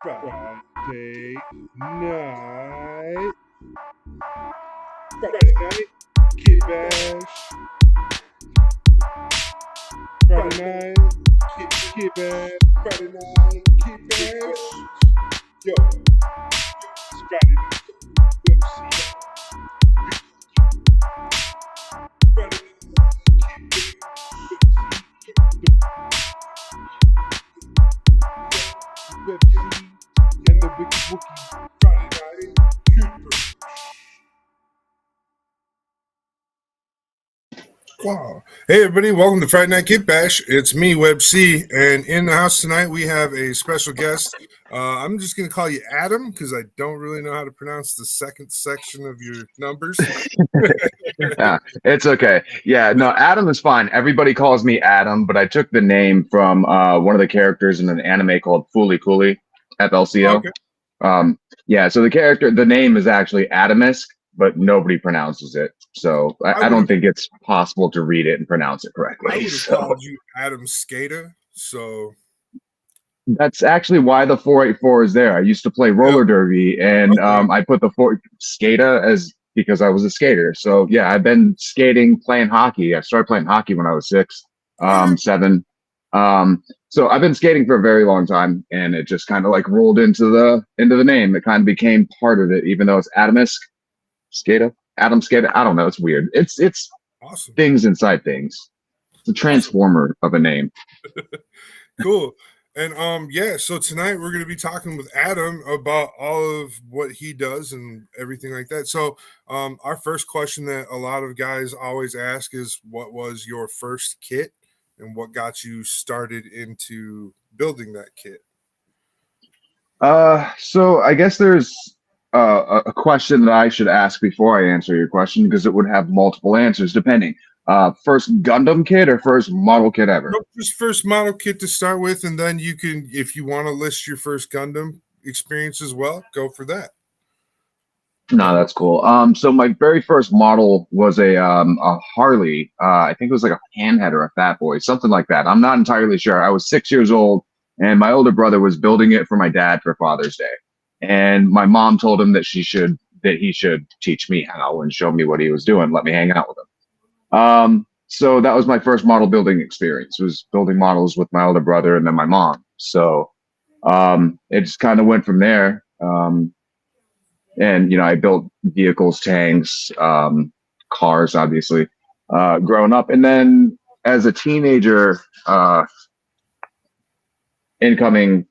Friday night. Friday night. Kid Bash. Friday night. Kid Bash. Friday night. Kid Bash. Yo. It's Friday night. UFC. Friday night. UFC. And the Big Wookie. Friday night. Kid Bash. Wow. Hey, everybody. Welcome to Friday Night Kid Bash. It's me, Web C. And in the house tonight, we have a special guest. I'm just going to call you Adam because I don't really know how to pronounce the second section of your numbers. Yeah, it's okay. Yeah, no, Adam is fine. Everybody calls me Adam, but I took the name from one of the characters in an anime called Fooly Cooly, FLCO. Okay. Yeah, so the name is actually Adamisk, but nobody pronounces it. So I don't think it's possible to read it and pronounce it I correctly. would have So called you Adam Skater. So that's actually why the 484 is there. I used to play roller derby, and Okay. I put the skater as because I was a skater. So yeah, I've been skating, playing hockey. I started playing hockey when I was 6, Okay. 7. So I've been skating for a very long time, and it just kind of like rolled into the name. It kind of became part of it, even though it's Adamisk Skater, Adam Skater. I don't know. It's weird. It's Awesome. things inside things. It's a transformer of a name. Cool. And yeah, so tonight we're going to be talking with Adam about all of what he does and everything like that. So our first question that a lot of guys always ask is, what was your first kit and what got you started into building that kit? So I guess there's a question that I should ask before I answer your question because it would have multiple answers depending. First Gundam kit or first model kit ever? Nope, just first model kit to start with, and then you can, if you want to list your first Gundam experience as well, go for that. No, that's cool. So my very first model was a Harley. I think it was like a Panhead or a Fat Boy, something like that. I'm not entirely sure. I was 6 years old, and my older brother was building it for my dad for Father's Day. And my mom told him that he should teach me how and show me what he was doing, let me hang out with him. So that was my first model building experience, was building models with my older brother and then my mom. So it just kind of went from there. And I built vehicles, tanks, cars, obviously, growing up. And then as a teenager, incoming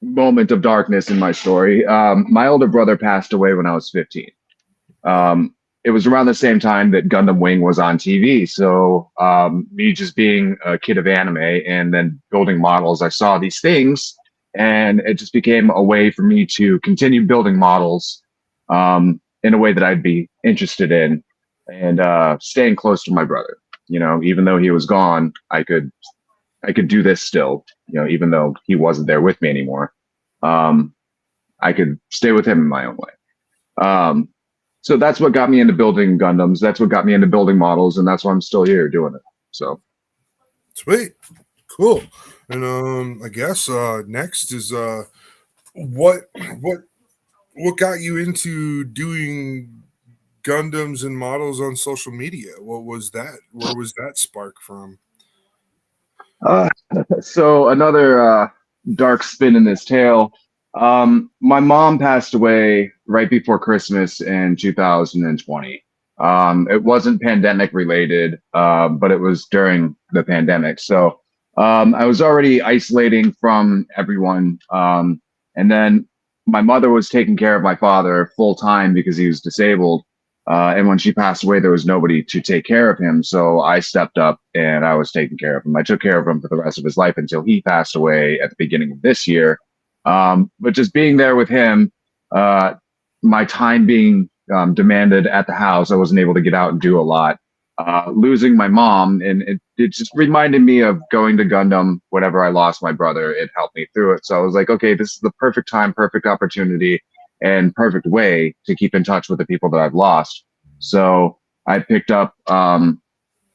moment of darkness in my story, my older brother passed away when I was 15. It was around the same time that Gundam Wing was on TV. So me just being a kid of anime and then building models, I saw these things, and it just became a way for me to continue building models in a way that I'd be interested in, and staying close to my brother. Even though he was gone, I could do this still. Even though he wasn't there with me anymore, I could stay with him in my own way. So that's what got me into building Gundams. That's what got me into building models, and that's why I'm still here doing it. So Sweet. Cool. And I guess next is what what got you into doing Gundams and models on social media? What was that? Where was that spark from? so another dark spin in this tale. My mom passed away right before Christmas in 2020. It wasn't pandemic related, but it was during the pandemic. So I was already isolating from everyone. And then my mother was taking care of my father full time because he was disabled. And when she passed away, there was nobody to take care of him. So I stepped up and I was taking care of him. I took care of him for the rest of his life until he passed away at the beginning of this year. But just being there with him, my time being demanded at the house, I wasn't able to get out and do a lot. Losing my mom, and it just reminded me of going to Gundam. Whenever I lost my brother, it helped me through it. So I was like, okay, this is the perfect time, perfect opportunity, and perfect way to keep in touch with the people that I've lost. So I picked up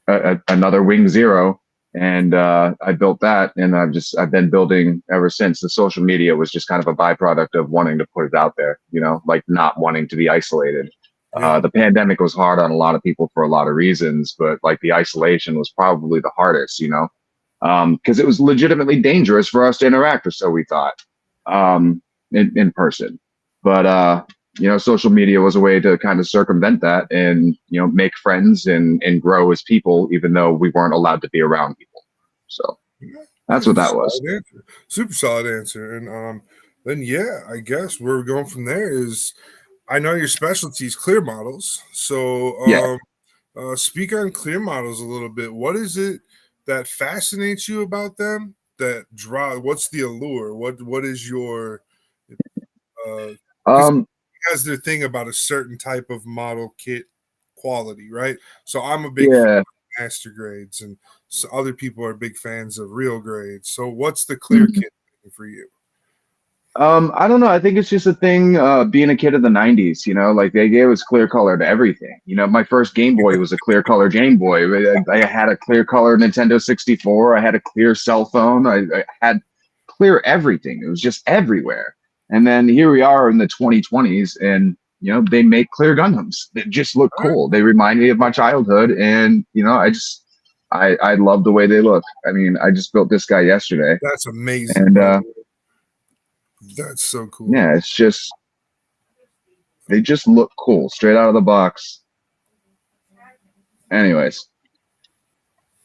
another Wing Zero, and I built that, and I've been building ever since. The social media was just kind of a byproduct of wanting to put it out there, like not wanting to be isolated. Yeah. The pandemic was hard on a lot of people for a lot of reasons, but like the isolation was probably the hardest, because it was legitimately dangerous for us to interact, or so we thought, in person. But social media was a way to kind of circumvent that and make friends and grow as people, even though we weren't allowed to be around people. So that's what that was. Solid answer. Super solid answer. And then yeah, I guess where we're going from there is I know your specialty is clear models. So Yeah. speak on clear models a little bit. What is it that fascinates you about them? That draw? What's the allure? What is your? Because Um. has their thing about a certain type of model kit quality, right? So I'm a big fan Yeah. of master grades, and so other people are big fans of real grades. So what's the clear kit for you? I don't know. I think it's just a thing, being a kid of the 90s, like they gave us clear color to everything. My first Game Boy was a clear color Game Boy. I had a clear color Nintendo 64. I had a clear cell phone. I had clear everything. It was just everywhere. And then here we are in the 2020s, and they make clear Gundams that just look All right, cool. They remind me of my childhood, and I love the way they look. I mean, I just built this guy yesterday, that's amazing, and by the way. That's so cool. yeah, it's just they just look cool straight out of the box. Anyways,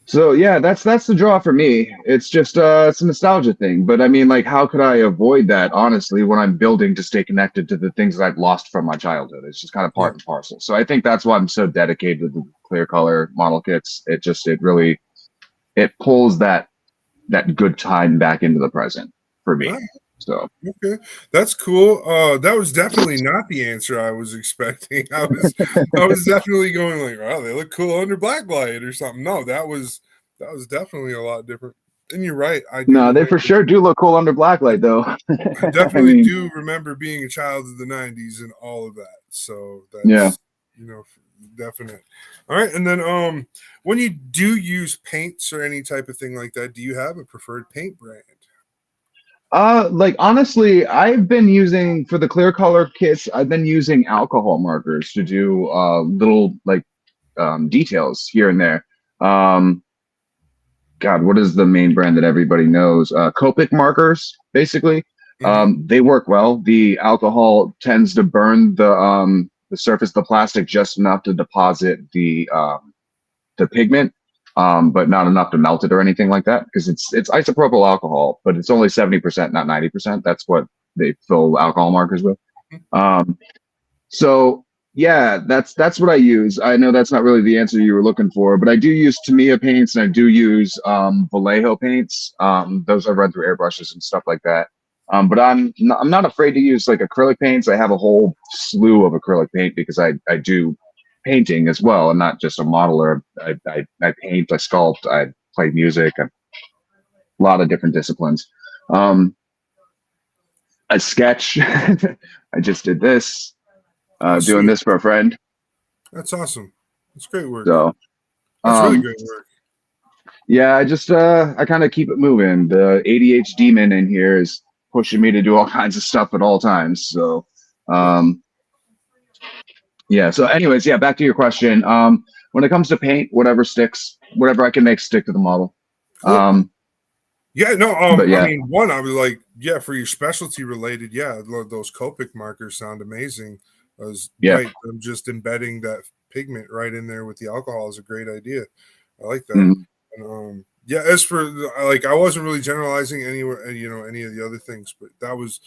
so yeah, that's the draw for me. It's just it's a nostalgia thing. But I mean, like, how could I avoid that, honestly, when I'm building to stay connected to the things that I've lost from my childhood? It's just kind of Yeah, part and parcel. So I think that's why I'm so dedicated to the clear color model kits. It really it pulls that good time back into the present for all me. right, So okay, that's cool. That was definitely not the answer I was expecting. I was definitely going like, "Oh, they look cool under black light" or something. No, that was definitely a lot different. And you're right. I do no, they remember. for sure do look cool under black light, though. I I definitely mean, do remember being a child of the '90s and all of that. So yeah. that's definite. All right, and then when you do use paints or any type of thing like that, do you have a preferred paint brand? Like honestly, I've been using for the clear color kits, I've been using alcohol markers to do little like details here and there. Um, God, what is the main brand that everybody knows? Copic markers, basically. Hmm. They work well. The alcohol tends to burn the surface of the plastic just enough to deposit the pigment, but not enough to melt it or anything like that, because it's isopropyl alcohol, but it's only 70%, not 90%. That's what they fill alcohol markers with. Um, so yeah, that's what I use. I know that's not really the answer you were looking for, but I do use Tamiya paints, and I do use Vallejo paints. Those I run through airbrushes and stuff like that. But I'm not afraid to use like acrylic paints. I have a whole slew of acrylic paint because I do painting as well. I'm not just a modeler. I paint, I sculpt, I play music, a lot of different disciplines. Um, I sketch. I just did this, Oh, doing sweet. this for a friend. That's awesome. That's great work. So That's really um, great work. yeah, I kind of keep it moving. The ADHD demon in here is pushing me to do all kinds of stuff at all times. So Yeah. um, yeah. So anyways, yeah, back to your question. When it comes to paint, whatever sticks, whatever I can make stick to the model. Cool. Um, Yeah, no, but I yeah, mean, one, I was like, yeah, for your specialty related, yeah, those Copic markers sound amazing. I was yeah. right. I'm just embedding that pigment right in there with the alcohol is a great idea. I like that. Mhm. And, yeah, as for like, I wasn't really generalizing anywhere, any of the other things, but that was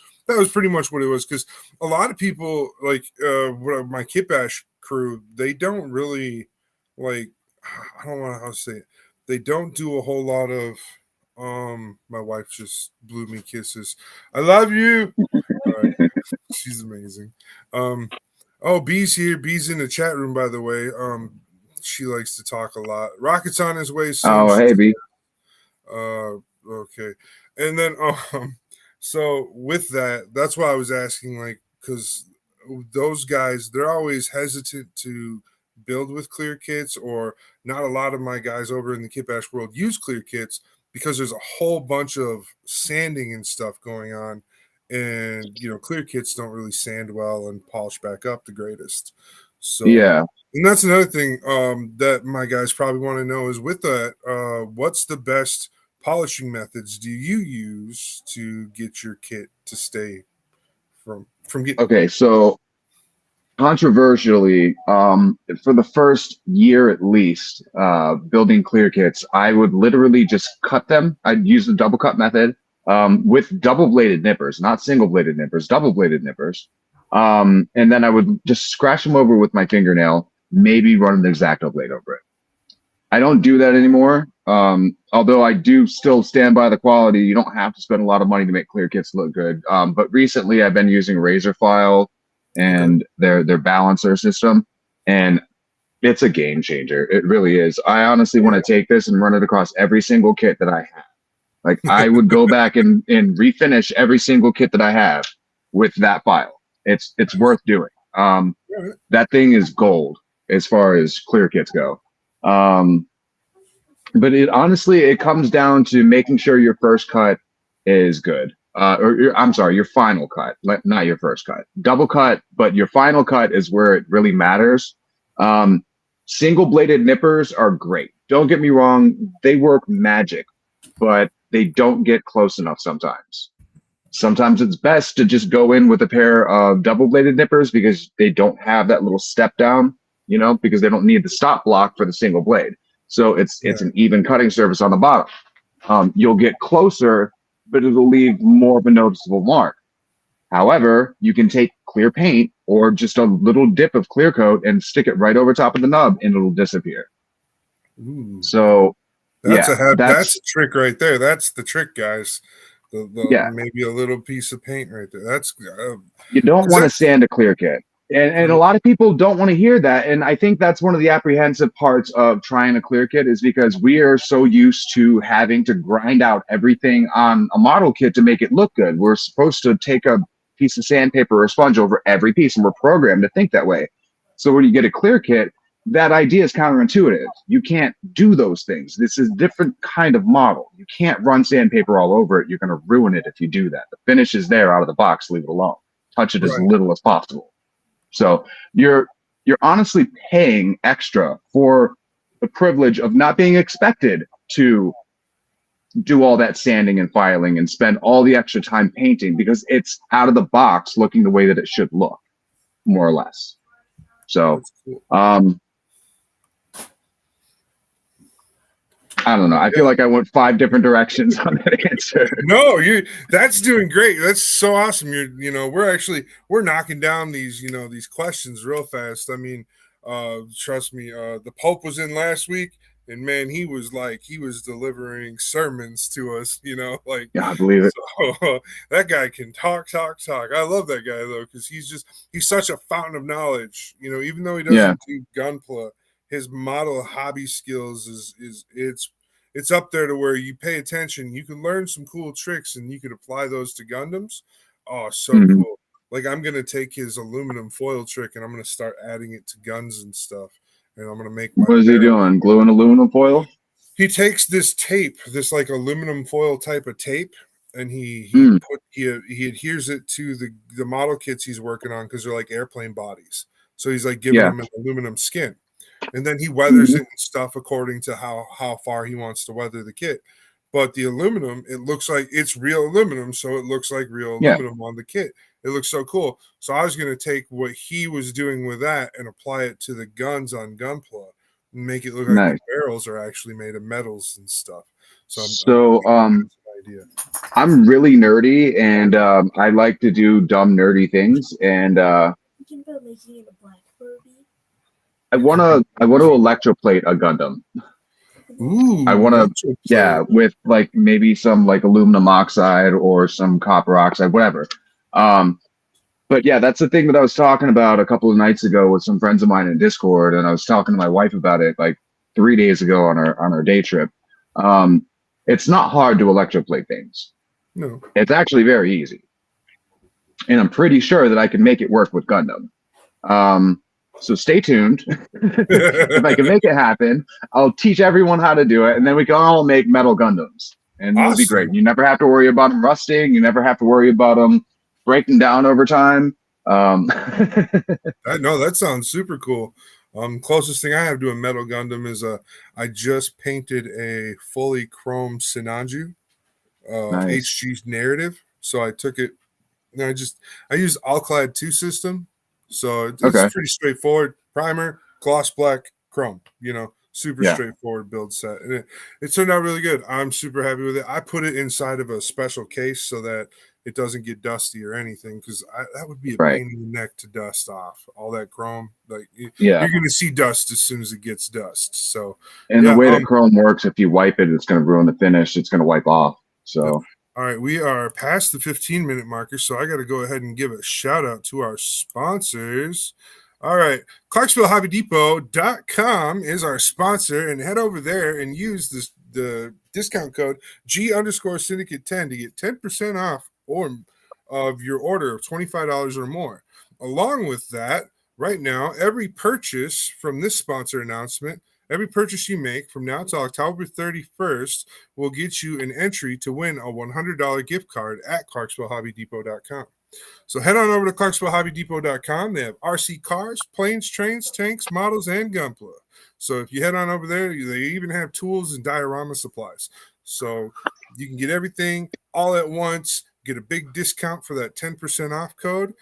pretty much what it was. Because a lot of people, like, my Kit Bash crew, they don't really like. I don't know how to say it. They don't do a whole lot of. My wife just blew me kisses. I love you. All right, she's amazing. Um, oh, B's here. B's in the chat room, by the way. She likes to talk a lot. Rocket's on his way soon. Oh, hey, B. Okay. And then so with that, that's why I was asking, like, because those guys, they're always hesitant to build with clear kits, or not a lot of my guys over in the kit bash world use clear kits because there's a whole bunch of sanding and stuff going on. And clear kits don't really sand well and polish back up the greatest. So Yeah. and that's another thing that my guys probably want to know is with that, what's the best polishing methods do you use to get your kit to stay from getting Okay, so controversially, for the first year at least, building clear kits, I would literally just cut them. I'd use the double cut method with double bladed nippers, not single bladed nippers, double bladed nippers. And then I would just scratch them over with my fingernail, maybe run an X-Acto blade over it. I don't do that anymore. Although I do still stand by the quality. You don't have to spend a lot of money to make clear kits look good. But recently I've been using Razor File and their balancer system, and it's a game changer. It really is. I honestly want to take this and run it across every single kit that I have. Like I would go back and refinish every single kit that I have with that file. It's worth doing. That thing is gold as far as clear kits go. But it comes down to making sure your first cut is good. Your final cut, not your first cut. Double cut, but your final cut is where it really matters. Single bladed nippers are great. Don't get me wrong, they work magic, but they don't get close enough sometimes. Sometimes it's best to just go in with a pair of double bladed nippers because they don't have that little step down, because they don't need the stop block for the single blade. So it's an even cutting surface on the bottom. You'll get closer, but it'll leave more of a noticeable mark. However, you can take clear paint or just a little dip of clear coat and stick it right over top of the nub and it'll disappear. Ooh. So that's a trick right there. That's the trick, guys. Maybe a little piece of paint right there. That's you don't want to sand a clear kit. And a lot of people don't want to hear that. And I think that's one of the apprehensive parts of trying a clear kit is because we are so used to having to grind out everything on a model kit to make it look good. We're supposed to take a piece of sandpaper or sponge over every piece, and we're programmed to think that way. So when you get a clear kit, that idea is counterintuitive. You can't do those things. This is a different kind of model. You can't run sandpaper all over it. You're going to ruin it if you do that. The finish is there out of the box. Leave it alone. Touch it as little as possible. So you're honestly paying extra for the privilege of not being expected to do all that sanding and filing and spend all the extra time painting because it's out of the box looking the way that it should look, more or less. So, I don't know. I feel like I went 5 different directions on that answer. No, that's doing great. That's so awesome. We're knocking down these, these questions real fast. I mean, trust me, the Pope was in last week and man, he was delivering sermons to us, Yeah, I believe it. So, that guy can talk. I love that guy though, because he's such a fountain of knowledge, even though he doesn't do gunpla. His model hobby skills it's up there to where you pay attention. You can learn some cool tricks and you could apply those to Gundams. Oh, so cool. Like I'm going to take his aluminum foil trick and I'm going to start adding it to guns and stuff. And I'm going to make what is he doing? Gluing aluminum foil? He takes this tape, this like aluminum foil type of tape, and he adheres it to the model kits he's working on because they're like airplane bodies. So he's like giving them an aluminum skin. And then he weathers it and stuff according to how far he wants to weather the kit. But the aluminum, it looks like it's real aluminum, so it looks like real aluminum on the kit. It looks so cool. So I was going to take what he was doing with that and apply it to the guns on Gunpla and make it look like the barrels are actually made of metals and stuff. I'm really nerdy, and I like to do dumb nerdy things. And I want to electroplate a Gundam. Ooh, I want to, with like maybe some like aluminum oxide or some copper oxide, whatever. But yeah, that's the thing that I was talking about a couple of nights ago with some friends of mine in Discord, and I was talking to my wife about it like 3 days ago on our day trip. It's not hard to electroplate things. No, it's actually very easy, and I'm pretty sure that I can make it work with Gundam. So stay tuned. If I can make it happen, I'll teach everyone how to do it, and then we can all make metal Gundams, and it'll be great. Awesome. You never have to worry about them rusting. You never have to worry about them breaking down over time. No, that sounds super cool. Closest thing I have to a metal Gundam is I just painted a fully chrome Sinanju Nice. HG narrative. So I took it and I used Alclad 2 system. So it's Okay. pretty straightforward. Primer, gloss black, chrome, super Yeah. straightforward build set. And it turned out really good. I'm super happy with it. I put it inside of a special case so that it doesn't get dusty or anything, because that would be a Right. pain in the neck to dust off all that chrome. Like Yeah. you're going to see dust as soon as it gets dust. So And the yeah. way that Chrome works, if you wipe it, it's going to ruin the finish. It's going to wipe off. Yep. So. All right, we are past the 15-minute marker, so I got to go ahead and give a shout out to our sponsors. All right, ClarksvilleHobbyDepot.com is our sponsor, and head over there and use the discount code G_Syndicate10 to get 10% off of your order of $25 or more. Along with that, right now, every purchase from this sponsor announcement, every purchase you make from now till October 31st will get you an entry to win a $100 gift card at ClarksvilleHobbyDepot.com. So head on over to ClarksvilleHobbyDepot.com. They have RC cars, planes, trains, tanks, models, and Gunpla. So if you head on over there, they even have tools and diorama supplies. So you can get everything all at once, get a big discount for that 10% off code.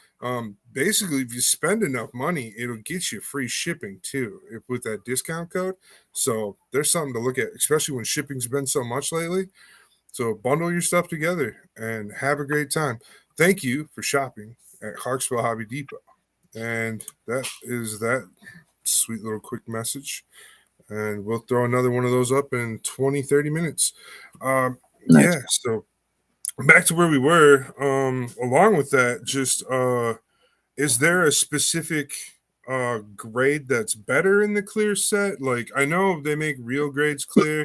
Basically, if you spend enough money, it'll get you free shipping too with that discount code. So there's something to look at, especially when shipping's been so much lately. So bundle your stuff together and have a great time. Thank you for shopping at Clarksville Hobby Depot. And that is that sweet little quick message. And we'll throw another one of those up in 20, 30 minutes. Nice. Yeah, so back to where we were. Along with that, just is there a specific grade that's better in the clear set? Like, I know they make real grades clear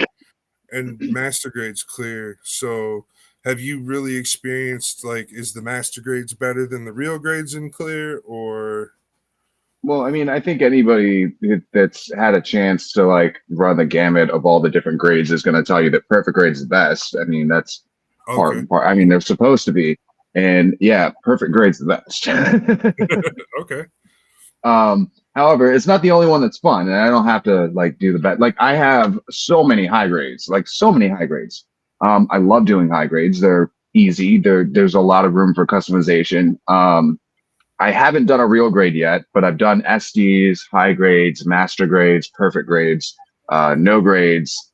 and master grades clear. So have you really experienced, like, is the master grades better than the real grades in clear, or? Well, I mean, I think anybody that's had a chance to like run the gamut of all the different grades is going to tell you that perfect grade's the best. I mean, that's Okay. part. I mean, they're supposed to be, and yeah, perfect grade's the best. Okay. However, it's not the only one that's fun, and I don't have to like do the best. Like I have so many high grades, like so many high grades. I love doing high grades. They're easy. There's a lot of room for customization. I haven't done a real grade yet, but I've done SDs, high grades, master grades, perfect grades, no grades.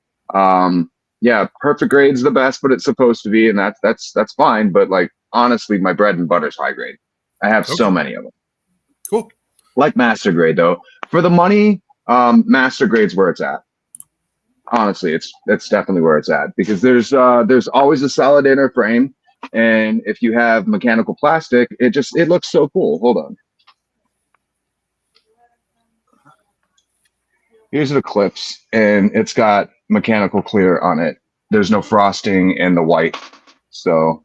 Yeah, perfect grade's the best, but it's supposed to be, and that's fine. But like honestly, my bread and butter's high grade. I have so Okay. many of them. Cool. Like master grade though. For the money, master grade's where it's at. Honestly, that's definitely where it's at, because there's always a solid inner frame. And if you have mechanical plastic, it looks so cool. Hold on. Here's an Eclipse, and it's got mechanical clear on it. There's no frosting in the white, so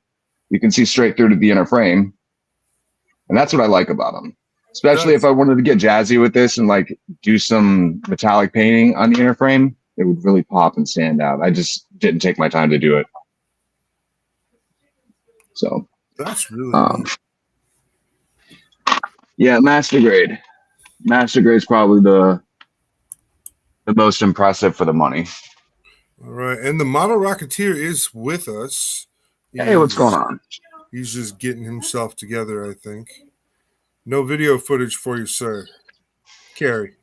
you can see straight through to the inner frame. And that's what I like about them. Especially if I wanted to get jazzy with this and like do some metallic painting on the inner frame, it would really pop and stand out. I just didn't take my time to do it. So that's really neat. Yeah, master grade. Master grade is probably the most impressive for the money. All right, and the model Rocketeer is with us. Hey, what's going on? He's just getting himself together, I think. No video footage for you, sir. Carrie.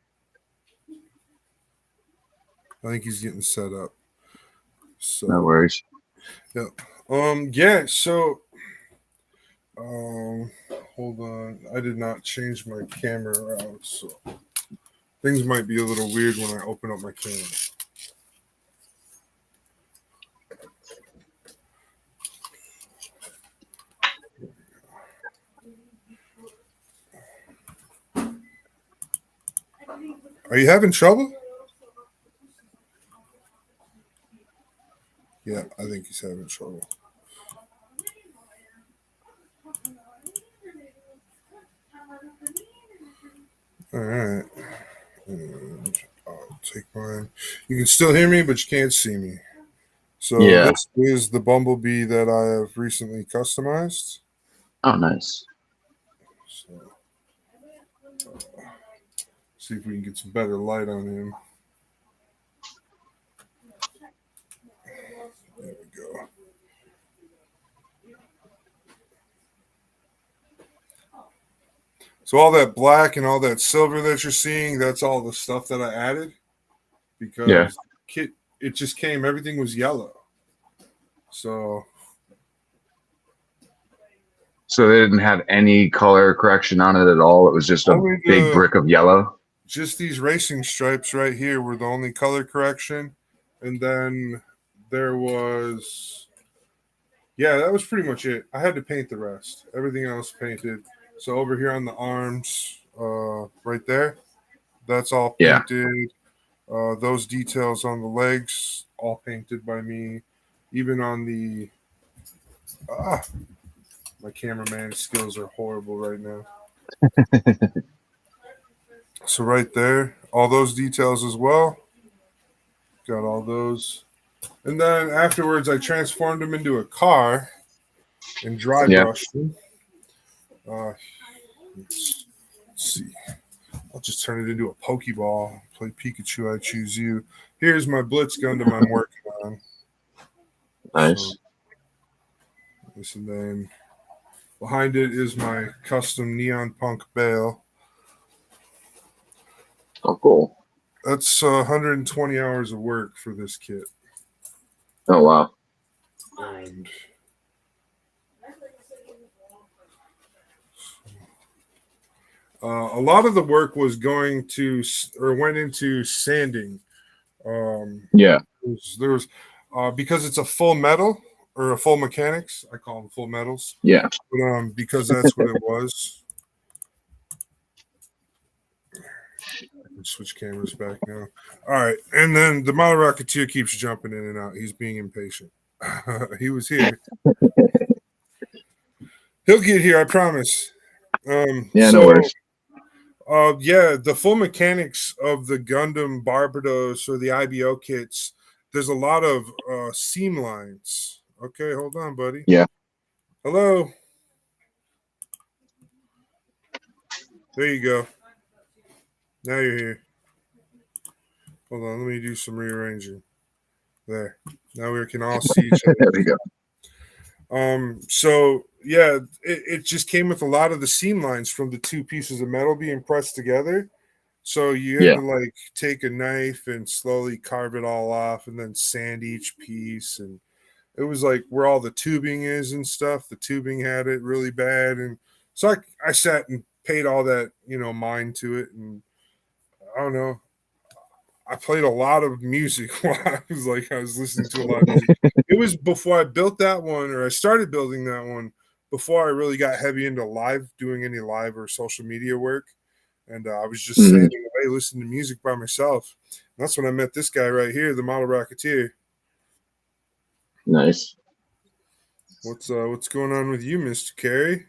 I think he's getting set up. So no worries. Yeah. Yeah, so hold on. I did not change my camera around, so things might be a little weird when I open up my camera. Are you having trouble? Yeah, I think he's having trouble. All right. take mine. You can still hear me, but you can't see me. So Yeah. this is the Bumblebee that I have recently customized. Oh, nice. So see if we can get some better light on him. There we go. So all that black and all that silver that you're seeing, that's all the stuff that I added because kit it just came. Everything was yellow. So they didn't have any color correction on it at all. It was just a only big brick of yellow. just these racing stripes right here were the only color correction, and then there was that was pretty much it. I had to paint the rest. Everything else painted. So over here on the arms, right there, that's all Yeah. painted. Those details on the legs, all painted by me. Even on the my cameraman skills are horrible right now. So right there, all those details as well. Got all those. And then afterwards, I transformed him into a car and dry brushed him. Let's see. I'll just turn it into a Pokeball. Play Pikachu, I choose you. Here's my Blitz Gundam I'm working on. Nice. So, this, and then behind it is my custom Neon Punk Bale. Oh, cool. That's 120 hours of work for this kit. Oh, wow. And a lot of the work was went into sanding. Yeah. There was because it's a full metal or a full mechanics. I call them full metals. Yeah. But, because that's what it was. I can switch cameras back now. All right, and then the model Rocketeer keeps jumping in and out. He's being impatient. He was here. He'll get here, I promise. Yeah, no worries. The full mechanics of the Gundam Barbados or the IBO kits, there's a lot of seam lines. Okay, hold on, buddy. Yeah. Hello. There you go. Now you're here. Hold on, let me do some rearranging. There. Now we can all see each other. There we go. So yeah, it just came with a lot of the seam lines from the two pieces of metal being pressed together. So you had to like take a knife and slowly carve it all off and then sand each piece. And it was like where all the tubing is and stuff. The tubing had it really bad. And so I sat and paid all that, mind to it. And I don't know. I played a lot of music while I was listening to a lot of music. It was before I built that one, or I started building that one, before I really got heavy into doing any live or social media work. And I was just standing away listening to music by myself. And that's when I met this guy right here, the Model Rocketeer. Nice. What's going on with you, Mr. Carey?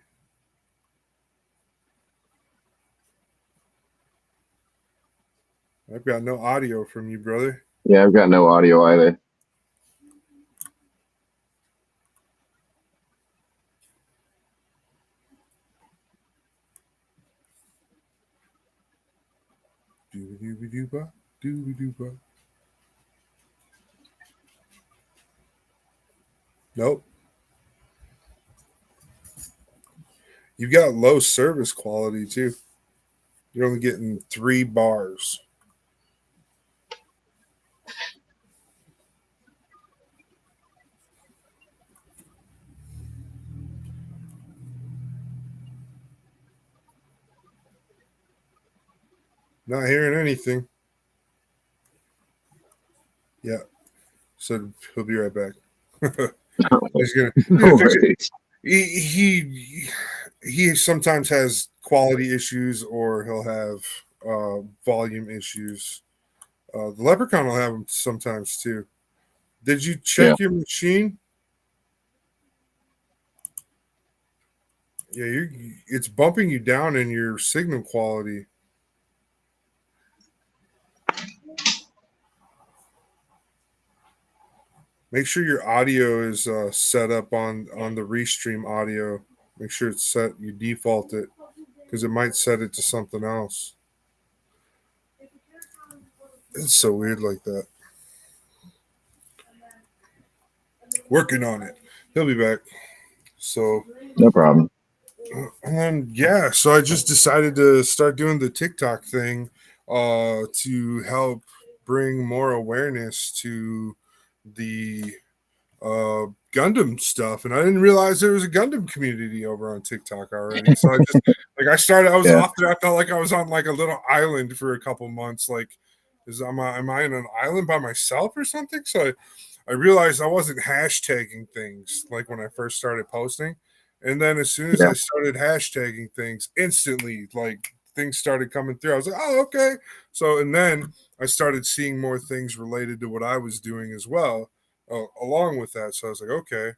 I've got no audio from you, brother. Yeah, I've got no audio either. Dooba dooba. Nope. You've got low service quality too. You're only getting 3 bars. Not hearing anything. Yeah. Said he'll be right back. He's gonna he sometimes has quality issues or he'll have volume issues. The Leprechaun will have them sometimes too. Did you check your machine? Yeah, it's bumping you down in your signal quality. make sure your audio is set up on the Restream audio. Make sure it's set. You default it because it might set it to something else. It's so weird like that. Working on it. He'll be back. So No problem. and then yeah, so I just decided to start doing the TikTok thing to help bring more awareness to the Gundam stuff, and I didn't realize there was a Gundam community over on TikTok already. So I just I was Yeah. off there. I felt like I was on like a little island for a couple months. Like, am I in an island by myself or something? So I realized I wasn't hashtagging things like when I first started posting, and then as soon as Yeah. I started hashtagging things, instantly like things started coming through. I was like, oh okay. So and then I started seeing more things related to what I was doing as well along with that. So I was like, okay.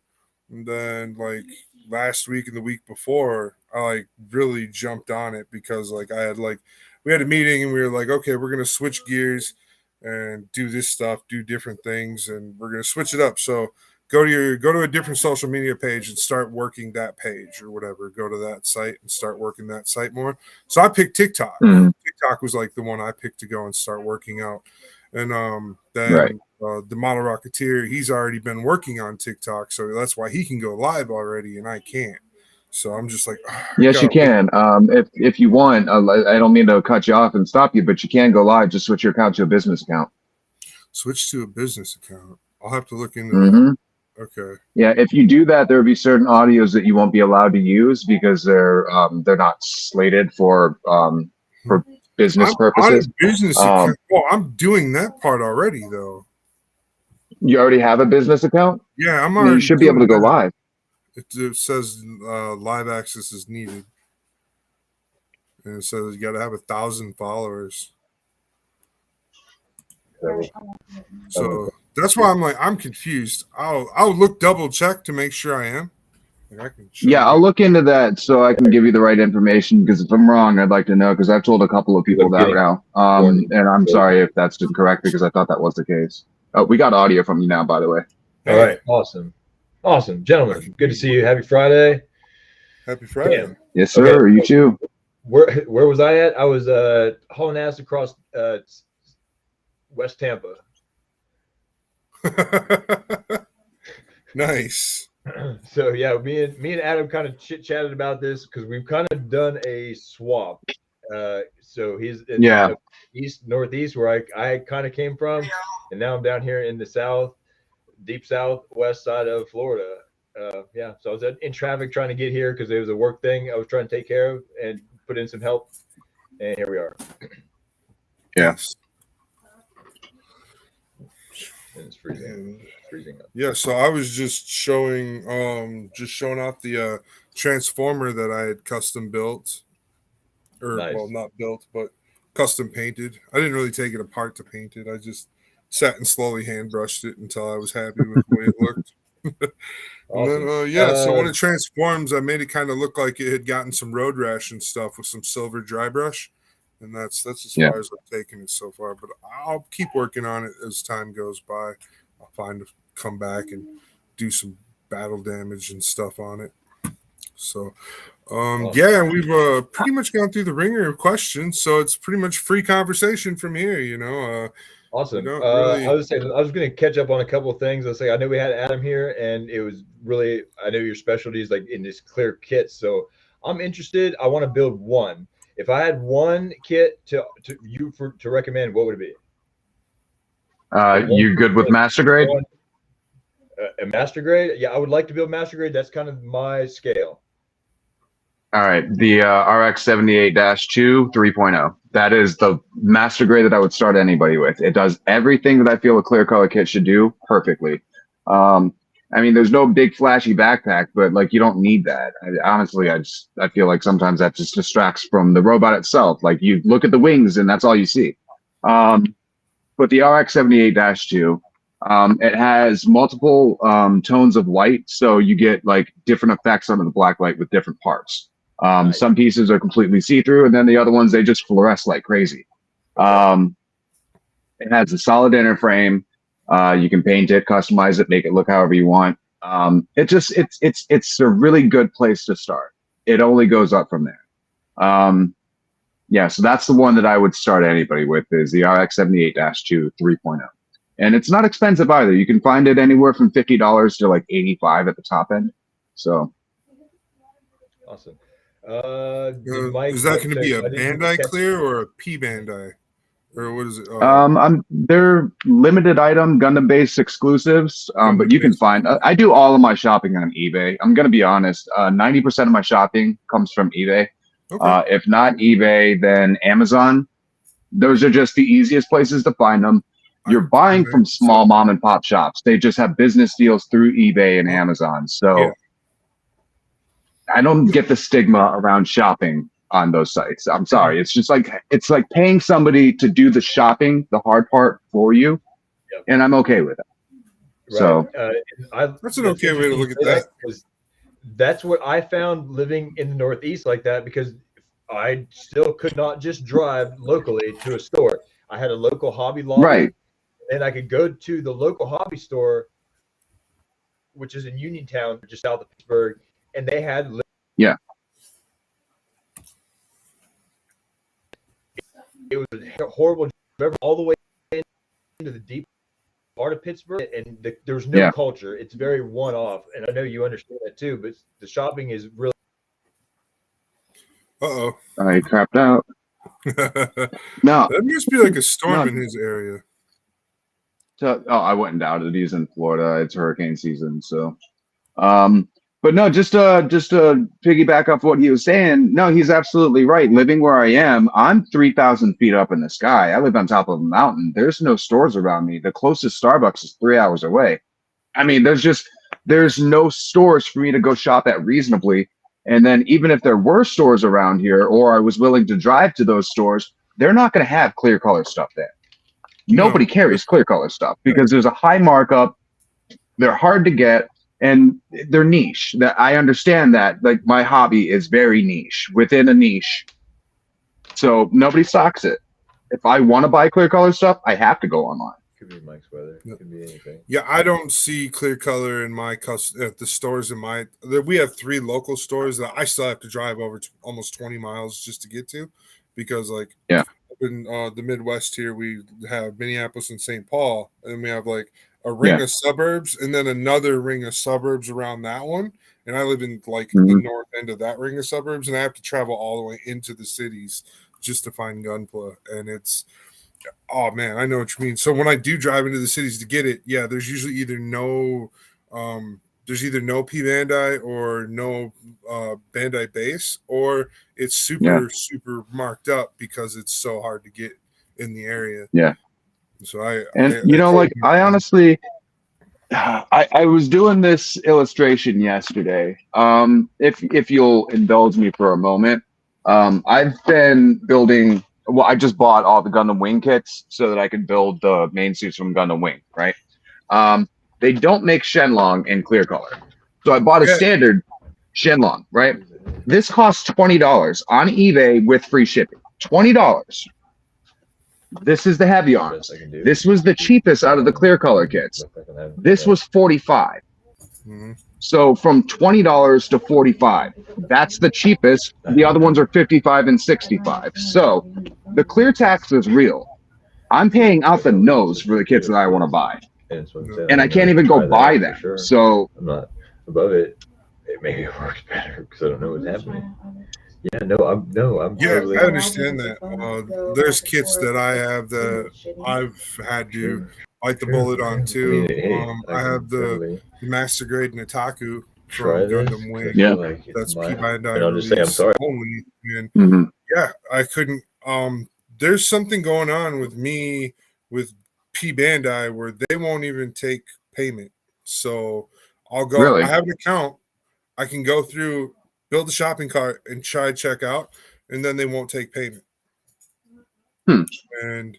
And then like last week and the week before, I like really jumped on it because like I had like we had a meeting and we were like, okay, we're gonna switch gears and do this stuff, do different things, and we're gonna switch it up. So go to a different social media page and start working that page or whatever. Go to that site and start working that site more. So I picked TikTok. Mhm. TikTok was like the one I picked to go and start working out. And then Right. the model rocketeer, he's already been working on TikTok, so that's why he can go live already and I can't. So I'm just like, Yes, you can. If you want, I don't mean to cut you off and stop you, but you can go live. Just switch your account to a business account. switch to a business account. I'll have to look into Mm-hmm. that. Okay. Yeah, if you do that, there will be certain audios that you won't be allowed to use because they're not slated for business I'm on a purposes. business account. Well, I'm doing that part already though. You already have a business account? Yeah, I'm Then already you should be able to doing go that. live. It says live access is needed. And it says you got to have 1,000 followers. So that's why I'm like, I'm confused. I'll look double check to make sure I am. Like I can show Yeah, I'll you. look into that so I can give you the right information. Because if I'm wrong, I'd like to know. Because I've told a couple of people that now, and I'm sorry if that's incorrect because I thought that was the case. Oh, we got audio from you now, by the way. All right, awesome, gentlemen. Good to see you. Happy Friday. Happy Friday. Damn. Yes, sir. Okay. You too. Where was I at? I was hauling ass across West Tampa. Nice. So yeah, me and Adam kind of chit chatted about this because we've kind of done a swap. So he's in east northeast where I kind of came from, and now I'm down here in the south, deep southwest side of Florida. Yeah, so I was in traffic trying to get here because it was a work thing I was trying to take care of and put in some help, and here we are. Yes. And it's freezing. Freezing up. Yeah, so I was just showing off the transformer that I had custom built. Or Nice. well, not built, but custom painted. I didn't really take it apart to paint it. I just sat and slowly hand brushed it until I was happy with the way it looked. Awesome. And then so when it transforms, I made it kind of look like it had gotten some road rash and stuff with some silver dry brush. And that's as far as I've taken it so far. But I'll keep working on it as time goes by. I'll come back and do some battle damage and stuff on it. So yeah, we've pretty much gone through the ringer of questions, so it's pretty much free conversation from here, you know. Awesome. Really... I was going to catch up on a couple of things. I know we had Adam here, and it was really, I know your specialty is like in this clear kit. So I'm interested. I want to build one. If I had one kit to recommend, what would it be? You good with master grade? A master grade? Yeah, I would like to build master grade. That's kind of my scale. All right, the RX 78-2 3.0. That is the master grade that I would start anybody with. It does everything that I feel a clear color kit should do perfectly. I mean, there's no big flashy backpack, but like you don't need that. Honestly, I feel like sometimes that just distracts from the robot itself. Like you look at the wings and that's all you see. But the RX 78-2, it has multiple tones of white, so you get like different effects under the black light with different parts. Nice. Some pieces are completely see-through, and then the other ones, they just fluoresce like crazy. It has a solid inner frame. You can paint it, customize it, make it look however you want. It's a really good place to start. It only goes up from there. Yeah, so that's the one that I would start anybody with, is the RX-78-2 3.0. And it's not expensive either. You can find it anywhere from $50 to like $85 at the top end. So Awesome. Is that going to be a Bandai clear or a P Bandai, or what is it? they're limited item Gundam based exclusives, but you can find. I do all of my shopping on eBay. I'm going to be honest. 90% of my shopping comes from eBay. Okay. If not eBay, then Amazon. Those are just the easiest places to find them. You're buying from small mom and pop shops. They just have business deals through eBay and Amazon. So yeah. I don't get the stigma around shopping on those sites. I'm sorry. It's just like, it's like paying somebody to do the shopping, the hard part for you. Yep. And I'm okay with it. Right. So that's an okay way to look at that. Because that's what I found living in the Northeast like that, because I still could not just drive locally to a store. I had a local Hobby Lobby, right, and I could go to the local hobby store, which is in Uniontown, just south of Pittsburgh, and they had it was a horrible drive all the way into the deep part of Pittsburgh, and there's no culture. It's very one-off, and I know you understand that too. But the shopping is really. I crapped out. No, that must be like a storm in his area. So, I wouldn't doubt it. He's in Florida. It's hurricane season, so. But no, just to piggyback off what he was saying. No, he's absolutely right. Living where I am, I'm 3,000 feet up in the sky. I live on top of a mountain. There's no stores around me. The closest Starbucks is 3 hours away. I mean, there's no stores for me to go shop at reasonably. And then even if there were stores around here, or I was willing to drive to those stores, they're not going to have clear color stuff there. Nobody carries clear color stuff because there's a high markup. They're hard to get, and they're niche. That I understand that. Like, my hobby is very niche within a niche, so nobody stocks it. If I want to buy clear color stuff, I have to go online. Could be Mike's weather. Could be anything. Yeah, I don't see clear color in my at the stores in my. We have 3 local stores that I still have to drive over to almost 20 miles just to get to, because like in the Midwest here we have Minneapolis and St. Paul, and we have like a ring of suburbs and then another ring of suburbs around that one. And I live in like the north end of that ring of suburbs, and I have to travel all the way into the cities just to find Gunpla, and it's. Oh man, I know what you mean. So when I do drive into the cities to get it, there's usually either no P Bandai or no Bandai base, or it's super marked up because it's so hard to get in the area. Yeah. So I honestly, I was doing this illustration yesterday. If you'll indulge me for a moment, I've been building. Well, I just bought all the Gundam Wing kits so that I could build the main suits from Gundam Wing, right? They don't make Shenlong in clear color. So I bought a standard Shenlong, right? This costs $20 on eBay with free shipping. $20. This is the heavy arms. This was the cheapest out of the clear color kits. This was $45. So from $20 to $45, that's the cheapest. The other ones are $55 and $65. So the clear tax is real. I'm paying out the nose for the kits that I want to buy, and I can't even go buy them. So I'm not above it. Maybe it works better because I don't know what's happening. Yeah, I'm totally. I understand that. There's kits that I have that I've had to bite the bullet on too. I have the Master Grade Nataku from Gundam Wing. That's P Bandai. And I'll just say I'm sorry. Only. And I couldn't. There's something going on with me with P Bandai where they won't even take payment. So I'll go. Really? I have an account. I can go through, build a shopping cart, and try check out, and then they won't take payment. And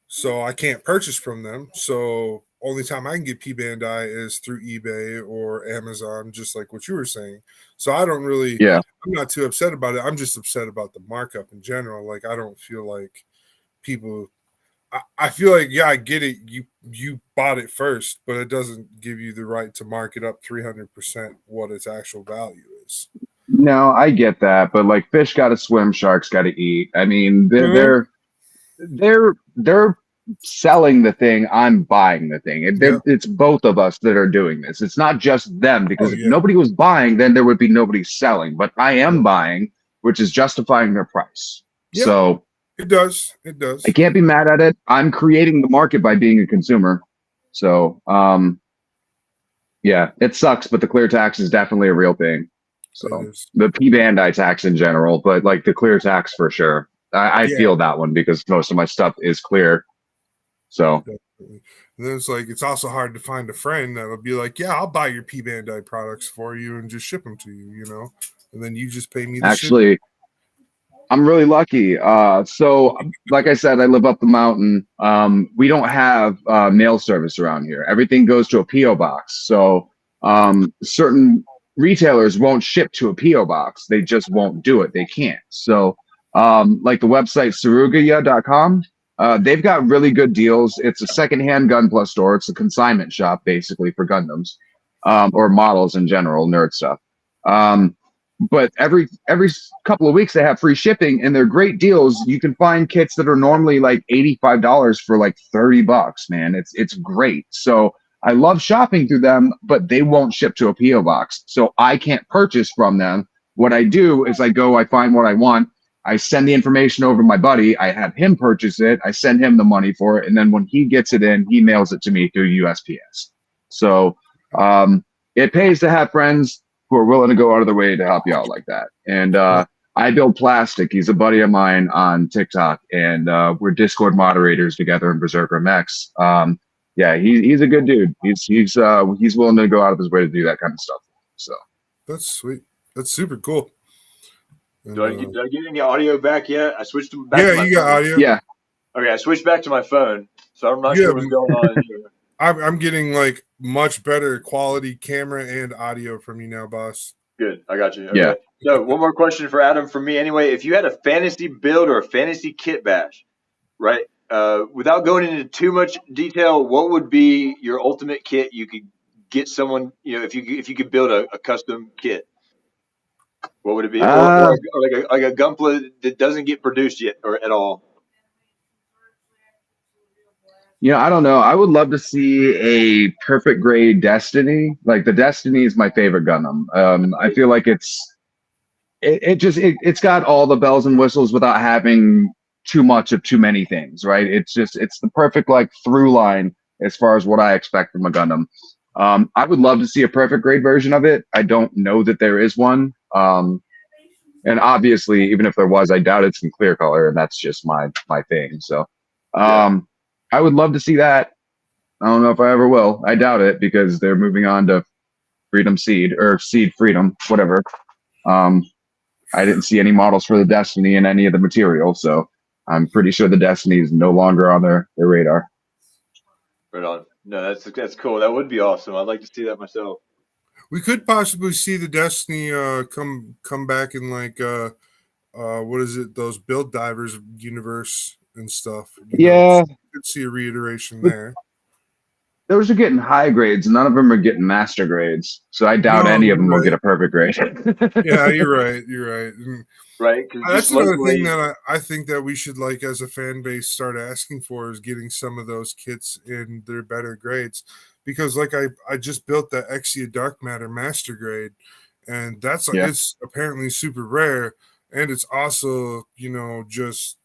so I can't purchase from them. So only time I can get P Bandai is through eBay or Amazon, just like what you were saying. So I don't really, I'm not too upset about it. I'm just upset about the markup in general. Like, I don't feel like people I feel like, yeah, I get it. You bought it first, but it doesn't give you the right to mark it up 300% what its actual value is. No, I get that, but like fish got to swim, sharks got to eat. I mean, they're selling the thing. I'm buying the thing. It's both of us that are doing this. It's not just them because if nobody was buying, then there would be nobody selling. But I am buying, which is justifying their price. Yeah. So it does. It does. I can't be mad at it. I'm creating the market by being a consumer. So yeah, it sucks, but the clear tax is definitely a real thing. So the P-Bandai tax in general, but like the clear tax for sure. I feel that one because most of my stuff is clear. So definitely. And then it's like it's also hard to find a friend that'll be like, yeah, I'll buy your P-Bandai products for you and just ship them to you, you know, and then you just pay me the actually ship. I'm really lucky. So like I said, I live up the mountain. We don't have mail service around here. Everything goes to a PO box. So certain retailers won't ship to a PO box. They just won't do it. They can't. So like the website Sarugaya.com, they've got really good deals. It's a secondhand Gunpla store. It's a consignment shop basically for Gundams or models in general, nerd stuff. But every couple of weeks they have free shipping and they're great deals. You can find kits that are normally like $85 for like $30, man. It's great. So I love shopping through them, but they won't ship to a PO box. So I can't purchase from them. What I do is I find what I want. I send the information over to my buddy. I have him purchase it. I send him the money for it. And then when he gets it in, he mails it to me through USPS. So it pays to have friends who are willing to go out of their way to help you out like that. And I build plastic. He's a buddy of mine on TikTok, and we're Discord moderators together in Berserker MX. Yeah, he's a good dude. He's willing to go out of his way to do that kind of stuff. So that's sweet. That's super cool. And, did I get any audio back yet? I switched back to my you got phone. audio. Yeah. Okay, I switched back to my phone, so I'm not sure what's going on here. I'm getting like much better quality camera and audio from you now, boss. Good, I got you. Okay. Yeah. So one more question for Adam from me anyway. If you had a fantasy build or a fantasy kit bash, right? Without going into too much detail, what would be your ultimate kit you could get someone, you know, if you could build a custom kit? What would it be? Or like a Gunpla that doesn't get produced yet or at all? You know, I don't know. I would love to see a perfect grade Destiny. Like the Destiny is my favorite Gundam. I feel like it's got all the bells and whistles without having too much of too many things, right? It's the perfect like through line as far as what I expect from a Gundam. I would love to see a perfect grade version of it. I don't know that there is one. And obviously, even if there was, I doubt it's in clear color, and that's just my thing. So I would love to see that. I don't know if I ever will. I doubt it because they're moving on to Freedom Seed or Seed Freedom, whatever. I didn't see any models for the Destiny in any of the material, so I'm pretty sure the Destiny is no longer on their radar. Right on. No, that's cool. That would be awesome. I'd like to see that myself. We could possibly see the Destiny come back in like what is it? Those Build Divers universe and stuff. Yeah, so could see a reiteration there. Those are getting high grades. None of them are getting master grades, so I doubt any of them will get a perfect grade. Yeah, you're right. You're right. And right. That's another thing that I think that we should, like, as a fan base, start asking for is getting some of those kits in their better grades. Because, like, I just built the Exia Dark Matter Master Grade, and that's it's apparently super rare, and it's also, you know, just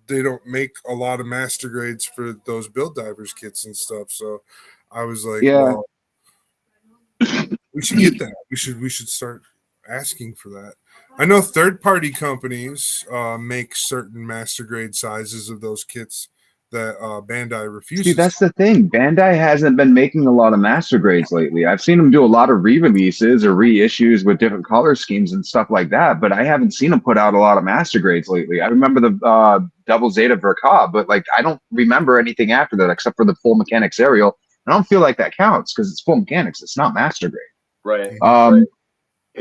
they don't make a lot of master grades for those Build Divers kits and stuff. So I was like, well, we should get that. We should start asking for that. I know third-party companies make certain master grade sizes of those kits that Bandai refuses. See, that's the thing. Bandai hasn't been making a lot of master grades lately. I've seen them do a lot of re-releases or reissues with different color schemes and stuff like that, but I haven't seen them put out a lot of master grades lately. I remember the Double Zeta Verka, but like I don't remember anything after that except for the Full Mechanics Aerial. I don't feel like that counts because it's Full Mechanics. It's not master grade. Right. Right.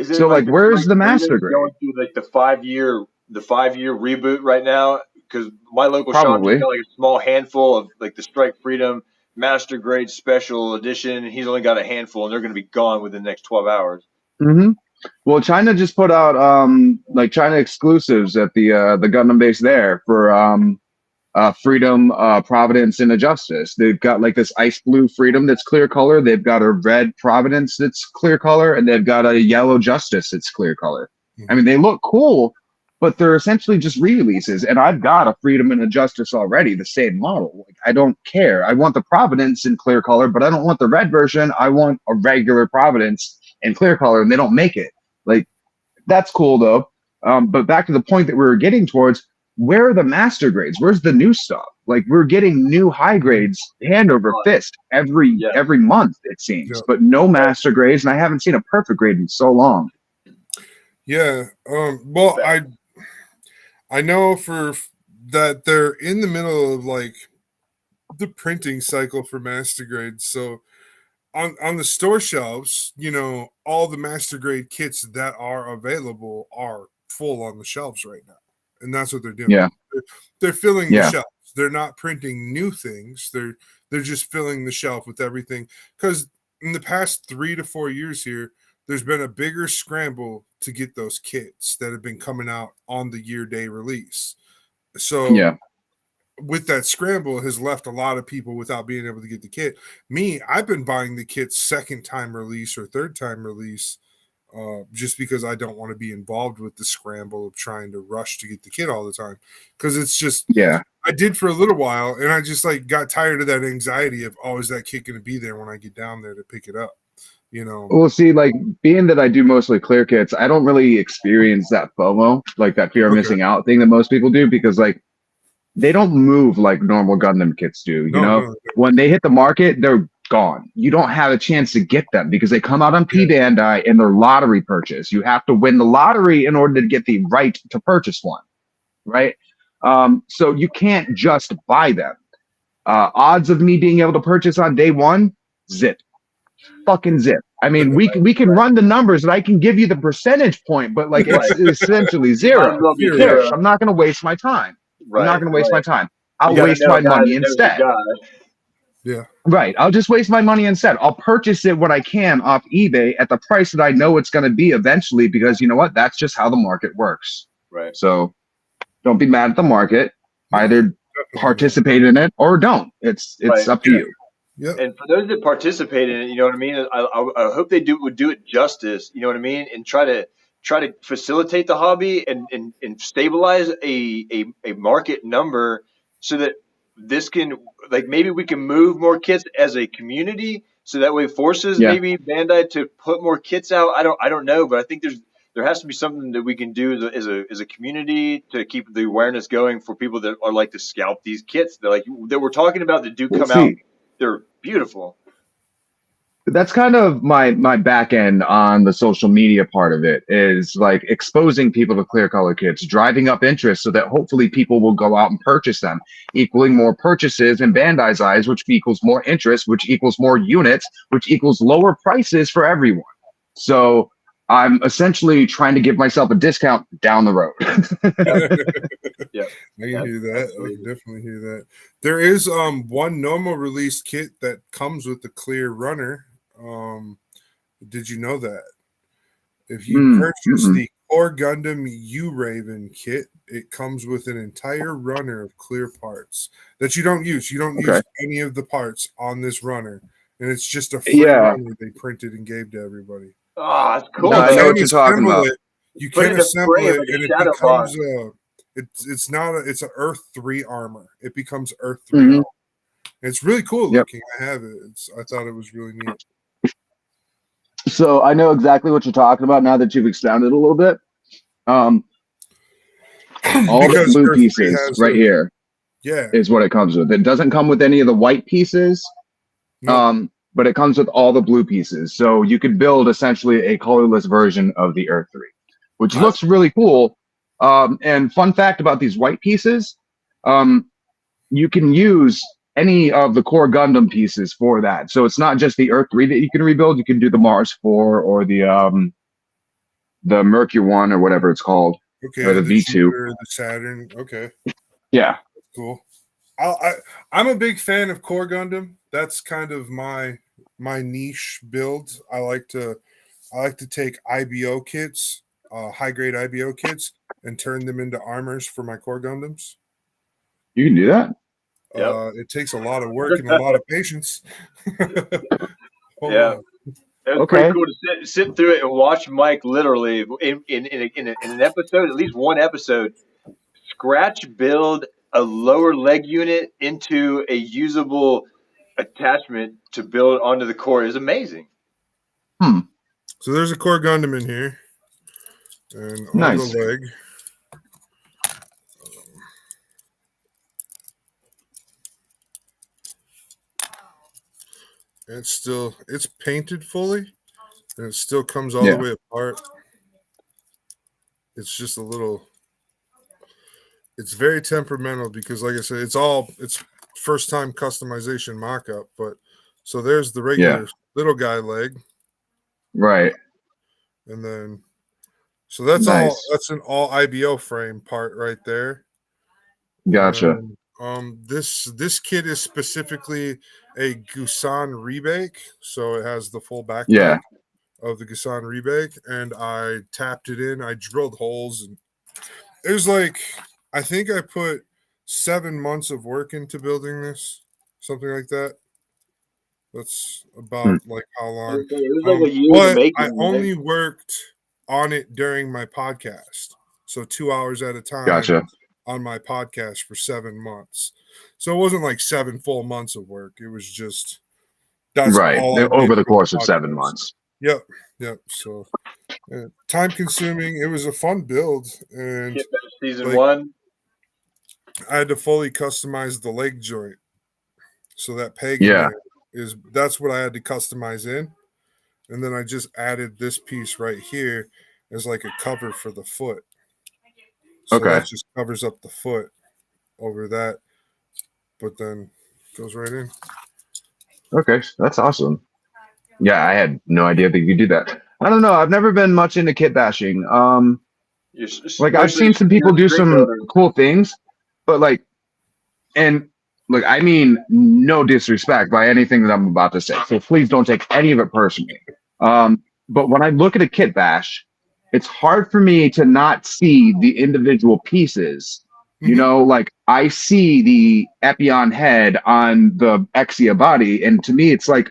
So like where's the master grade? Going through like the 5-year reboot right now. because my local shop Probably. just got like a small handful of like the Strike Freedom Master Grade Special Edition, and he's only got a handful, and they're going to be gone within the next 12 hours. Mm-hmm. Well, China just put out like China exclusives at the Gundam base there for Freedom, Providence, and Justice. They've got like this ice blue Freedom that's clear color. They've got a red Providence that's clear color, and they've got a yellow Justice that's clear color. I mean, they look cool, but they're essentially just re-releases. And I've got a Freedom and a Justice already, the same model. Like, I don't care. I want the Providence in clear color, but I don't want the red version. I want a regular Providence in clear color, and they don't make it. Like, that's cool though. But back to the point that we were getting towards, where are the master grades? Where's the new stuff? Like, we're getting new high grades hand over fist every month, it seems, but no master grades, and I haven't seen a perfect grade in so long. Yeah. Well, I know for that they're in the middle of like the printing cycle for master grades. So on the store shelves, you know, all the master grade kits that are available are full on the shelves right now. And that's what they're doing. Yeah. They're filling the shelves. They're not printing new things. They're just filling the shelf with everything. Because in the past 3 to 4 years here, there's been a bigger scramble to get those kits that have been coming out on the year day release. So with that scramble has left a lot of people without being able to get the kit. Me, I've been buying the kits second time release or third time release just because I don't want to be involved with the scramble of trying to rush to get the kit all the time. Because it's just, I did for a little while, and I just like got tired of that anxiety of, oh, is that kit going to be there when I get down there to pick it up? You know. Well, see, like being that I do mostly clear kits, I don't really experience that FOMO, like that fear of missing out thing that most people do, because like they don't move like normal Gundam kits do. You know, when they hit the market, they're gone. You don't have a chance to get them because they come out on P Bandai and they're lottery purchase. You have to win the lottery in order to get the right to purchase one, right? So you can't just buy them. Odds of me being able to purchase on day one, zip. Fucking zip. I mean, we can run the numbers and I can give you the percentage point, but like it's essentially zero. I'm not going to waste my time. I'm not going to waste my time. I'll waste my money instead. Yeah. Right. I'll just waste my money instead. I'll purchase it when I can off eBay at the price that I know it's going to be eventually, because you know what? That's just how the market works. Right. So don't be mad at the market. Either participate in it or don't. It's up to you. Yep. And for those that participate in it, you know what I mean? I hope they would do it justice, you know what I mean? And try to facilitate the hobby and stabilize a market number so that this can, like, maybe we can move more kits as a community, so that way forces maybe Bandai to put more kits out. I don't know, but I think there has to be something that we can do as a community to keep the awareness going for people that are like to scalp these kits that we're talking about that do come out. They're beautiful. That's kind of my back end on the social media part of it, is like exposing people to clear color kits, driving up interest so that hopefully people will go out and purchase them, equaling more purchases in Bandai's eyes, which equals more interest, which equals more units, which equals lower prices for everyone. So I'm essentially trying to give myself a discount down the road. Yeah, I can hear that. I can definitely hear that. There is one normal release kit that comes with the clear runner. Did you know that? If you purchase the Core Gundam U-Raven kit, it comes with an entire runner of clear parts that you don't use. You don't use any of the parts on this runner, and it's just a free runner they printed and gave to everybody. Oh, that's cool. No, I know what you're talking about. You can assemble it, and it becomes it's an Earth 3 armor. It becomes Earth 3 armor. It's really cool looking. I have it. I thought it was really neat. So I know exactly what you're talking about now that you've expounded a little bit. All the blue pieces right here is what it comes with. It doesn't come with any of the white pieces, but it comes with all the blue pieces. So you could build essentially a colorless version of the Earth 3, which looks really cool. And fun fact about these white pieces, you can use any of the core Gundam pieces for that. So it's not just the Earth 3 that you can rebuild. You can do the Mars 4 or the Mercury 1 or whatever it's called. Okay. Or the V2. Or the Saturn. Okay. Yeah. Cool. I'm a big fan of Core Gundam. That's kind of my niche build. I like to take IBO kits, high grade IBO kits, and turn them into armors for my Core Gundams. You can do that. Yep. It takes a lot of work and a lot of patience. Hold Yeah. on. It was pretty cool to sit through it and watch Mike literally in an episode, at least one episode, scratch build a lower leg unit into a usable attachment to build onto the core. Is amazing. So there's a Core Gundam in here, and on Nice. the leg. It's painted fully, and it still comes all the way apart. It's just a little. It's very temperamental because, like I said, it's first time customization mock-up. But so there's the regular little guy leg, right? And then so that's nice. all. That's an all IBO frame part right there. Gotcha. This kit is specifically a Gusan rebake, so it has the full backpack. Yeah. Of the Gusan rebake, and I tapped it in. I drilled holes, and it was like I think I put 7 months of work into building this, something like that. That's about like how long. It was like a year to make it, I only worked on it during my podcast, so 2 hours at a time. Gotcha. On my podcast for 7 months, so it wasn't like 7 full months of work. It was just that's right all I over did the course of podcast. 7 months. Yep. So, time consuming. It was a fun build, and season 1. I had to fully customize the leg joint, so that peg that's what I had to customize in, and then I just added this piece right here as like a cover for the foot. So that just covers up the foot over that, but then goes right in. Okay, that's awesome. Yeah, I had no idea that you could do that. I don't know. I've never been much into kit bashing. Like I've seen some people do some cool things, but like, and look, I mean, no disrespect by anything that I'm about to say. So please don't take any of it personally. But when I look at a kit bash, it's hard for me to not see the individual pieces. You know, like I see the Epion head on the Exia body, and to me, it's like,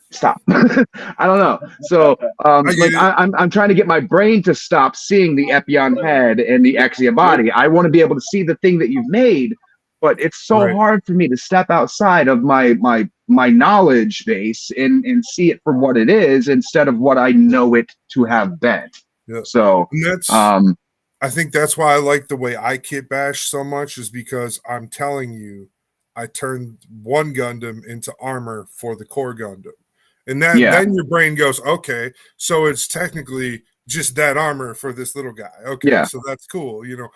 stop. I don't know. So like I'm trying to get my brain to stop seeing the Epion head and the Exia body. I want to be able to see the thing that you've made, but it's so hard for me to step outside of my knowledge base and see it for what it is instead of what I know it to have been. Yeah. So and that's I think that's why I like the way I kit bash so much, is because I'm telling you, I turned one Gundam into armor for the Core Gundam. And then your brain goes, okay, so it's technically just that armor for this little guy. Okay, so that's cool. You know,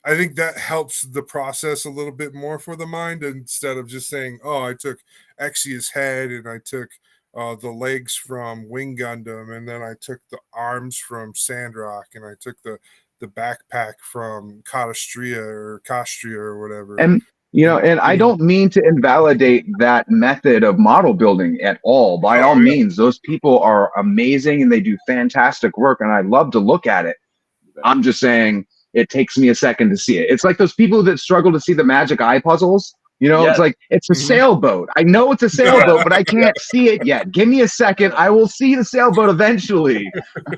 I think that helps the process a little bit more for the mind, instead of just saying, oh, I took Exia's head and I took the legs from Wing Gundam, and then I took the arms from Sandrock, and I took the backpack from Castria or whatever. And you know, and I don't mean to invalidate that method of model building at all. By all means, those people are amazing and they do fantastic work, and I love to look at it. I'm just saying it takes me a second to see it. It's like those people that struggle to see the Magic Eye puzzles. You know, it's like, it's a sailboat. I know it's a sailboat, but I can't see it yet. Give me a second. I will see the sailboat eventually.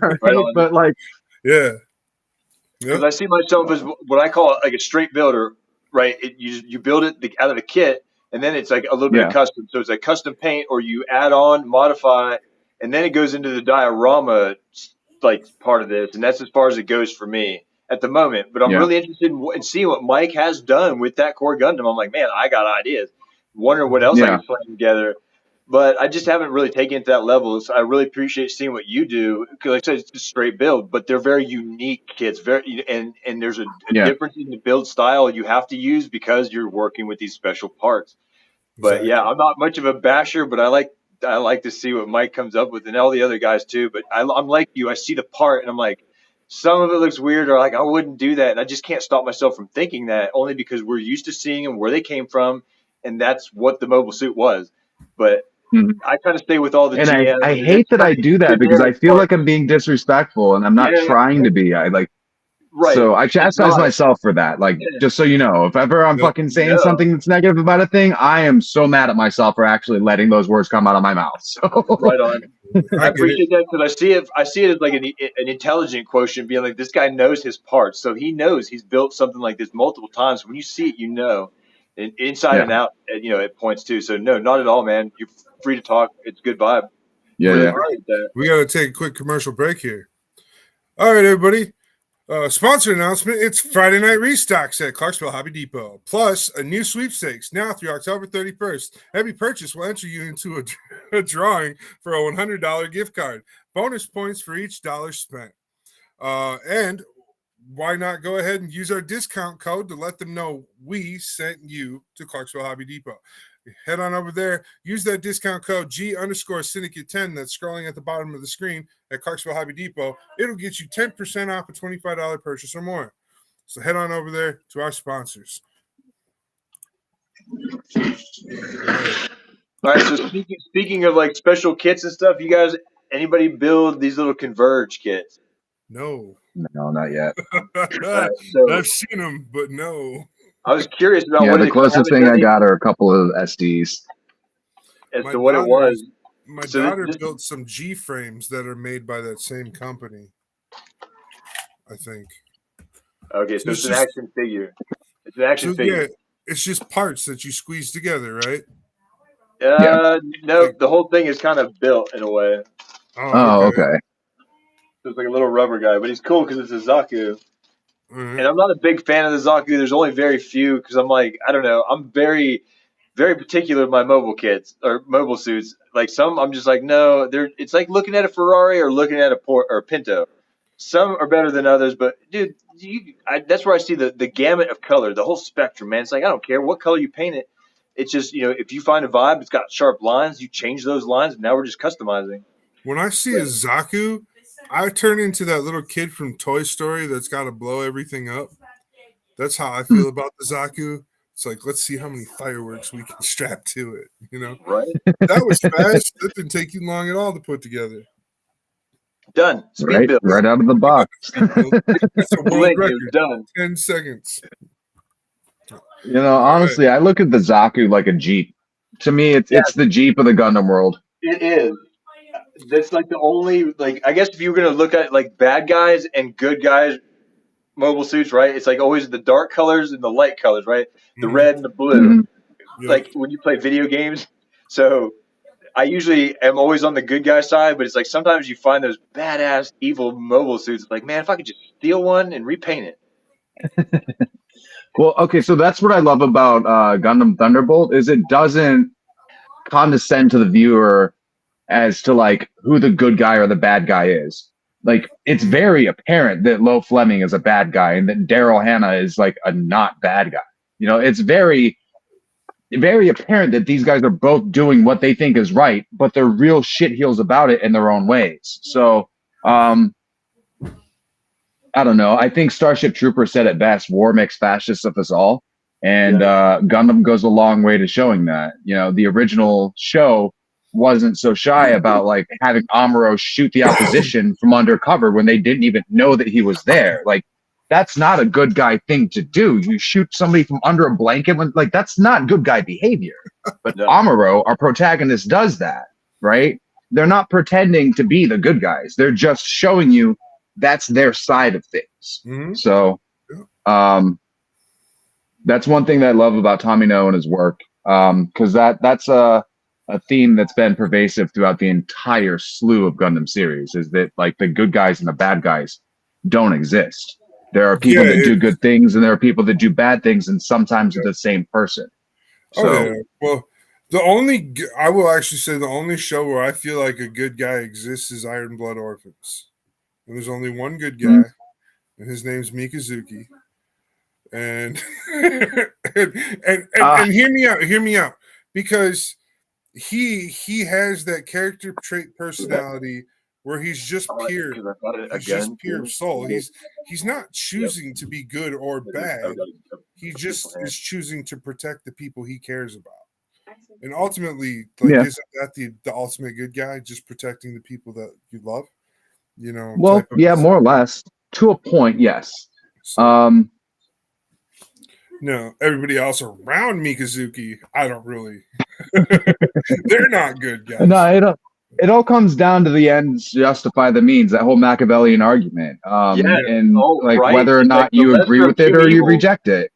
Right? But like, because I see myself as what I call like a straight builder. Right, you build it out of the kit, and then it's like a little bit of custom. So it's like custom paint, or you add on, modify, and then it goes into the diorama like part of this, and that's as far as it goes for me at the moment. But I'm really interested in seeing what Mike has done with that Core Gundam. I'm like, man, I got ideas. Wonder what else I can put together. But I just haven't really taken it to that level. So I really appreciate seeing what you do. Because like I said, it's just straight build, but they're very unique kits. And there's a difference in the build style you have to use because you're working with these special parts. But yeah, I'm not much of a basher, but I like to see what Mike comes up with, and all the other guys too. But I'm like you. I see the part, and I'm like, some of it looks weird, or like I wouldn't do that, and I just can't stop myself from thinking that, only because we're used to seeing them where they came from, and that's what the mobile suit was. But Mhm. I kind of stay with all the And GMs. I hate that I do that because I feel like I'm being disrespectful and I'm not Yeah. trying to be. I like right. So I chastise not. myself for that. Like, Yeah. just so you know, if ever I'm No, fucking saying no. something that's negative about a thing, I am so mad at myself for actually letting those words come out of my mouth. So Right on. I I get it. appreciate that, because I see it as like an intelligent quotient, being like, this guy knows his parts, so he knows he's built something like this multiple times. When you see it, you know, and inside Yeah. and out, you know, it points too. So no, not at all, man. You're free to talk. It's good vibe. yeah, Really yeah. appreciate that. We got to take a quick commercial break here. All right, everybody. Sponsor announcement. It's Friday night restocks at Clarksville Hobby Depot. Plus a new sweepstakes now through October 31st. Every purchase will enter you into a drawing for a $100 gift card. Bonus points for each dollar spent. And why not go ahead and use our discount code to let them know we sent you to Clarksville Hobby Depot. Head on over there. Use that discount code G_Syndicate10 that's scrolling at the bottom of the screen at Clarksville Hobby Depot. It'll get you 10% off a $25 purchase or more. So head on over there to our sponsors. All right. So speaking of like special kits and stuff, you guys, anybody build these little Converge kits? No. No, not yet. So I've seen them, but no. I was curious about Yeah, what the it, closest thing I got are a couple of SDs. as My to what it daughter- was. My So daughter this- built some G frames that are made by that same company, I think. Okay, so So it's it's an just- action figure. It's an action So figure. yeah, it's just parts that you squeeze together, right? No, the whole thing is kind of built in a way. Oh, okay. So it's like a little rubber guy, but he's cool because it's a Zaku. All right. And I'm not a big fan of the Zaku. There's only very few, because I'm like, I don't know. I'm very, very particular with my mobile kits or mobile suits. Like some, I'm just like, no. It's like looking at a Ferrari or looking at a Pinto. Some are better than others, but dude, that's where I see the gamut of color, the whole spectrum, man. It's like I don't care what color you paint it. It's just, if you find a vibe, it's got sharp lines, you change those lines, and now we're just customizing. When I see a Zaku, I turn into that little kid from Toy Story that's got to blow everything up. That's how I feel about the Zaku. It's like, let's see how many fireworks we can strap to it. Right? That was fast. That didn't take you long at all to put together. Done. Speed build. Right out of the box. It's a world Blink, record. done. 10 seconds. Honestly, I look at the Zaku like a Jeep. To me, it's the Jeep of the Gundam world. It is. That's like the only, like, I guess if you were going to look at like bad guys and good guys mobile suits, right? It's like always the dark colors and the light colors, right? The Mhm. red and the blue. Yeah. Like when you play video games. So I usually am always on the good guy side, but it's like sometimes you find those badass evil mobile suits. Like, man, if I could just steal one and repaint it. Well, okay, so that's what I love about Gundam Thunderbolt is it doesn't condescend to the viewer as to like who the good guy or the bad guy is. Like it's very apparent that Lo Fleming is a bad guy and that Daryl Hannah is like a not bad guy. It's very, very apparent that these guys are both doing what they think is right, but they're real shitheels about it in their own ways. So, I don't know. I think Starship Trooper said it best: "War makes fascists of us all," and Gundam goes a long way to showing that. The original show wasn't so shy about like having Amuro shoot the opposition from undercover when they didn't even know that he was there. Like that's not a good guy thing to do. You shoot somebody from under a blanket when like that's not good guy behavior. But No. Amuro, our protagonist, does that, right? They're not pretending to be the good guys. They're just showing you that's their side of things. Mhm. So that's one thing that I love about Tomino and his work. Because that's a theme that's been pervasive throughout the entire slew of Gundam series is that like the good guys and the bad guys don't exist. There are people that do good things and there are people that do bad things, and sometimes they're the same person. So Well, I will actually say the only show where I feel like a good guy exists is Iron Blood Orphans. And there's only one good guy, and his name's Mikazuki. And and hear me out, because he has that character trait personality where he's just pure. Because I thought it He's just again. pure too. soul. He's not choosing to be good or bad. He just is choosing to protect the people he cares about. And ultimately, like, Yeah. isn't that the ultimate good guy? Just protecting the people that you love, you know? Well, type of yeah, more or less. To a point, yes. So, no, everybody else around Mikazuki, I don't really. They're not good guys. No, it all comes down to the ends justify the means, that whole Machiavellian argument. And like right. whether or It's not like the you lesser agree of with it two or you evils. reject it.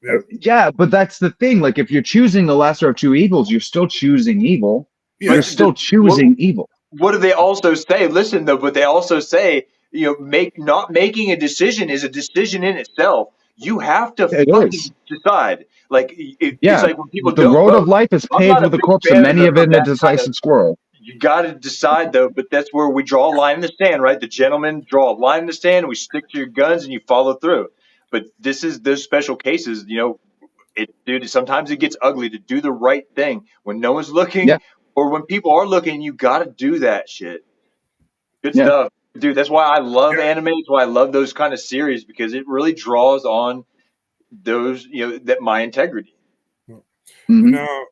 Yep. Yeah, but that's the thing. Like if you're choosing the lesser of two evils, you're still choosing evil. Yeah. You're still choosing evil. What do they also say? Listen though, but they also say, not making a decision is a decision in itself. You have to It fucking is. decide. Like it's Yeah. like when people The don't road vote. of life is I'm paved not a with the big corpse of fan many of of a that kind decisive of. squirrel. You got to decide though, but that's where we draw a line in the sand, right? The gentlemen draw a line in the sand. We stick to your guns and you follow through. But this is those special cases, dude. Sometimes it gets ugly to do the right thing when no one's looking, Yeah. or when people are looking. You got to do that shit. Good Yeah. stuff, dude. That's why I love anime. That's why I love those kind of series because it really draws on those, that my integrity. Mhm. Now,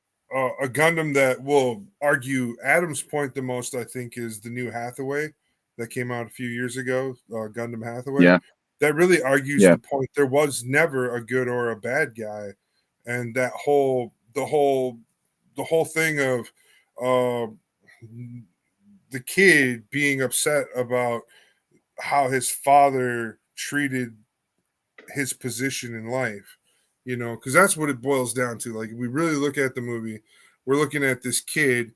a Gundam that will argue Adam's point the most, I think, is the new Hathaway that came out a few years ago, Gundam Hathaway. Yeah. That really argues Yeah. the point there was never a good or a bad guy, and that the whole thing of the kid being upset about how his father treated his position in life, because that's what it boils down to. Like, we really look at the movie, we're looking at this kid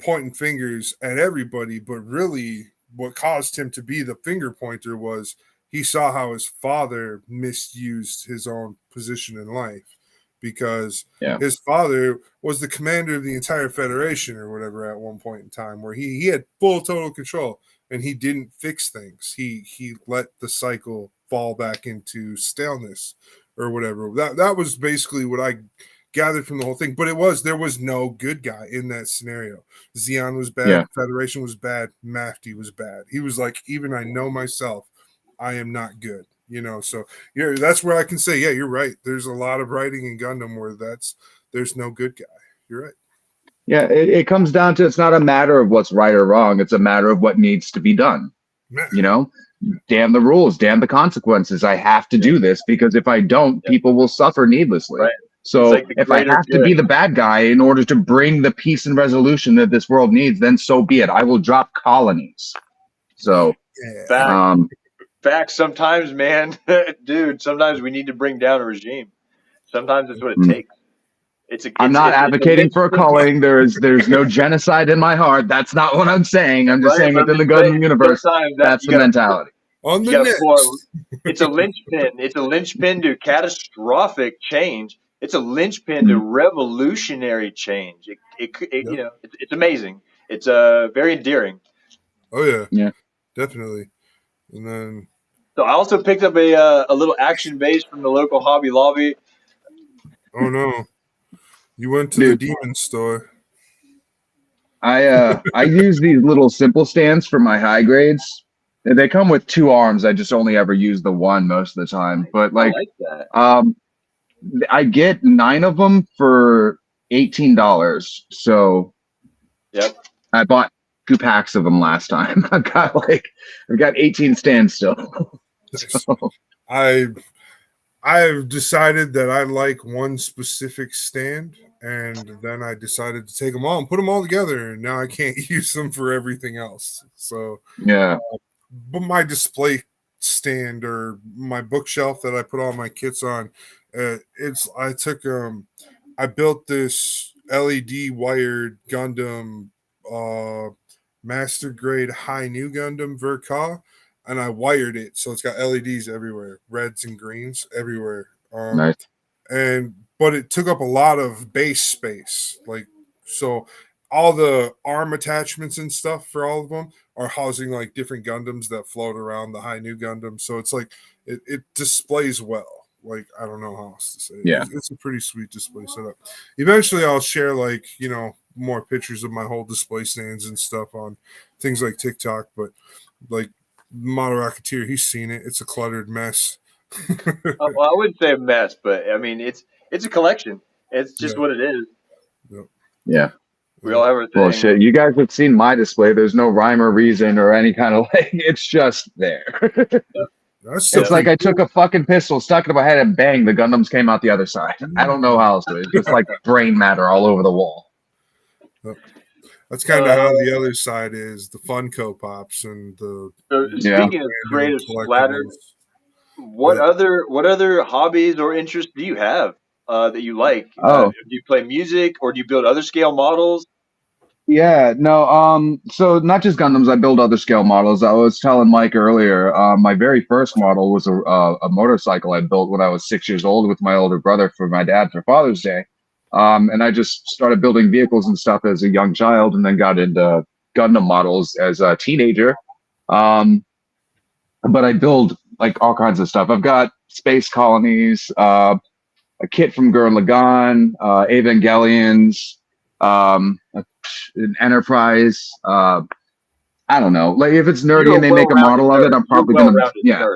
pointing fingers at everybody, but really what caused him to be the finger pointer was he saw how his father misused his own position in life, because his father was the commander of the entire Federation or whatever at one point in time, where he had full total control, and he didn't fix things. He let the cycle fall back into staleness or whatever. That was basically what I gathered from the whole thing. But there was no good guy in that scenario. Zeon was bad, Federation was bad, Mafty was bad. He was like, even I know myself, I am not good. So that's where I can say, yeah, you're right. There's a lot of writing in Gundam where there's no good guy. You're right. Yeah, it comes down to, it's not a matter of what's right or wrong. It's a matter of what needs to be done. Damn the rules, damn the consequences. I have to do this because if I don't, people will suffer needlessly. Right. So Like if I have to be the bad guy in order to bring the peace and resolution that this world needs, then so be it. I will drop colonies. So, facts. Sometimes, man, dude, sometimes we need to bring down a regime. Sometimes it's what it takes. I'm not advocating for a culling. There's no genocide in my heart. That's not what I'm saying. I'm just saying within the Gundam universe, that's the mentality. It's a linchpin. It's a linchpin to catastrophic change. It's a linchpin to revolutionary change. It's amazing. It's very endearing. Oh yeah, definitely. And then, so I also picked up a little action base from the local Hobby Lobby. Oh no, you went to the demon store. I use these little simple stands for my high grades. They come with 2 arms. I just only ever use the one most of the time. But I like that. I get 9 of them for $18. So I bought 2 packs of them last time. I've got 18 stands still. So. I've decided that I like one specific stand, and then I decided to take them all and put them all together, and now I can't use them for everything else. So but my display stand or my bookshelf that I put all my kits on, I built this LED wired Gundam, master grade high new Gundam Verka, and I wired it so it's got LEDs everywhere, reds and greens everywhere. Nice. But it took up a lot of base space, so all the arm attachments and stuff for all of them are housing like different Gundams that float around the high new Gundam. So it's like it displays well. Like, I don't know how else to say it. Yeah. It's a pretty sweet display setup. Eventually I'll share more pictures of my whole display stands and stuff on things like TikTok. But like Model Rocketeer, he's seen it. It's a cluttered mess. Well, I wouldn't say a mess, but I mean it's a collection. It's just Yeah. what it is. Yeah. We all have our thing. Well, shit. You guys have seen my display. There's no rhyme or reason or any kind of like. It's just there. That's still It's like pretty I took a fucking pistol, stuck it in my head, and bang, the Gundams came out the other side. I don't know how else. It's just like brain matter all over the wall. That's kind of how the other side is. The Funko Pops and the So Yeah. speaking of creative splatter, collectibles. what Yeah. other hobbies or interests do you have that you like? Oh. Do you play music or do you build other scale models? Yeah, no, so not just Gundams, I build other scale models. I was telling Mike earlier, my very first model was a motorcycle I built when I was 6 years old with my older brother for my dad for Father's Day. And I just started building vehicles and stuff as a young child and then got into Gundam models as a teenager. But I build like all kinds of stuff. I've got space colonies, a kit from Gurren Lagann, Evangelions, an Enterprise. I don't know. Like if it's nerdy and they make a model of it, I'm probably gonna yeah.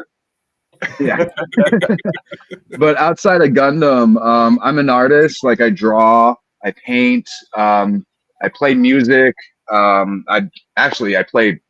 But outside of Gundam, I'm an artist. Like I draw, I paint, I play music. I played.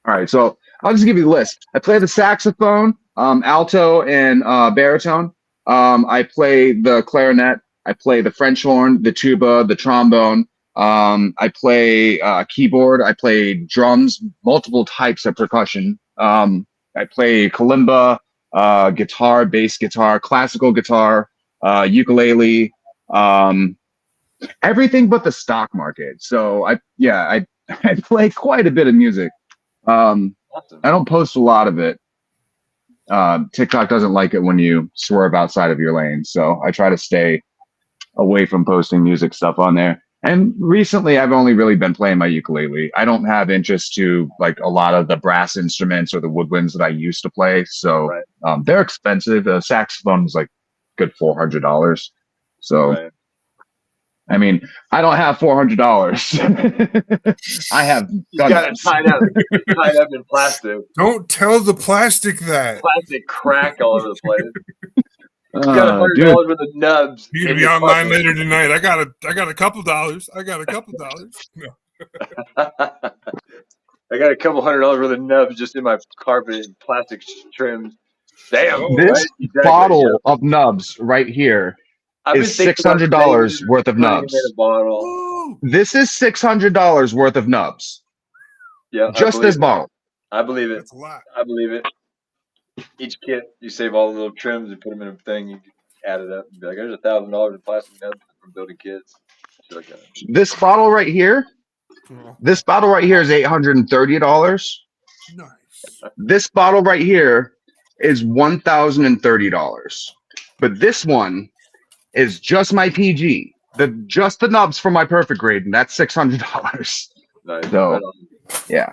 All right, so I'll just give you the list. I play the saxophone, alto, and baritone. I play the clarinet. I play the French horn, the tuba, the trombone. I play keyboard. I play drums, multiple types of percussion. I play kalimba, guitar, bass guitar, classical guitar, ukulele, everything but the stock market. So I play quite a bit of music. Awesome. I don't post a lot of it. TikTok doesn't like it when you swerve outside of your lane, so I try to stay away from posting music stuff on there. And recently, I've only really been playing my ukulele. I don't have interest to like a lot of the brass instruments or the woodwinds that I used to play. So Right. they're expensive. A saxophone is like good $400. So Right. I mean, I don't have $400. I have You got it Gundams. tied up in plastic. Don't tell the plastic that. Plastic crack all over the place. You got $100 Dude, worth of nubs. You're in gonna be your online pocket. later tonight. I got a couple dollars. I got a couple dollars. No. I got a couple $100 worth of nubs just in my carpet and plastic trims. Damn. Oh, this right? Exactly. bottle of nubs right here I've been is thinking about $600 saving, worth of putting them in nubs. a bottle. Woo! This is $600 worth of nubs. Yeah, Just this bottle. I believe it. That's a lot. I believe it. Each kit, you save all the little trims and put them in a thing. You add it up and be like, "There's $1,000 in plastic nubs from building kits." Shit like that. This bottle right here, is $830. Nice. This bottle right here is $1,030. But this one is just my PG. Just the nubs for my perfect grade, and that's $600. Nice. So, Right on. yeah.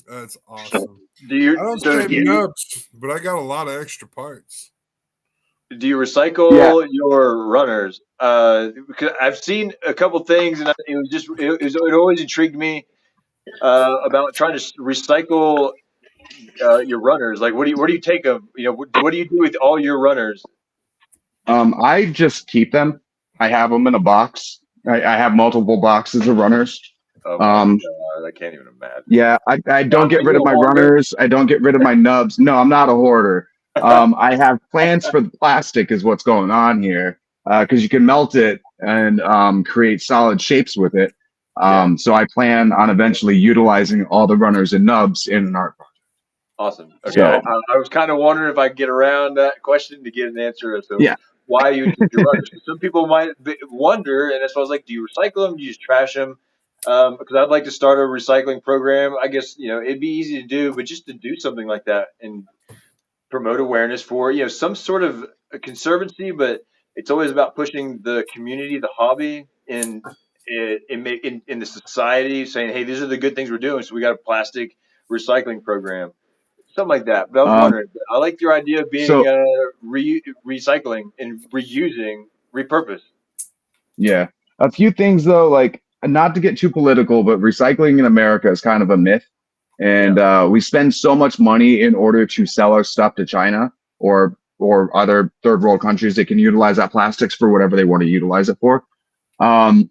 That's awesome. Do you I don't so say do you, nubs, but I got a lot of extra parts. do you recycle your runners? Because I've seen a couple things, and it always intrigued me about trying to recycle your runners. Like, where do you take them? You know, what do you do with all your runners? I just keep them. I have them in a box. I have multiple boxes of runners. Oh my God, I can't even imagine. Yeah, I don't get rid of my hoarder? runners. I don't get rid of my nubs. No, I'm not a hoarder. I have plans for the plastic is what's going on here because you can melt it and create solid shapes with it. So I plan on eventually utilizing all the runners and nubs in an art project. Awesome. Okay, So- I was kind of wondering if I could get around that question to get an answer as to Yeah. why you keep your runners. Some people might wonder, and that's why I was like, do you recycle them? Do you just trash them? Because I'd like to start a recycling program. I guess it'd be easy to do, but just to do something like that and promote awareness for some sort of a conservancy, but it's always about pushing the community, the hobby, in the society, saying, hey, these are the good things we're doing. So we got a plastic recycling program, something like that. But I was wondering, I like your idea of being recycling and reusing, repurpose. Yeah. A few things though, like not to get too political, but recycling in America is kind of a myth. And we spend so much money in order to sell our stuff to China or other third world countries that can utilize that plastics for whatever they want to utilize it for. Um,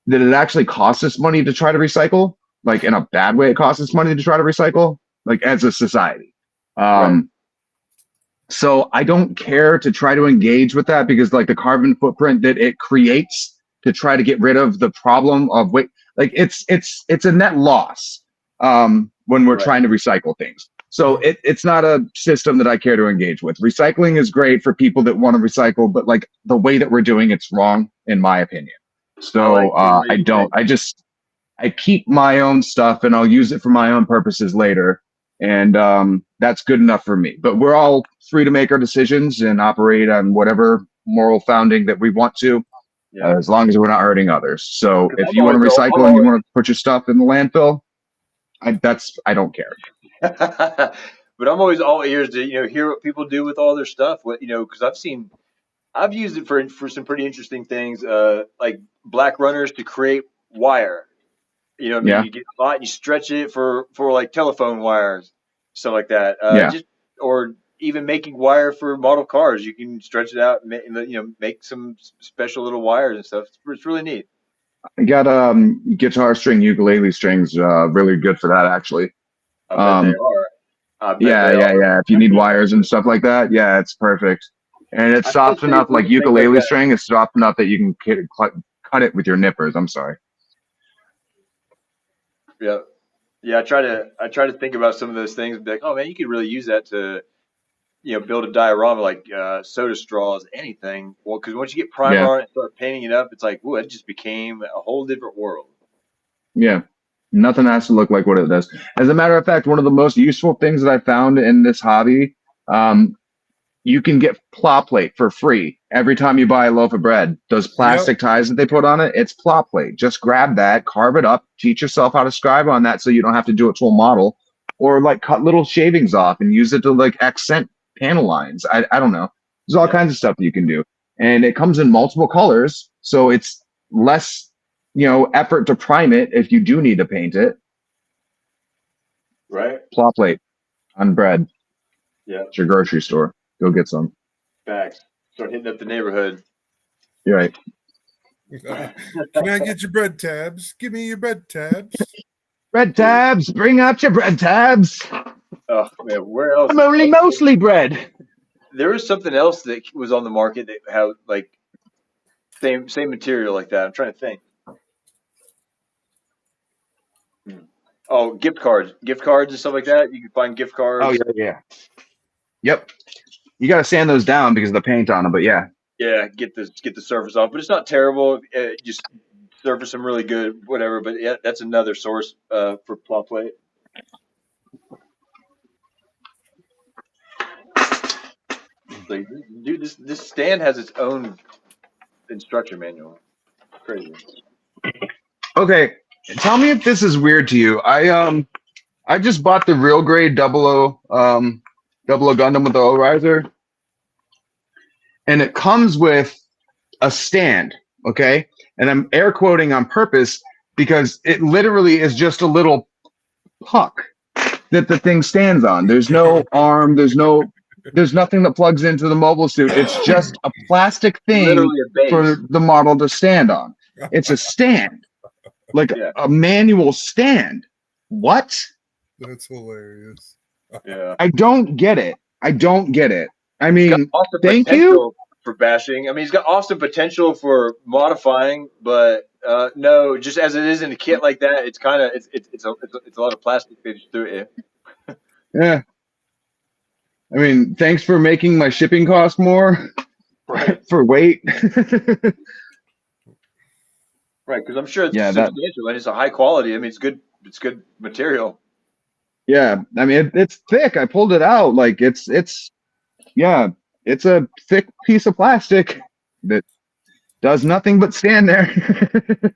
that it actually costs us money to try to recycle, like in a bad way, it costs us money to try to recycle, like as a society. Right. So I don't care to try to engage with that because like the carbon footprint that it creates to try to get rid of the problem of weight, like it's a net loss when we're Right. trying to recycle things. So it's not a system that I care to engage with. Recycling is great for people that want to recycle, but like the way that we're doing it's wrong in my opinion. So I keep my own stuff and I'll use it for my own purposes later. And that's good enough for me. But we're all free to make our decisions and operate on whatever moral founding that we want to, as long as we're not hurting others. So if you want to recycle and you want to put your stuff in the landfill, I don't care. But I'm always all ears to hear what people do with all their stuff. What because I've used it for some pretty interesting things, like black runners to create wire. What I mean? Yeah. You get a lot, you stretch it for like telephone wires, stuff like that. Or even making wire for model cars. You can stretch it out and make some special little wires and stuff. It's really neat. I got guitar string, ukulele strings, really good for that actually. I bet they are. Yeah. If you need wires and stuff like that, yeah, it's perfect. And it's soft enough, like ukulele string is soft enough that you can cut it with your nippers. I'm sorry. Yeah. I try to think about some of those things and be like, oh man, you could really use that to, build a diorama like soda straws, anything. Well, because once you get primer on it and start painting it up, it's like, ooh, it just became a whole different world. Yeah. Nothing has to look like what it does. As a matter of fact, one of the most useful things that I found in this hobby, you can get plot plate for free every time you buy a loaf of bread. Those plastic ties that they put on it, it's plot plate. Just grab that, carve it up, teach yourself how to scribe on that so you don't have to do it to a model, or like cut little shavings off and use it to like accent panel lines. I don't know. There's all kinds of stuff that you can do. And it comes in multiple colors, so it's less effort to prime it if you do need to paint it. Right. Plot plate on bread. Yeah. It's your grocery store. Go get some. Facts. Start hitting up the neighborhood. You're right. Can I get your bread tabs? Give me your bread tabs. Bread tabs. Bring out your bread tabs. Oh man, where else? I'm only mostly bread. There was something else that was on the market that had like same material like that. I'm trying to think. Oh, gift cards and stuff like that. You can find gift cards. Oh yeah. Yep. You got to sand those down because of the paint on them, but yeah. Yeah, get the surface off, but it's not terrible. Just surface them really good, whatever. But yeah, that's another source for plot plate. Like, dude, this stand has its own instruction manual. Crazy. Okay, tell me if this is weird to you. I just bought the real grade 00 Gundam with the O-Riser, and it comes with a stand, okay? And I'm air quoting on purpose because it literally is just a little puck that the thing stands on. There's no arm, there's nothing that plugs into the mobile suit. It's just a plastic thing for the model to stand on. It's a stand, like a manual stand. What? That's hilarious. Yeah. I don't get it. I mean, thank you for bashing. I mean, he's got awesome potential for modifying, but no, just as it is in a kit like that, it's kind of it's a lot of plastic fitted through it. Yeah. I mean, thanks for making my shipping cost more for weight. Right, because I'm sure it's substantial and it's a high quality. I mean, it's good material. Yeah, I mean it's thick. I pulled it out. Like it's a thick piece of plastic that does nothing but stand there.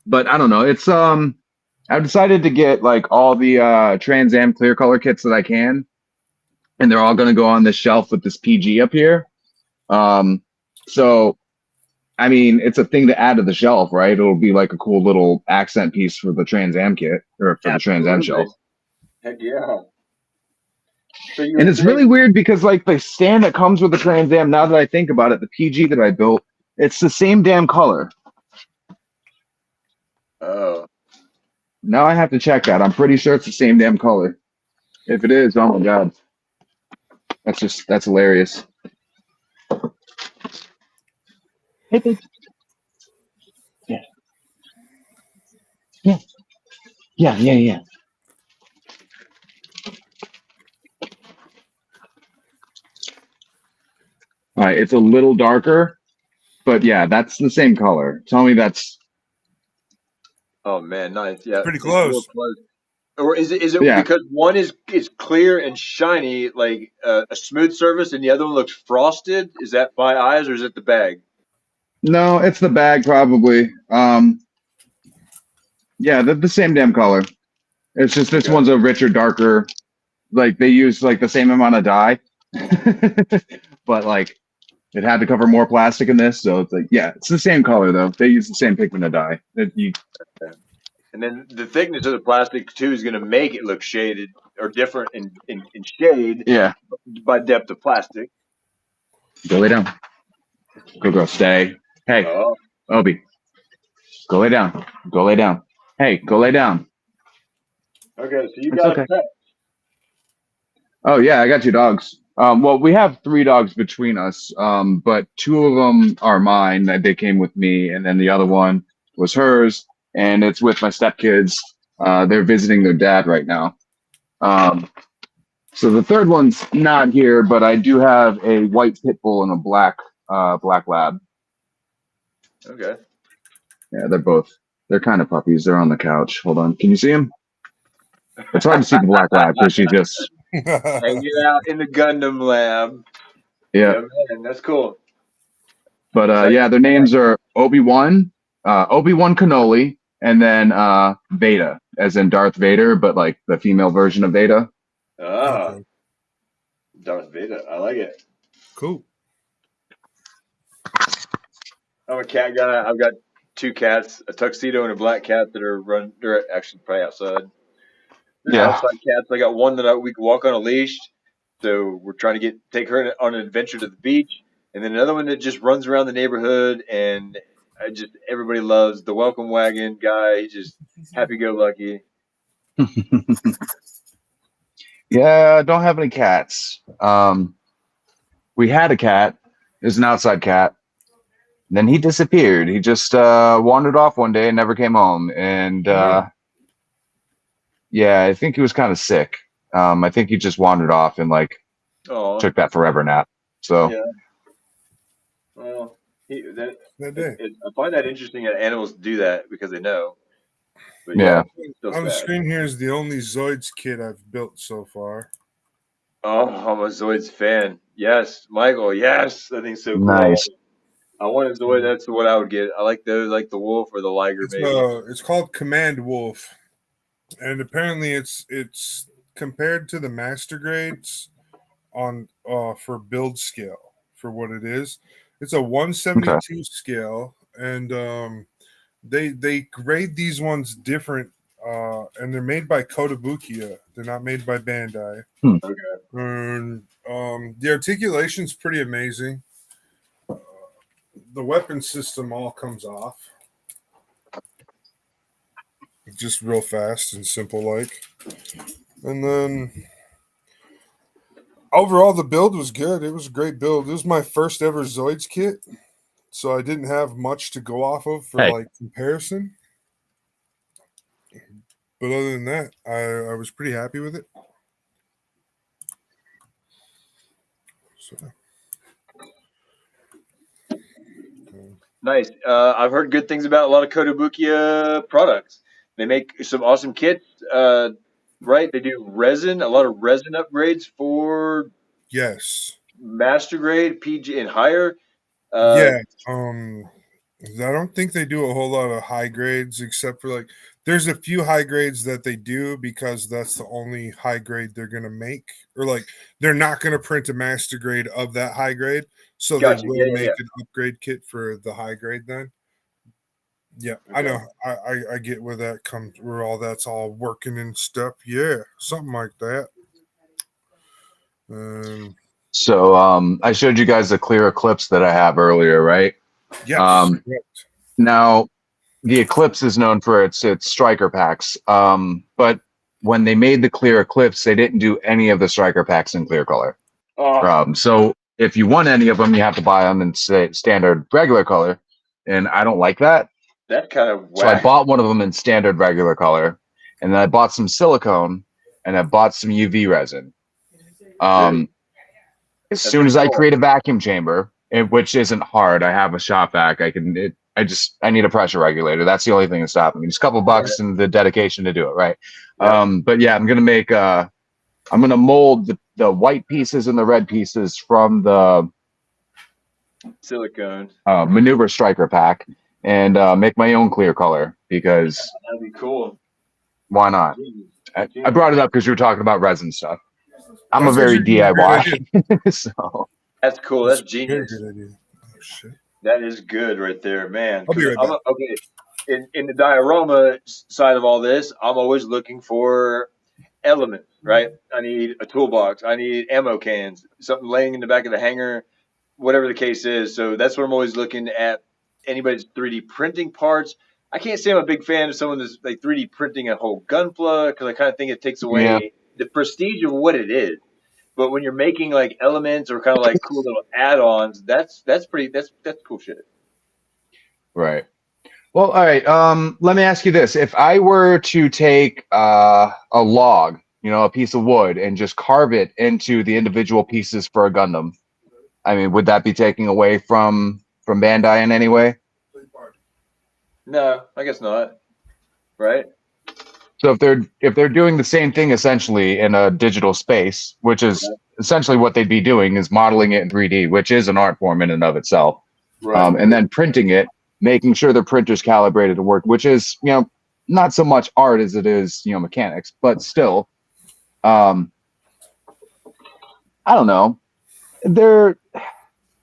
But I don't know. It's I've decided to get like all the Trans Am clear color kits that I can, and they're all going to go on this shelf with this PG up here. So I mean, it's a thing to add to the shelf, right? It'll be like a cool little accent piece for the Trans Am kit or for the Trans Am Absolutely. shelf. Heck yeah. So you And would it's say, really weird because like the stand that comes with the Trans Am, now that I think about it, the PG that I built, it's the same damn color. oh, Now I have to check that. I'm pretty sure it's the same damn color. If it is, oh my god. That's hilarious. Hey, babe. Yeah. Yeah. Yeah, yeah, yeah. All right, it's a little darker, but yeah, that's the same color. Tell me that's oh man, nice. Yeah, Pretty it's real close. close. Or is it yeah. because one is clear and shiny, like a smooth surface, and the other one looks frosted? Is that my eyes, or is it the bag? No, it's the bag probably. Yeah, they're the same damn color. It's just this Okay. one's a richer, darker. Like they use like the same amount of dye, but like it had to cover more plastic in this, so it's like yeah, it's the same color though. They use the same pigment of dye. And then the thickness of the plastic too is going to make it look shaded or different in shade Yeah, by depth of plastic. go lay down. Go girl, stay. Hey, Oh, Obi, go lay down. Go lay down. Hey, go lay down. okay. So you It's got okay. a pet. Oh yeah, I got two dogs. Well, we have three dogs between us, but two of them are mine. They came with me, and then the other one was hers, and it's with my stepkids. They're visiting their dad right now. So the third one's not here, but I do have a white pit bull and a black lab. Okay. Yeah, they're kind of puppies. They're on the couch. Hold on, can you see them? It's hard to see the black lab because she just Hanging out in the Gundam lab. yeah. Man, that's cool. But yeah, their names are Obi-Wan, Obi-Wan Kenobi, and then Vader, as in Darth Vader, but like the female version of Vader. Ah, Okay. Darth Vader. I like it. Cool. I'm a cat guy. I've got two cats, a tuxedo and a black cat that are run. They're actually probably outside. They're Yeah. outside cats. I got one that we can walk on a leash, so we're trying to take her on an adventure to the beach, and then another one that just runs around the neighborhood, and everybody loves the welcome wagon guy. He's just happy-go-lucky. Yeah, I don't have any cats. We had a cat. It was an outside cat. Then he disappeared. He just wandered off one day and never came home. And yeah, I think he was kind of sick. I think he just wandered off and like Oh, took that forever nap. So yeah. Well, That day. I find that interesting that animals do that because they know. But yeah. it's still On the sad. screen here is the only Zoids kit I've built so far. Oh, I'm a Zoids fan. Yes, Michael. Yes, that thing's so cool. Nice. I want a Zoid. That's what I would get. I like those, like the wolf or the liger, maybe. It's called Command Wolf, and apparently it's compared to the master grades on for build scale for what it is. It's a 172 scale, and they grade these ones different, and they're made by Kotobukiya. They're not made by Bandai. Okay. And the articulation's pretty amazing. The weapon system all comes off just real fast and simple like. And then overall the build was good. It was a great build. It was my first ever Zoids kit, so I didn't have much to go off of for like comparison. But other than that, I was pretty happy with it. So. Nice. I've heard good things about a lot of Kotobukiya products. They make some awesome kits. Right? They do a lot of resin upgrades for Yes. master grade, PG, and higher. Yeah. I don't think they do a whole lot of high grades except for like there's a few high grades that they do because that's the only high grade they're gonna make, or like they're not gonna print a master grade of that high grade. So Gotcha. they will Yeah. make an upgrade kit for the high grade then. Yeah, I Okay. know. I get where that comes, where all that's all working in step. Yeah, something like that. So I showed you guys the clear Eclipse that I have earlier, right? Yes. Correct. Now the Eclipse is known for its striker packs. But when they made the clear Eclipse, they didn't do any of the striker packs in clear color. Oh, So if you want any of them, you have to buy them in standard regular color, and I don't like that. that's kind of So I whack. bought one of them in standard regular color, and then I bought some silicone, and I bought some UV resin. Dude, As that's soon as I cool. create a vacuum chamber, which isn't hard, I have a shop vac. I need a pressure regulator. That's the only thing that's stopping me. Just a couple bucks and the dedication to do it, right? Yeah. But yeah, I'm gonna mold the white pieces and the red pieces from the Silicone. maneuver striker pack and make my own clear color because That'd be cool. why not? Jeez. I brought it up because you were talking about resin stuff. I'm That's a very actually a great DIY, so That's cool. That's Very genius. good idea. Oh shit. That is good right there, man. I'll be 'Cause right back. okay. In the diorama side of all this, I'm always looking for elements, right? I need a toolbox. I need ammo cans, something laying in the back of the hangar, whatever the case is. So that's what I'm always looking at. Anybody's 3D printing parts. I can't say I'm a big fan of someone that's like 3D printing a whole Gunpla because I kind of think it takes away the prestige of what it is. But when you're making like elements or kind of like cool little add-ons, that's cool shit. right. Well, all right. Let me ask you this: if I were to take a log, a piece of wood, and just carve it into the individual pieces for a Gundam, I mean, would that be taking away from Bandai in any way? No, I guess not. Right? So if they're doing the same thing essentially in a digital space, which is essentially what they'd be doing, is modeling it in 3D, which is an art form in and of itself, Right. and then printing it, making sure the printer's calibrated to work, which is not so much art as it is mechanics, but still, I don't know. There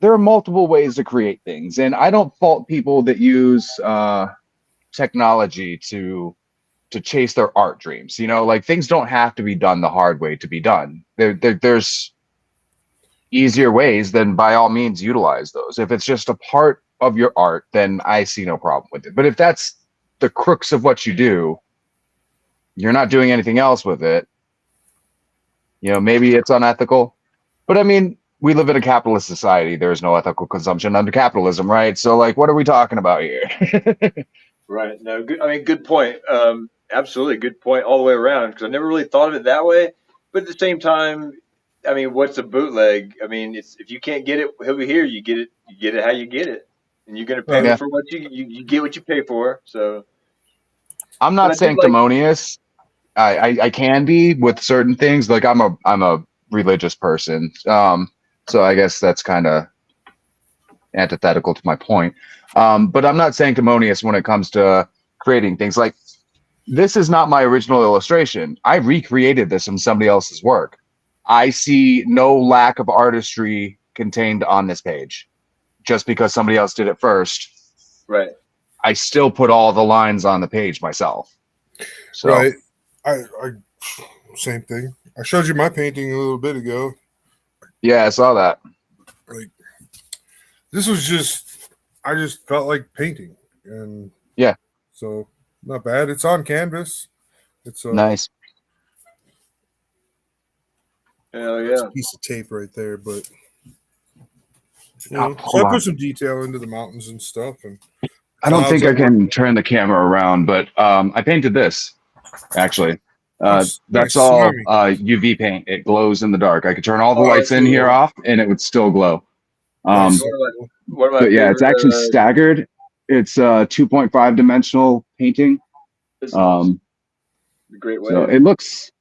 are multiple ways to create things, and I don't fault people that use technology to chase their art dreams. Like things don't have to be done the hard way to be done. There's easier ways, then by all means utilize those. If it's just a part of your art, then I see no problem with it. But if that's the crux of what you do, you're not doing anything else with it, maybe it's unethical. But I mean, we live in a capitalist society. There's no ethical consumption under capitalism, right? So like, what are we talking about here? Right. No, good. I mean, good point. Absolutely good point all the way around because I never really thought of it that way. But at the same time, I mean, what's a bootleg? I mean, if you can't get it over here, you get it. You get it how you get it, and you're gonna pay for what you get what you pay for. So I'm not sanctimonious. I can be with certain things. Like I'm a religious person, so I guess that's kind of antithetical to my point. But I'm not sanctimonious when it comes to creating things. Like this is not my original illustration. I recreated this from somebody else's work. I see no lack of artistry contained on this page, just because somebody else did it first. Right. I still put all the lines on the page myself. So. Right. I same thing. I showed you my painting a little bit ago. Yeah, I saw that. Like this was I just felt like painting, and yeah, so not bad. It's on canvas. It's nice. Hell yeah. A piece of tape right there, but so I put some detail into the mountains and stuff. And I don't think I can turn the camera around, but I painted this actually. That's all UV paint. It glows in the dark. I could turn all the lights in here off, and it would still glow. But yeah, it's actually staggered. It's 2.5 dimensional painting. Great way. So it looks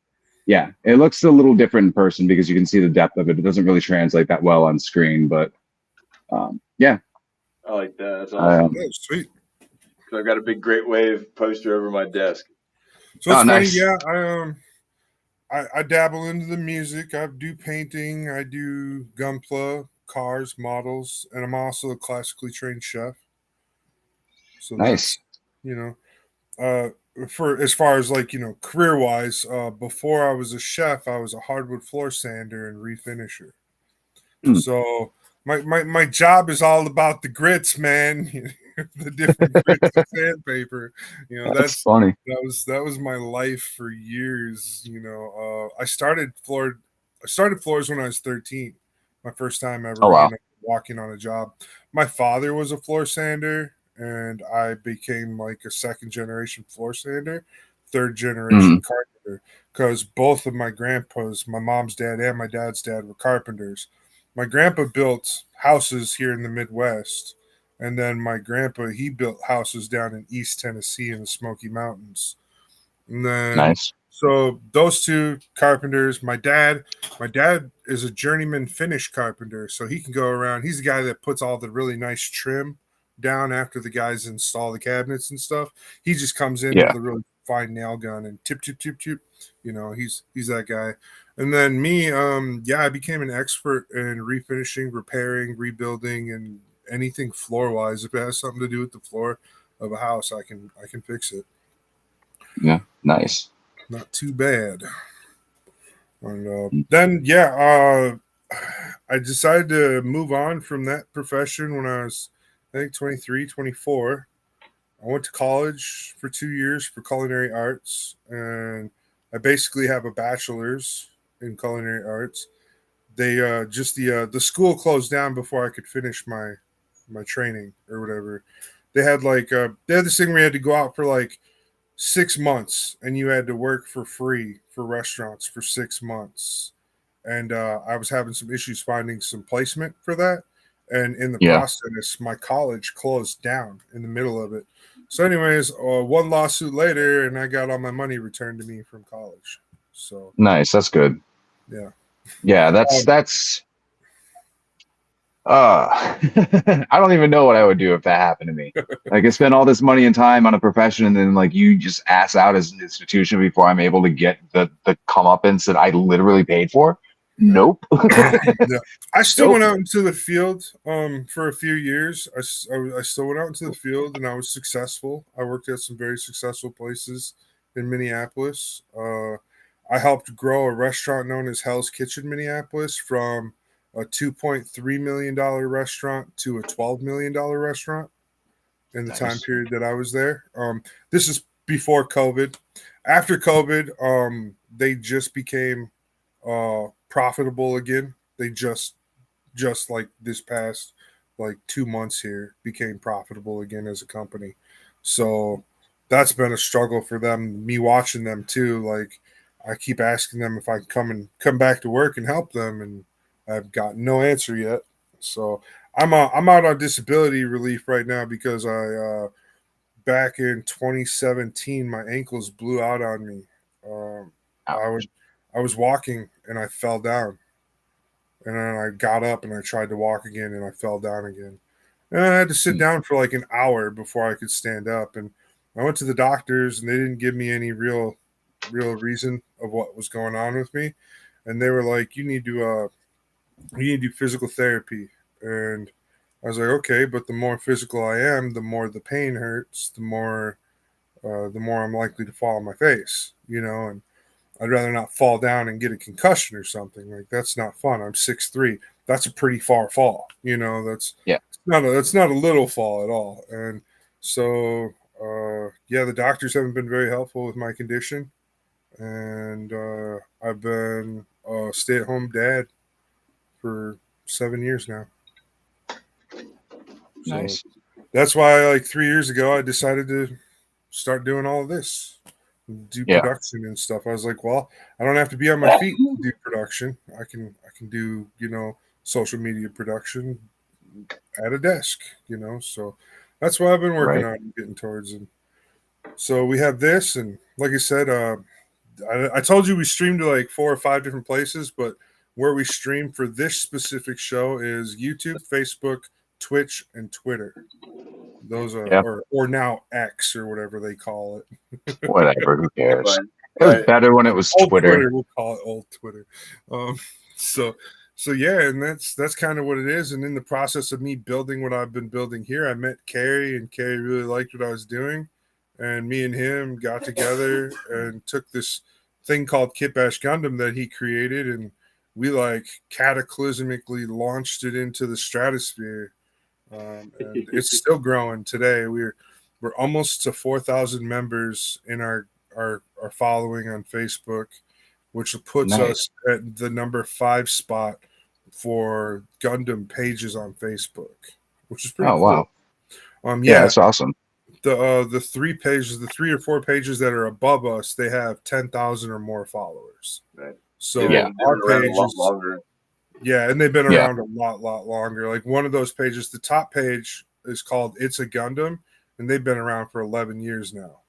a little different in person because you can see the depth of it. It doesn't really translate that well on screen, but yeah. I like that. That's awesome. Sweet. So I've got a big Great Wave poster over my desk. So it's funny, nice. Yeah. I dabble into the music. I do painting. I do Gunpla, cars, models, and I'm also a classically trained chef. So Nice. that's, for as far as like, career wise, before I was a chef, I was a hardwood floor sander and refinisher. Hmm. So my job is all about the grits, man. The different grits of sandpaper. That's funny. That was my life for years. I started floors when I was 13. My first time ever, Oh, wow. walking on a job. My father was a floor sander, and I became like a second generation floor sander, third generation carpenter, because both of my grandpas, my mom's dad and my dad's dad, were carpenters. My grandpa built houses here in the Midwest, and then my grandpa, he built houses down in East Tennessee in the Smoky Mountains. And then Nice. so those two carpenters, my dad is a journeyman finish carpenter, so he can go around. He's the guy that puts all the really nice trim down after the guys install the cabinets and stuff. He just comes in Yeah. with a really fine nail gun and tip tip tip tip. He's that guy. And then me, I became an expert in refinishing, repairing, rebuilding, and anything floor wise. If it has something to do with the floor of a house, I can fix it. Yeah. Nice. Not too bad. And then, I decided to move on from that profession when I was, I think, 23, 24. I went to college for 2 years for culinary arts, and I basically have a bachelor's in culinary arts. They the school closed down before I could finish my training or whatever. They had this thing where you had to go out for like 6 months, and you had to work for free for restaurants for 6 months. And I was having some issues finding some placement for that. And in the process, my college closed down in the middle of it. So, anyways, one lawsuit later, and I got all my money returned to me from college. So nice. That's good. Yeah. Yeah. That's. I don't even know what I would do if that happened to me. Like, I spend all this money and time on a profession, and then like you just ass out as an institution before I'm able to get the comeuppance that I literally paid for. Nope. Yeah. I still went out into the field for a few years. I still went out into the field, and I was successful. I worked at some very successful places in Minneapolis. I helped grow a restaurant known as Hell's Kitchen Minneapolis from a $2.3 million restaurant to a $12 million restaurant in the time period that I was there. This is before COVID. After COVID, they just became profitable again. They just like this past like 2 months here became profitable again as a company. So that's been a struggle for them. Me watching them too. Like, I keep asking them if I can come back to work and help them, and I've got no answer yet. So I'm out on disability relief right now because I back in 2017 my ankles blew out on me. I was walking and I fell down, and then I got up and I tried to walk again and I fell down again, and I had to sit down for like an hour before I could stand up. And I went to the doctors and they didn't give me any real reason of what was going on with me, and they were like, you need to do physical therapy. And I was like, okay, but the more physical I am, the more the pain hurts, the more I'm likely to fall on my face, and I'd rather not fall down and get a concussion or something. Like, that's not fun. I'm 6'3". That's a pretty far fall. That's not a little fall at all. And so the doctors haven't been very helpful with my condition, and I've been a stay-at-home dad for 7 years now. Nice. So that's why, like 3 years ago, I decided to start doing all of this, do production and stuff. I was like, well, I don't have to be on my feet to do production. I can do, social media production at a desk, So that's what I've been working on and getting towards. And so we have this, and like I said, I told you we streamed to like 4 or 5 different places, but where we stream for this specific show is YouTube, Facebook, Twitch, and Twitter. Those are or now X or whatever they call it. Whatever, who cares? It was better when it was old Twitter. We'll call it old Twitter. So So yeah, and that's kind of what it is. And in the process of me building what I've been building here, I met Carrie, and Carrie really liked what I was doing, and me and him got together and took this thing called Kit Bash Gundam that he created, and we like cataclysmically launched it into the stratosphere, and it's still growing today. We're almost to 4,000 members in our following on Facebook, which puts Nice. us at the number 5 spot for Gundam pages on Facebook, which is pretty Oh cool. wow. Yeah, That's awesome. the 3 or 4 pages that are above us, they have 10,000 or more followers. Right. So They've been our around a lot pages, longer. yeah, and they've been Yeah. around a lot longer. Like one of those pages, the top page is called "It's a Gundam," and they've been around for 11 years now.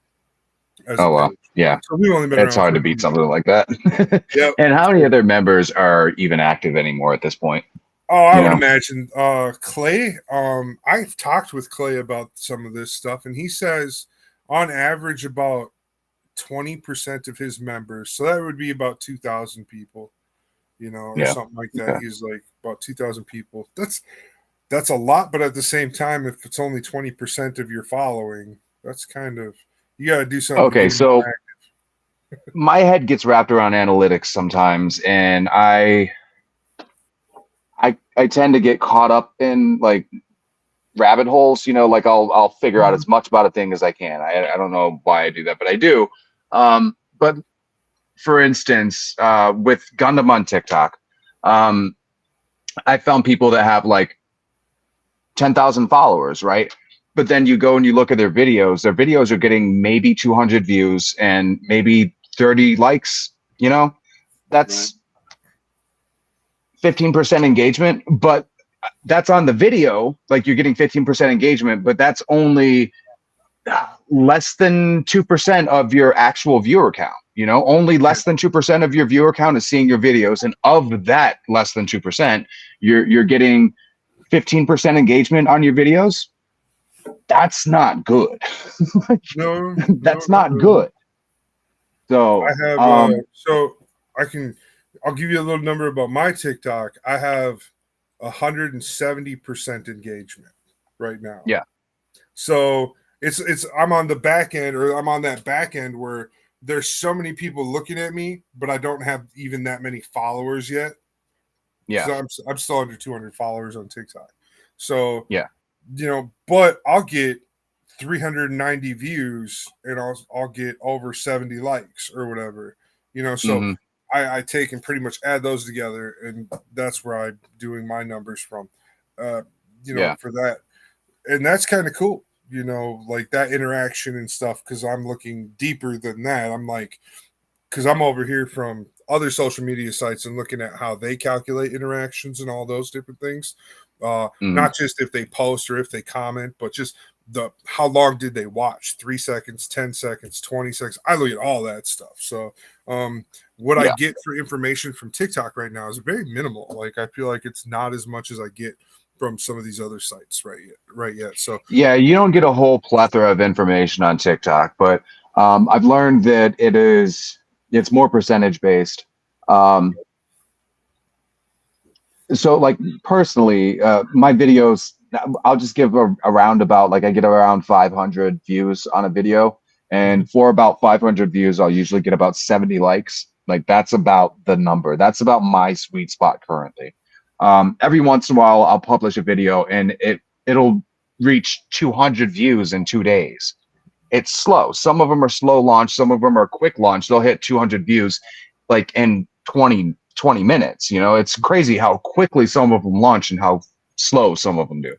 as a Oh wow. page. Yeah. So we've only been It's around hard for to a beat few something years. like that. Yep. And how many other members are even active anymore at this point? Oh, I You would know? imagine Clay. I've talked with Clay about some of this stuff, and he says on average about 20% of his members, so that would be about 2,000 people, or Yeah. something like that. Okay. He's like about 2,000 people. That's a lot, but at the same time, if it's only 20% of your following, that's kind of, you got to do something. to Okay, get so back. my head gets wrapped around analytics sometimes, and I tend to get caught up in like rabbit holes. Like I'll figure out as much about a thing as I can. I don't know why I do that, but I do. But for instance, with Gundam on TikTok, I found people that have like 10,000 followers, right? But then you go and you look at their videos are getting maybe 200 views and maybe 30 likes. That's 15% engagement, but that's on the video. Like you're getting 15% engagement, but that's only less than 2% of your actual viewer count. Only less than 2% of your viewer count is seeing your videos, and of that less than 2%, you're getting 15% engagement on your videos. That's not good. No, That's no, not no. good. So I have I'll give you a little number about my TikTok. I have 170% engagement right now. Yeah. So it's I'm on the back end, or I'm on that back end where there's so many people looking at me, but I don't have even that many followers yet. yeah, I'm still under 200 followers on TikTok. So Yeah. But I'll get 390 views and I'll get over 70 likes or whatever. So Mhm. I take and pretty much add those together, and that's where I'm doing my numbers from. Yeah. For that. And that's kind of cool, like that interaction and stuff, because I'm looking deeper than that. I'm like, because I'm over here from other social media sites and looking at how they calculate interactions and all those different things. Not just if they post or if they comment, but just how long did they watch? 3 seconds, 10 seconds, 20 seconds. I look at all that stuff. So what I Yeah. get for information from TikTok right now is very minimal. Like I feel like it's not as much as I get from some of these other sites right yet. So Yeah, you don't get a whole plethora of information on TikTok, but I've learned that it's more percentage based. So like personally, my videos, I'll just give a roundabout, like I get around 500 views on a video, and for about 500 views, I'll usually get about 70 likes. Like that's about the number. That's about my sweet spot currently. Every once in a while, I'll publish a video and it'll reach 200 views in 2 days. It's slow. Some of them are slow launch. Some of them are quick launch. They'll hit 200 views like in 20 minutes. It's crazy how quickly some of them launch and how slow some of them do.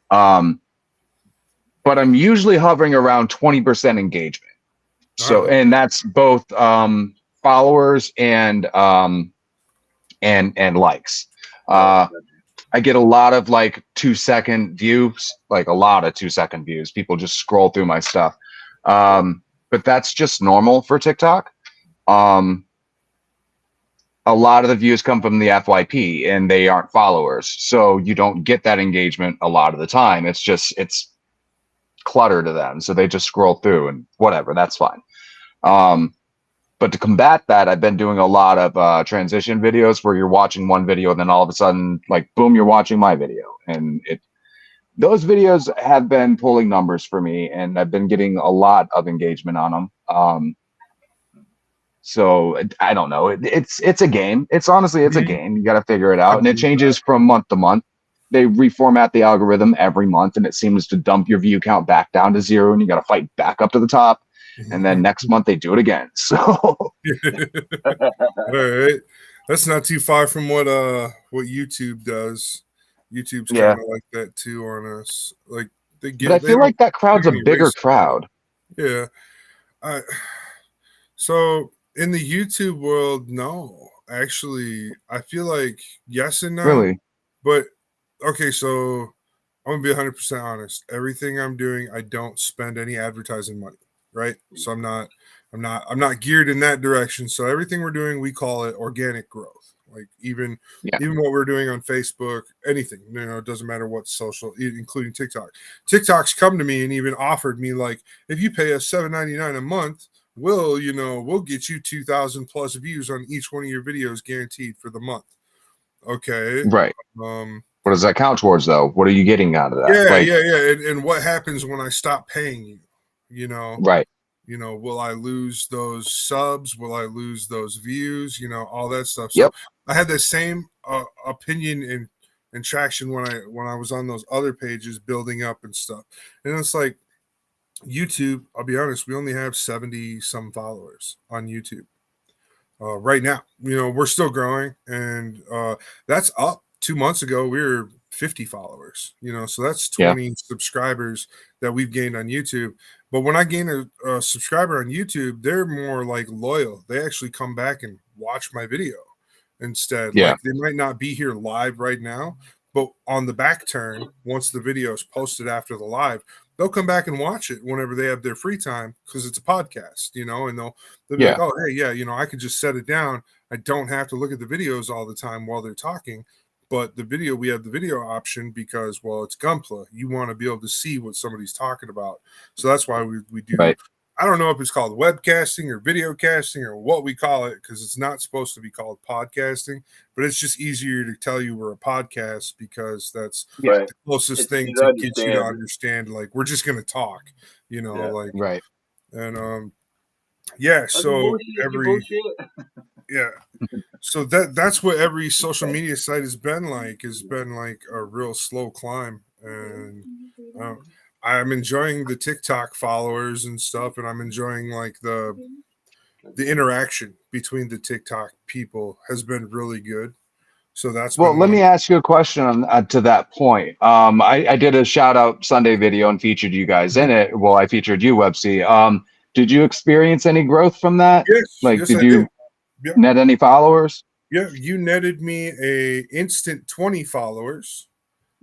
But I'm usually hovering around 20% engagement. So, and that's both followers and likes. I get a lot of like 2-second views, like a lot of 2-second views. People just scroll through my stuff. But that's just normal for TikTok. A lot of the views come from the FYP and they aren't followers. So you don't get that engagement a lot of the time. It's clutter to them. So they just scroll through and whatever, that's fine. But to combat that, I've been doing a lot of transition videos where you're watching one video and then all of a sudden, like, boom, you're watching my video. And those videos have been pulling numbers for me, and I've been getting a lot of engagement on them. So I don't know. It's a game. It's honestly, it's a game. You got to figure it out. And it changes from month to month. They reformat the algorithm every month, and it seems to dump your view count back down to 0, and you got to fight back up to the top. And then next month they do it again. So all right, that's not too far from what YouTube does. YouTube's kind of like that too on us. Like they get. But I feel like that crowd's a bigger crowd. Yeah. So in the YouTube world, no. Actually, I feel like yes and no. Really? But okay, so I'm gonna be 100% honest. Everything I'm doing, I don't spend any advertising money. Right. So I'm not geared in that direction. So everything we're doing, we call it organic growth. Like even what we're doing on Facebook, anything, it doesn't matter what social, including TikTok. TikTok's come to me and even offered me, like, if you pay us $7.99 a month, we'll get you 2,000 plus views on each one of your videos guaranteed for the month. Okay. Right. What does that count towards though? What are you getting out of that? Yeah. And what happens when I stop paying you? Right. Will I lose those subs? Will I lose those views? All that stuff. So I had the same opinion and traction when I was on those other pages building up and stuff. And it's like YouTube, I'll be honest, we only have 70 some followers on YouTube right now. We're still growing, and that's up. 2 months ago, we were 50 followers, so that's 20 subscribers that we've gained on YouTube. But when I gain a subscriber on YouTube, they're more like loyal. They actually come back and watch my video instead. Like they might not be here live right now, but on the back turn, once the video is posted after the live, they'll come back and watch it whenever they have their free time because it's a podcast, and they'll be like, oh, hey, I could just set it down. I don't have to look at the videos all the time while they're talking. But we have the video option because, well, it's Gunpla. You want to be able to see what somebody's talking about. So that's why we do. Right. I don't know if it's called webcasting or video casting or what we call it, because it's not supposed to be called podcasting, but it's just easier to tell you we're a podcast because that's the closest thing to get you to understand. Like, we're just going to talk, like, right. And, so so that's what every social media site has been like a real slow climb. And I'm enjoying the TikTok followers and stuff, and I'm enjoying like the interaction between the TikTok people has been really good. So that's let me ask you a question on to that point. I did a shout out Sunday video and featured you guys in it. Well, I featured you, Websy. Did you experience any growth from that? Yes, did you net any followers? Yeah, you netted me a instant 20 followers.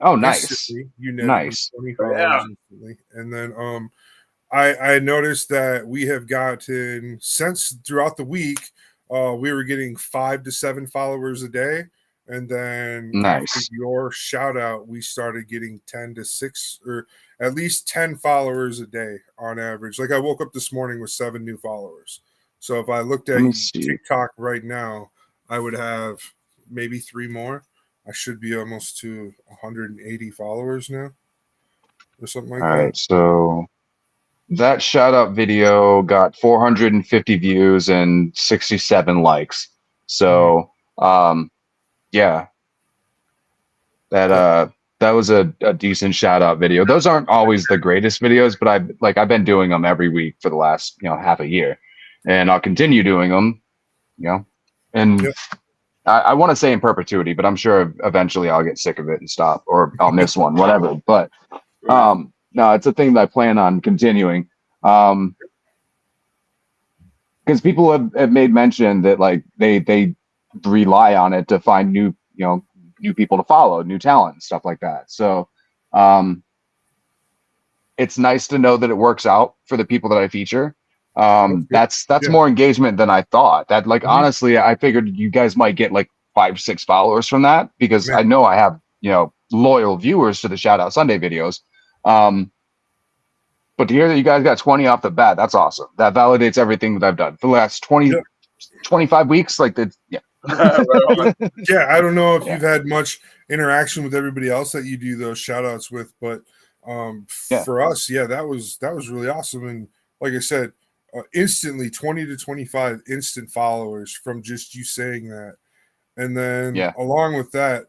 Oh, nice. You netted me 20 followers instantly. And then I noticed that we have gotten, since throughout the week, we were getting 5 to 7 followers a day. And then after your shout out, we started getting 10 to 6 or at least 10 followers a day on average. Like I woke up this morning with 7 new followers. So if I looked at TikTok right now, I would have maybe 3 more. I should be almost to 180 followers now or something like that. All right. So that shout out video got 450 views and 67 likes. So, that was a decent shout out video. Those aren't always the greatest videos, but I've been doing them every week for the last, half a year, and I'll continue doing them, and I want to say in perpetuity, but I'm sure eventually I'll get sick of it and stop, or I'll miss one, whatever. But, no, it's a thing that I plan on continuing. Because people have made mention that like they rely on it to find new people to follow, new talent, stuff like that. So it's nice to know that it works out for the people that I feature. That's more engagement than I thought. That honestly, I figured you guys might get like 5 or 6 followers from that, because I know I have, loyal viewers to the Shout Out Sunday videos. But to hear that you guys got 20 off the bat, that's awesome. That validates everything that I've done for the last 20, 25 weeks. Like that, yeah. Yeah, I don't know if Yeah. you've had much interaction with everybody else that you do those shout outs with, but Yeah. for us, yeah, that was really awesome. And like I said, instantly 20 to 25 instant followers from just you saying that. And then Yeah. along with that,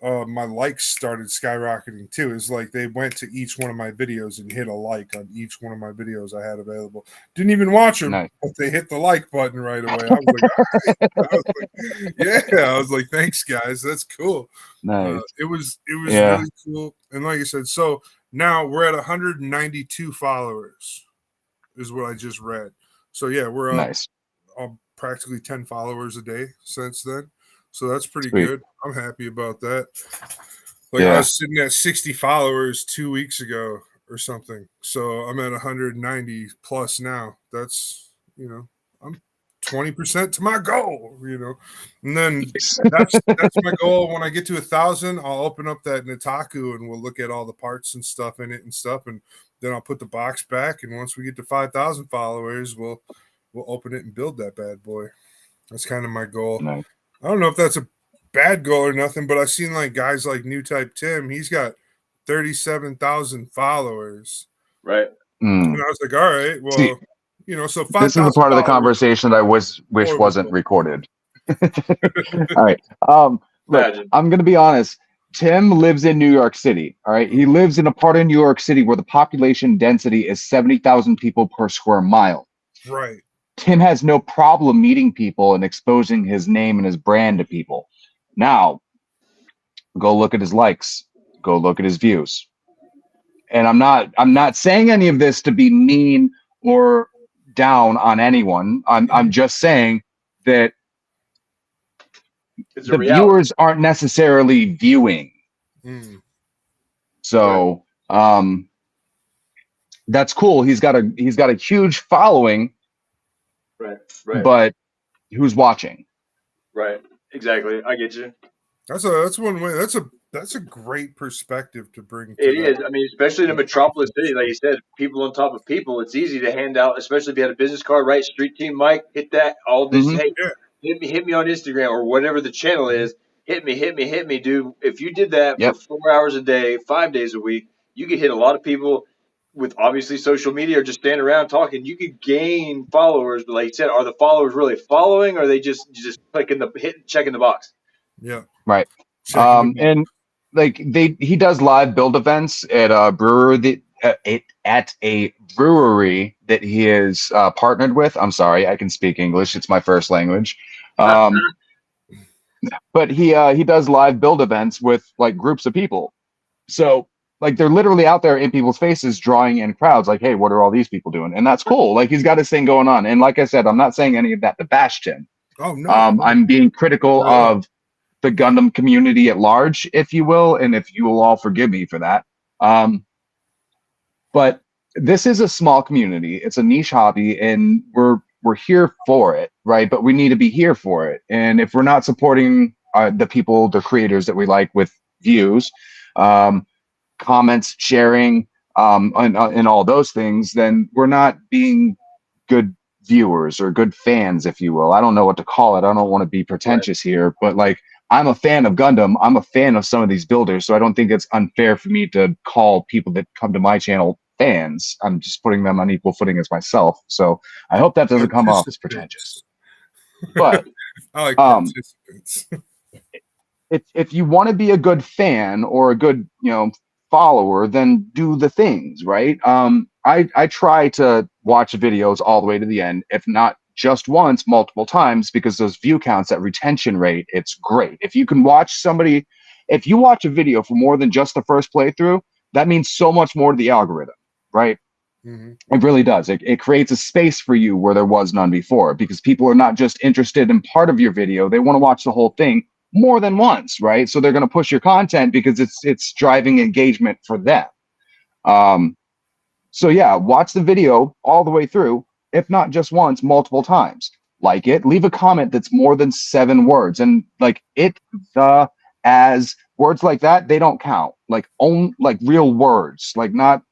my likes started skyrocketing too. It's like they went to each one of my videos and hit a like on each one of my videos I had available. Didn't even watch them, Nice. but they hit the like button right away. I was like, all right. I was like, yeah. I was like, thanks, guys. That's cool. Nice. It was Yeah. really cool. And like I said, so now we're at 192 followers, is what I just read. So yeah, we're up Nice. Practically 10 followers a day since then. So that's pretty Sweet. good. I'm happy about that. Like Yeah. I was sitting at 60 followers 2 weeks ago or something. So I'm at 190 plus now. That's, I'm 20% to my goal, And then that's my goal. When I get to 1,000, I'll open up that Nitaku and we'll look at all the parts and stuff in it and stuff. And then I'll put the box back. And once we get to 5,000 followers, we'll open it and build that bad boy. That's kind of my goal. Nice. I don't know if that's a bad goal or nothing, but I've seen like guys like New Type Tim. He's got 37,000 followers. Right. And I was like, all right, well, See, so 5,000. This is the part of the conversation that I wish wasn't recorded. All right. Look, Imagine. I'm gonna be honest. Tim lives in New York City. All right. He lives in a part of New York City where the population density is 70,000 people per square mile. Right. Tim has no problem meeting people and exposing his name and his brand to people. Now, go look at his likes. Go look at his views. And I'm not saying any of this to be mean or down on anyone. I'm just saying that It's a the reality. viewers aren't necessarily viewing. Mm. So that's cool. He's got a huge following, Right. Right. but who's watching? Right. Exactly. I get you. That's one way. That's a great perspective to bring. It is. I mean, especially in a metropolis city, like you said, people on top of people. It's easy to hand out, especially if you had a business card, right? Street Team Mike, hit that. All this. Mhm. Hey, Yeah. hit me on Instagram or whatever the channel is. Hit me, dude. If you did that Yep. for 4 hours a day, 5 days a week, you could hit a lot of people with obviously social media or just standing around talking. You could gain followers, but like you said, are the followers really following, or are they just clicking checking the box? Yeah. Right. Checking the- And like he does live build events at a brewery at a brewery that he is partnered with. I'm sorry, I can speak English. It's my first language. But he does live build events with like groups of people. So like they're literally out there in people's faces, drawing in crowds. Like, hey, what are all these people doing? And that's cool. Like he's got his thing going on. And like I said, I'm not saying any of that to bash him. Oh no. I'm being critical of the Gundam community at large, if you will, and if you will all forgive me for that. But this is a small community. It's a niche hobby, and we're here for it, right? But we need to be here for it. And if we're not supporting the people, the creators that we like with views, comments, sharing, and all those things, then we're not being good viewers or good fans, if you will. I don't know what to call it. I don't want to be pretentious here, but like I'm a fan of Gundam. I'm a fan of some of these builders, so I don't think it's unfair for me to call people that come to my channel fans. I'm just putting them on equal footing as myself. So I hope that doesn't come off as pretentious. But I like participants. if you want to be a good fan or a good follower, then do the things right. I try to watch videos all the way to the end, if not just once, multiple times, because those view counts, that retention rate, it's great. If you can watch somebody, if you watch a video for more than just the first playthrough, that means so much more to the algorithm, right? Mm-hmm. It really does. It creates a space for you where there was none before, because people are not just interested in part of your video. They want to watch the whole thing more than once, right? So they're going to push your content because it's driving engagement for them. So yeah, watch the video all the way through, if not just once, multiple times. Like it, leave a comment that's more than 7 words, and like it, the, as, words like that, they don't count. Like real words, like not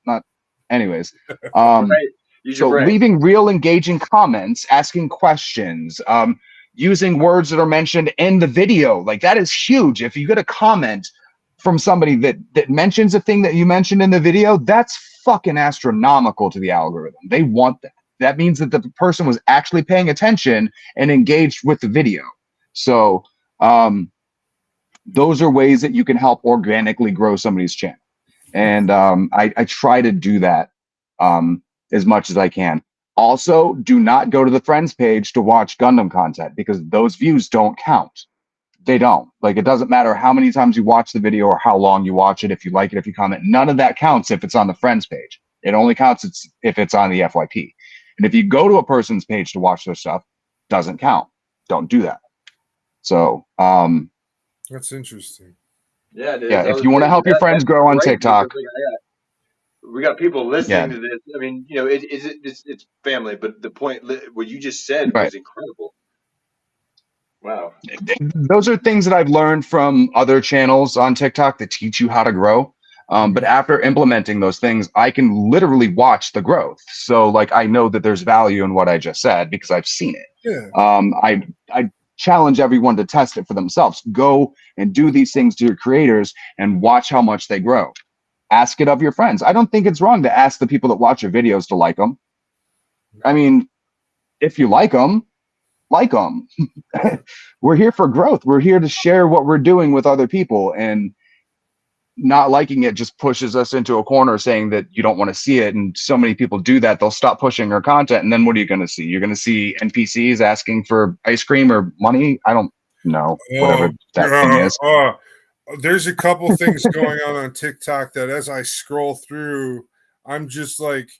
Anyways, Right. Use your so brain. leaving real engaging comments, asking questions, using words that are mentioned in the video, like that is huge. If you get a comment from somebody that mentions a thing that you mentioned in the video, that's fucking astronomical to the algorithm. They want that. That means that the person was actually paying attention and engaged with the video. So those are ways that you can help organically grow somebody's channel. And I try to do that as much as I can. Also, do not go to the friends page to watch Gundam content because those views don't count. They don't. Like, it doesn't matter how many times you watch the video or how long you watch it, if you like it, if you comment. None of that counts if it's on the friends page. It only counts if it's on the FYP. And if you go to a person's page to watch their stuff, doesn't count. Don't do that. So that's interesting. Yeah, it is. Yeah, if you want to help your friends grow on TikTok. We got people listening to this. I mean, you know, it's family, but the point what you just said was incredible. Wow. Those are things that I've learned from other channels on TikTok that teach you how to grow. But after implementing those things, I can literally watch the growth. So like, I know that there's value in what I just said because I've seen it. Yeah. I challenge everyone to test it for themselves. Go and do these things to your creators and watch how much they grow. Ask it of your friends. I don't think it's wrong to ask the people that watch your videos to like them. I mean, if you like them, like them. We're here for growth. We're here to share what we're doing with other people, and not liking it just pushes us into a corner saying that you don't want to see it. And so many people do that. They'll stop pushing our content. And then what are you going to see? You're going to see NPCs asking for ice cream or money. I don't know. Whatever that thing is. There's a couple things going on TikTok that as I scroll through, I'm just like,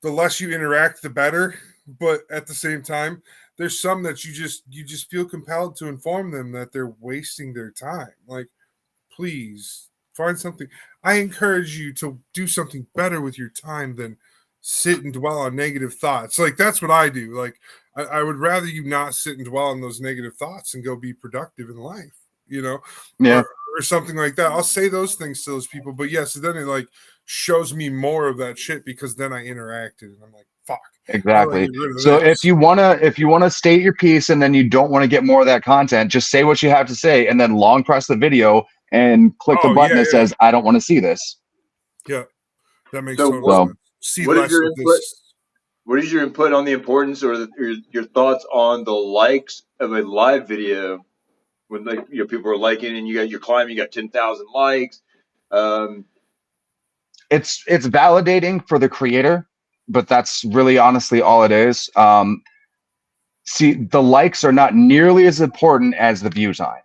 the less you interact, the better. But at the same time, there's some that you just feel compelled to inform them that they're wasting their time. Like, please find something. I encourage you to do something better with your time than sit and dwell on negative thoughts. Like, that's what I do. Like, I would rather you not sit and dwell on those negative thoughts and go be productive in life, you know? Yeah. Or something like that. I'll say those things to those people, but yes, then it like shows me more of that shit because then I interacted and I'm like, fuck. Exactly. So if you wanna state your piece and then you don't want to get more of that content, just say what you have to say and then long press the video and click the button that says I don't want to see this. Yeah, that makes total sense. See what less is your of input? this. What is your input on the importance or your thoughts on the likes of a live video? When like people are liking and you got your climb, you got 10,000 likes. It's validating for the creator, but that's really honestly all it is. See, the likes are not nearly as important as the view time.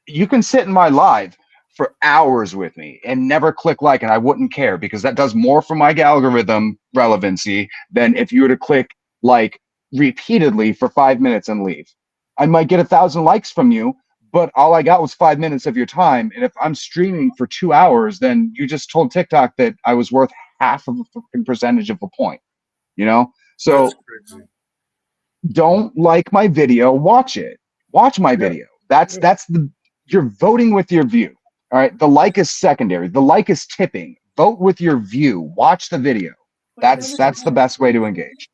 You can sit in my live for hours with me and never click like, and I wouldn't care because that does more for my algorithm relevancy than if you were to click like repeatedly for 5 minutes and leave. I might get 1,000 likes from you, but all I got was 5 minutes of your time. And if I'm streaming for 2 hours, then you just told TikTok that I was worth half of a fucking percentage of a point, you know? So don't like my video, watch it. Watch my video. You're voting with your view. All right. The like is secondary. The like is tipping. Vote with your view. Watch the video. That's the best way to engage.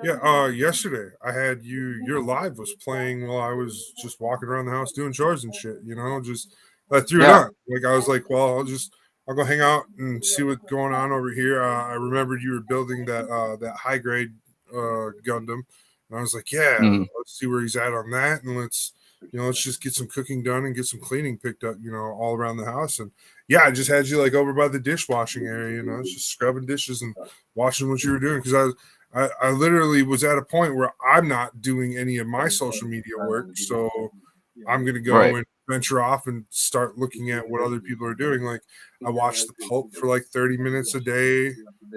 Yeah, yesterday I had your live was playing while I was just walking around the house doing chores and shit, you know, just I threw it on. Like I was like, well, I'll go hang out and see what's going on over here. I remembered you were building that high grade Gundam. And I was like, yeah, let's see where he's at on that. And let's just get some cooking done and get some cleaning picked up, you know, all around the house. And yeah, I just had you like over by the dishwashing area, you know, just scrubbing dishes and watching what you were doing. Cause I literally was at a point where I'm not doing any of my social media work. So I'm going to go and venture off and start looking at what other people are doing. Like I watch the Pulp for like 30 minutes a day.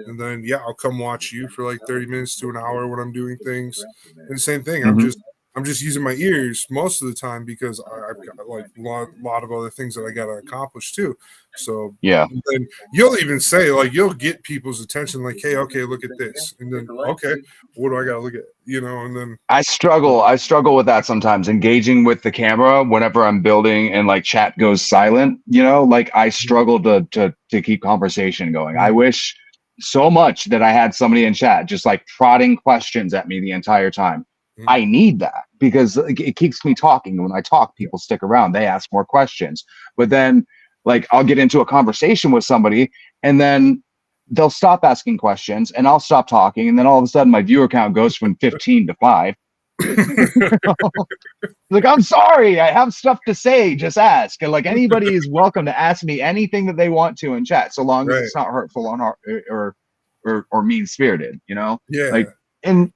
And then, I'll come watch you for like 30 minutes to an hour when I'm doing things. And the same thing. I'm just using my ears most of the time because I've got like a lot of other things that I got to accomplish too. So and you'll even say like you'll get people's attention like, hey, okay, look at this, and then okay, what do I got to look at? You know, and then I struggle with that sometimes, engaging with the camera whenever I'm building and like chat goes silent. You know, like I struggle to keep conversation going. I wish so much that I had somebody in chat just like prodding questions at me the entire time. Mhm. I need that because it keeps me talking. When I talk, people stick around. They ask more questions. But then, like, I'll get into a conversation with somebody, and then they'll stop asking questions, and I'll stop talking, and then all of a sudden, my viewer count goes from 15 to 5. Like, I'm sorry, I have stuff to say. Just ask. And like, anybody is welcome to ask me anything that they want to in chat, so long as Right. it's not hurtful or mean spirited. You know, Yeah. like, and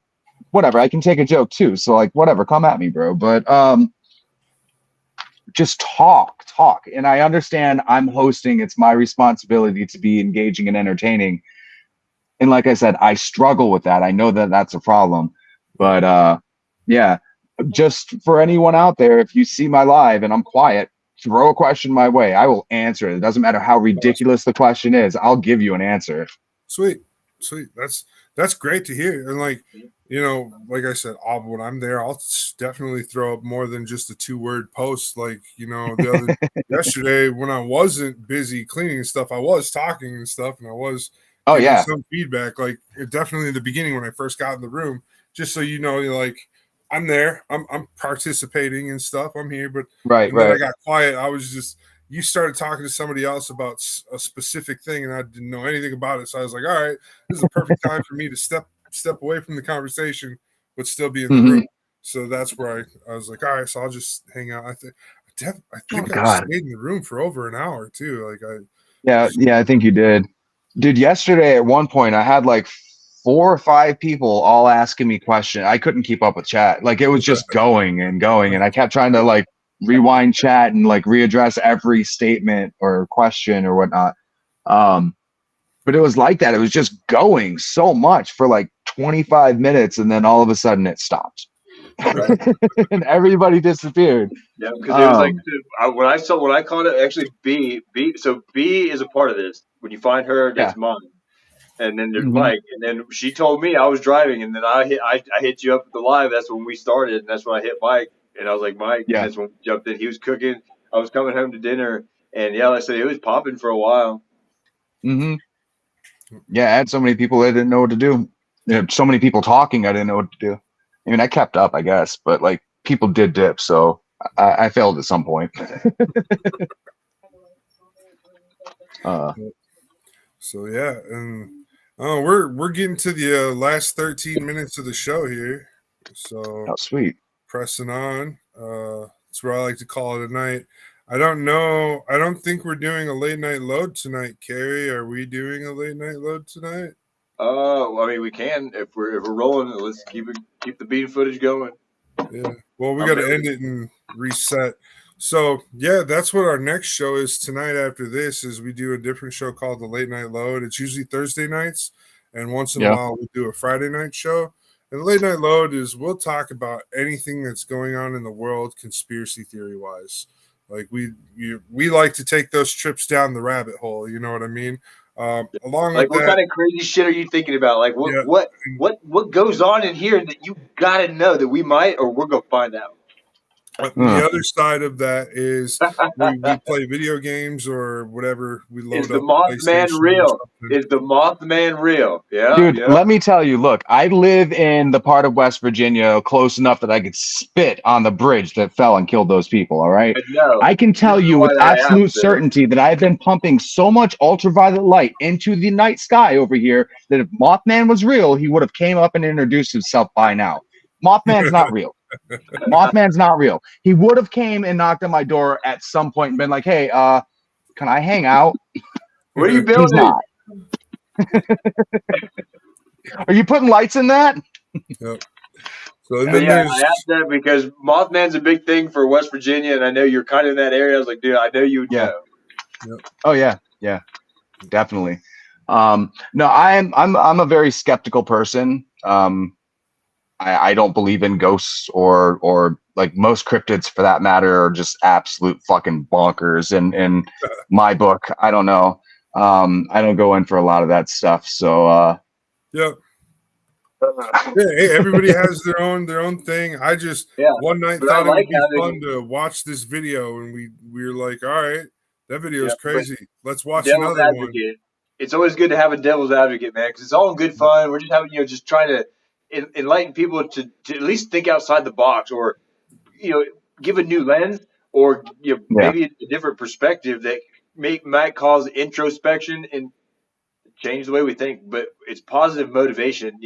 whatever, I can take a joke too. So like, whatever, come at me, bro. But just talk. And I understand I'm hosting. It's my responsibility to be engaging and entertaining. And like I said, I struggle with that. I know that that's a problem. But yeah, just for anyone out there, if you see my live and I'm quiet, throw a question my way. I will answer it. It doesn't matter how ridiculous the question is. I'll give you an answer. Sweet. That's great to hear. And like, you know, like I said, when I'm there, I'll definitely throw up more than just a 2-word post. Like, you know, yesterday when I wasn't busy cleaning and stuff, I was talking and stuff, and I was giving some feedback. Like, definitely in the beginning when I first got in the room, just so you know, like, I'm there, I'm participating and stuff. I'm here, but then I got quiet. I was just. You started talking to somebody else about a specific thing, and I didn't know anything about it. So I was like, all right, this is a perfect time for me to step away from the conversation, but still be in the room. So that's where I was like, all right, so I'll just hang out. I think I stayed in the room for over an hour too. Like I think you did. Dude, yesterday at one point I had like 4 or 5 people all asking me questions. I couldn't keep up with chat. Like, it was just going, and I kept trying to like rewind chat and like readdress every statement or question or whatnot. But it was like that. It was just going so much for like 25 minutes, and then all of a sudden it stopped. Right. And everybody disappeared. Yeah, because it was like when I called it actually B. So B is a part of this. When you find her, that's mine. And then there's Mike, and then she told me I was driving, and then I hit you up at the live. That's when we started, and that's when I hit Mike, and I was like, Mike, and that's when we jumped in. He was cooking. I was coming home to dinner, and like I said, it was popping for a while. Yeah, I had so many people I didn't know what to do. So many people talking, I didn't know what to do. I mean, I kept up, I guess, but like, people did dip, so I failed at some point. So yeah, and we're getting to the last 13 minutes of the show here. So sweet. Pressing on. That's what I like to call it a night. I don't know. I don't think we're doing a late night load tonight, Carrie. Are we doing a late night load tonight? I mean, we can if we're rolling. Let's keep the bean footage going. Yeah. Well, we got to end it and reset. So yeah, that's what our next show is tonight. After this, is we do a different show called the Late Night Load. It's usually Thursday nights, and once in a while we do a Friday night show. And the Late Night Load is we'll talk about anything that's going on in the world, conspiracy theory wise. Like we like to take those trips down the rabbit hole. You know what I mean? Along like, with what kind of crazy shit are you thinking about? Like, what goes on in here that you gotta know that we might, or we're gonna find out. The other side of that is we play video games or whatever. We load Is the up Mothman real? Is the Mothman real? Yeah, dude. Yeah. Let me tell you. Look, I live in the part of West Virginia close enough that I could spit on the bridge that fell and killed those people. All right. I can tell you with absolute certainty that I've been pumping so much ultraviolet light into the night sky over here that if Mothman was real, he would have came up and introduced himself by now. Mothman's not real. Mothman's not real. He would have came and knocked on my door at some point and been like, "Hey, can I hang out?" What are you building? He's not. Are you putting lights in that? Yep. So then I asked that because Mothman's a big thing for West Virginia, and I know you're kind of in that area. I was like, dude, I know you would know. Yep. Oh yeah, definitely. No, I'm a very skeptical person. I don't believe in ghosts or like most cryptids for that matter are just absolute fucking bonkers. In my book, I don't know. I don't go in for a lot of that stuff. So yep. Hey, everybody has their own thing. I just one night thought it would be fun to watch this video, and we were like, all right, that video is crazy. Let's watch another one. it's always good to have a devil's advocate, man, because it's all in good fun. We're just having, just trying to enlighten people to at least think outside the box, or give a new lens, or Yeah. maybe a different perspective that might cause introspection and change the way we think. But it's positive motivation.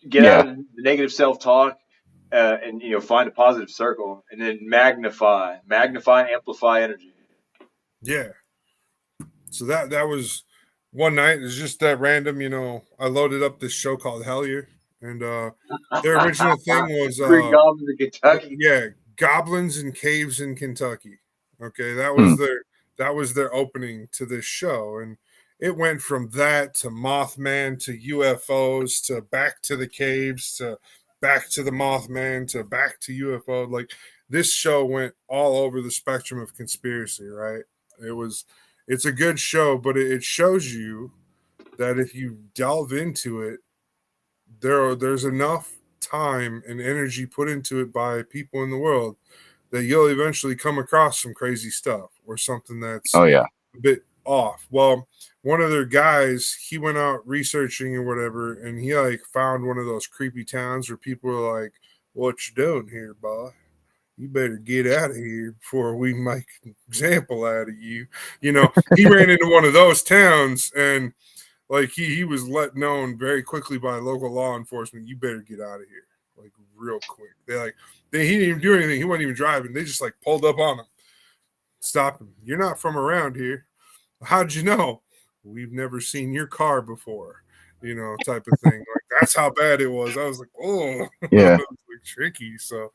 Get out of the negative self-talk, and find a positive circle, and then magnify, amplify energy. Yeah. So that was one night. It was just that random, I loaded up this show called Hellier, and their original thing was Green Goblins in Kentucky. yeah, goblins and caves in Kentucky. Okay, that was their opening to this show, and it went from that to Mothman to UFOs to back to the caves to back to the Mothman to back to UFO. Like, this show went all over the spectrum of conspiracy, right? It's a good show, but it shows you that if you delve into it, there's enough time and energy put into it by people in the world that you'll eventually come across some crazy stuff or something that's Oh, yeah. a bit off. Well, one of their guys, he went out researching or whatever, and he found one of those creepy towns where people are like, "What you doing here, boy? You better get out of here before we make an example out of you." He ran into one of those towns, and he was let known very quickly by local law enforcement, "You better get out of here," real quick. He didn't even do anything. He wasn't even driving. They just pulled up on him, stopped him. "You're not from around here." "How'd you know?" "We've never seen your car before," type of thing. That's how bad it was. I was like, oh, Yeah. it was tricky. So,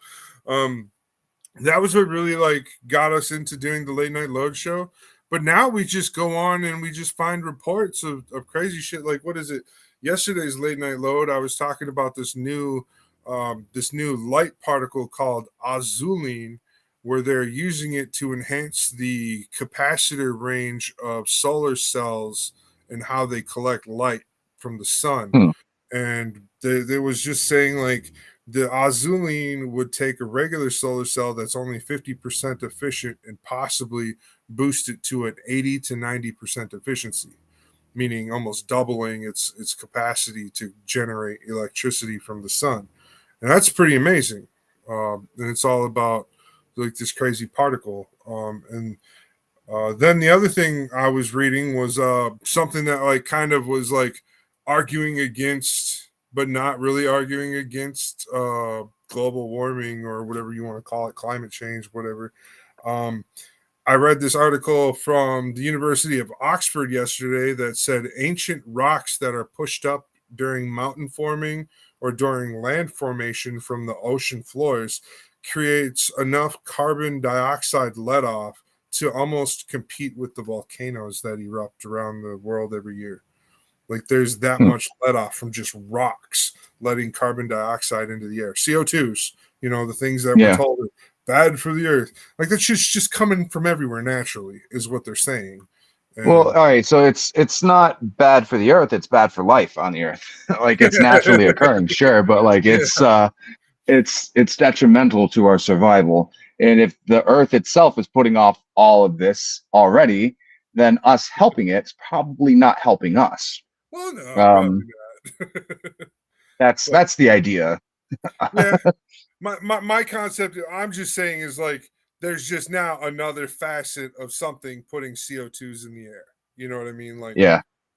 that was what really got us into doing the Late Night Load show. But now we just go on and we just find reports of crazy shit. What is it? Yesterday's Late Night Load, I was talking about this new light particle called azulene, where they're using it to enhance the capacitor range of solar cells and how they collect light from the sun. And they was just saying the azulene would take a regular solar cell that's only 50% efficient and possibly boost it to an 80 to 90% efficiency, meaning almost doubling its capacity to generate electricity from the sun. And that's pretty amazing. And it's all about this crazy particle. And then the other thing I was reading was something that kind of was arguing against, but not really arguing against global warming or whatever you want to call it, climate change, whatever. I read this article from the University of Oxford yesterday that said ancient rocks that are pushed up during mountain forming or during land formation from the ocean floors creates enough carbon dioxide let off to almost compete with the volcanoes that erupt around the world every year. There's that much let off from just rocks letting carbon dioxide into the air. CO2s, the things that we're told are bad for the earth. That's just coming from everywhere naturally, is what they're saying. And well, all right. So it's not bad for the earth. It's bad for life on the earth. It's naturally occurring, sure, but it's detrimental to our survival. And if the earth itself is putting off all of this already, then us helping it's probably not helping us. Well, no, probably not. That's the idea. Yeah. My concept, I'm just saying, is there's just now another facet of something putting CO2s in the air. You know what I mean?